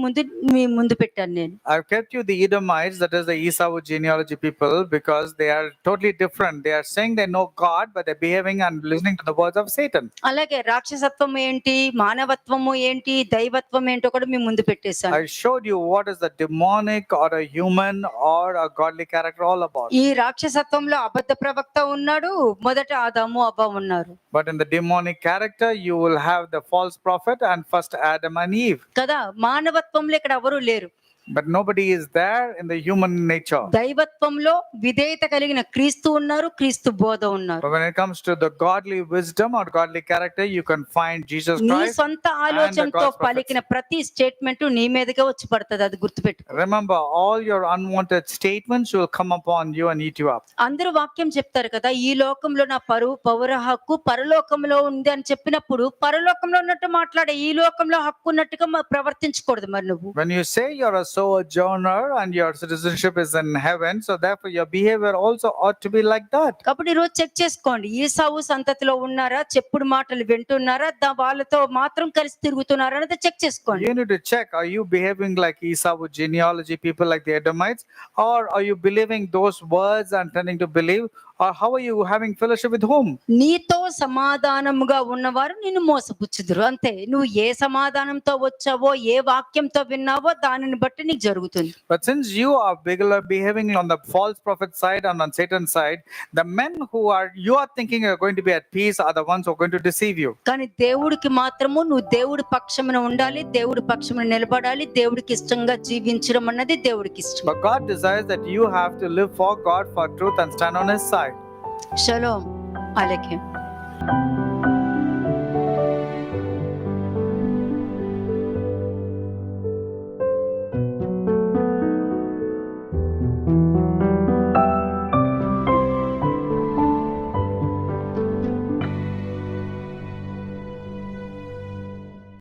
మీ ముందు పెట్టాను నేను. I've kept you the Edomites, that is the Esau genealogy people, because they are totally different. They are saying they know God, but they're behaving and listening to the words of Satan. అలాగే రాక్షసత్వం ఏంటి, మానవత్వము ఏంటి, దైవత్వం ఏంటో కూడా మీ ముందు పెట్టేశాను. I showed you what is the demonic or a human or a godly character all about. ఈ రాక్షసత్వంలో అబద్ధ ప్రవక్త ఉన్నాడు, మొదట ఆదాము అవ్వ ఉన్నారు. But in the demonic character, you will have the false prophet and first Adam and Eve. కదా. మానవత్వంలో ఇక్కడ ఎవరు లేరు. but nobody is there in the human nature. దైవత్వంలో విధేయత కలిగిన క్రీస్తు ఉన్నారు, క్రీస్తు బోధ ఉన్నారు. But when it comes to the godly wisdom or godly character, you can find Jesus నీ Christ. సొంత ఆలోచనతో God's prophets. పలికిన ప్రతి స్టేట్మెంట్ నీ మీదగా వచ్చి పడుతుంది, అది గుర్తుపెట్టుకో. Remember, all your unwanted statements will come upon you and eat you up. అందరూ వాక్యం చెప్తారు కదా, ఈ లోకంలో నా పౌర హక్కు పరలోకంలో ఉంది అని చెప్పినప్పుడు పరలోకంలో ఉన్నట్టు మాట్లాడే, ఈ లోకంలో హక్కు ఉన్నట్టుగా ప్రవర్తించకూడదు. మరి నువ్వు When you say you're a sojourner and your citizenship is in heaven, so therefore your behavior also ought to be like that. కాబట్టి ఈరోజు చెక్ చేసుకోండి, ఈసావు సంతతిలో ఉన్నారా, చెప్పుడు మాటలు వింటున్నారా, వాళ్ళతో మాత్రం కలిసి తిరుగుతున్నారా అనేది చెక్ చేసుకోండి. You need to check, are you behaving like Esau genealogy people like the Edomites, or are you believing those words and tending to believe, or how are you having fellowship with whom? నీతో సమాధానముగా ఉన్నవారు నిన్ను మోసపుచ్చుదురు. అంతే, నువ్వు ఏ సమాధానంతో వచ్చావో, ఏ వాక్యంతో విన్నావో దానిని బట్టి నీకు జరుగుతుంది. But since you are behaving on the false prophet side and on Satan's side, the men who you are thinking are going to be at peace are the ones who are going to deceive you. కానీ దేవుడికి మాత్రము నువ్వు దేవుడి పక్షమున ఉండాలి, దేవుడి పక్షమున నిలబడాలి, దేవుడికి ఇష్టంగా జీవించడం అన్నది దేవుడికి ఇష్టం. But God desires that you have to live for God, for truth, and stand on His side. Shalom అలైకుం.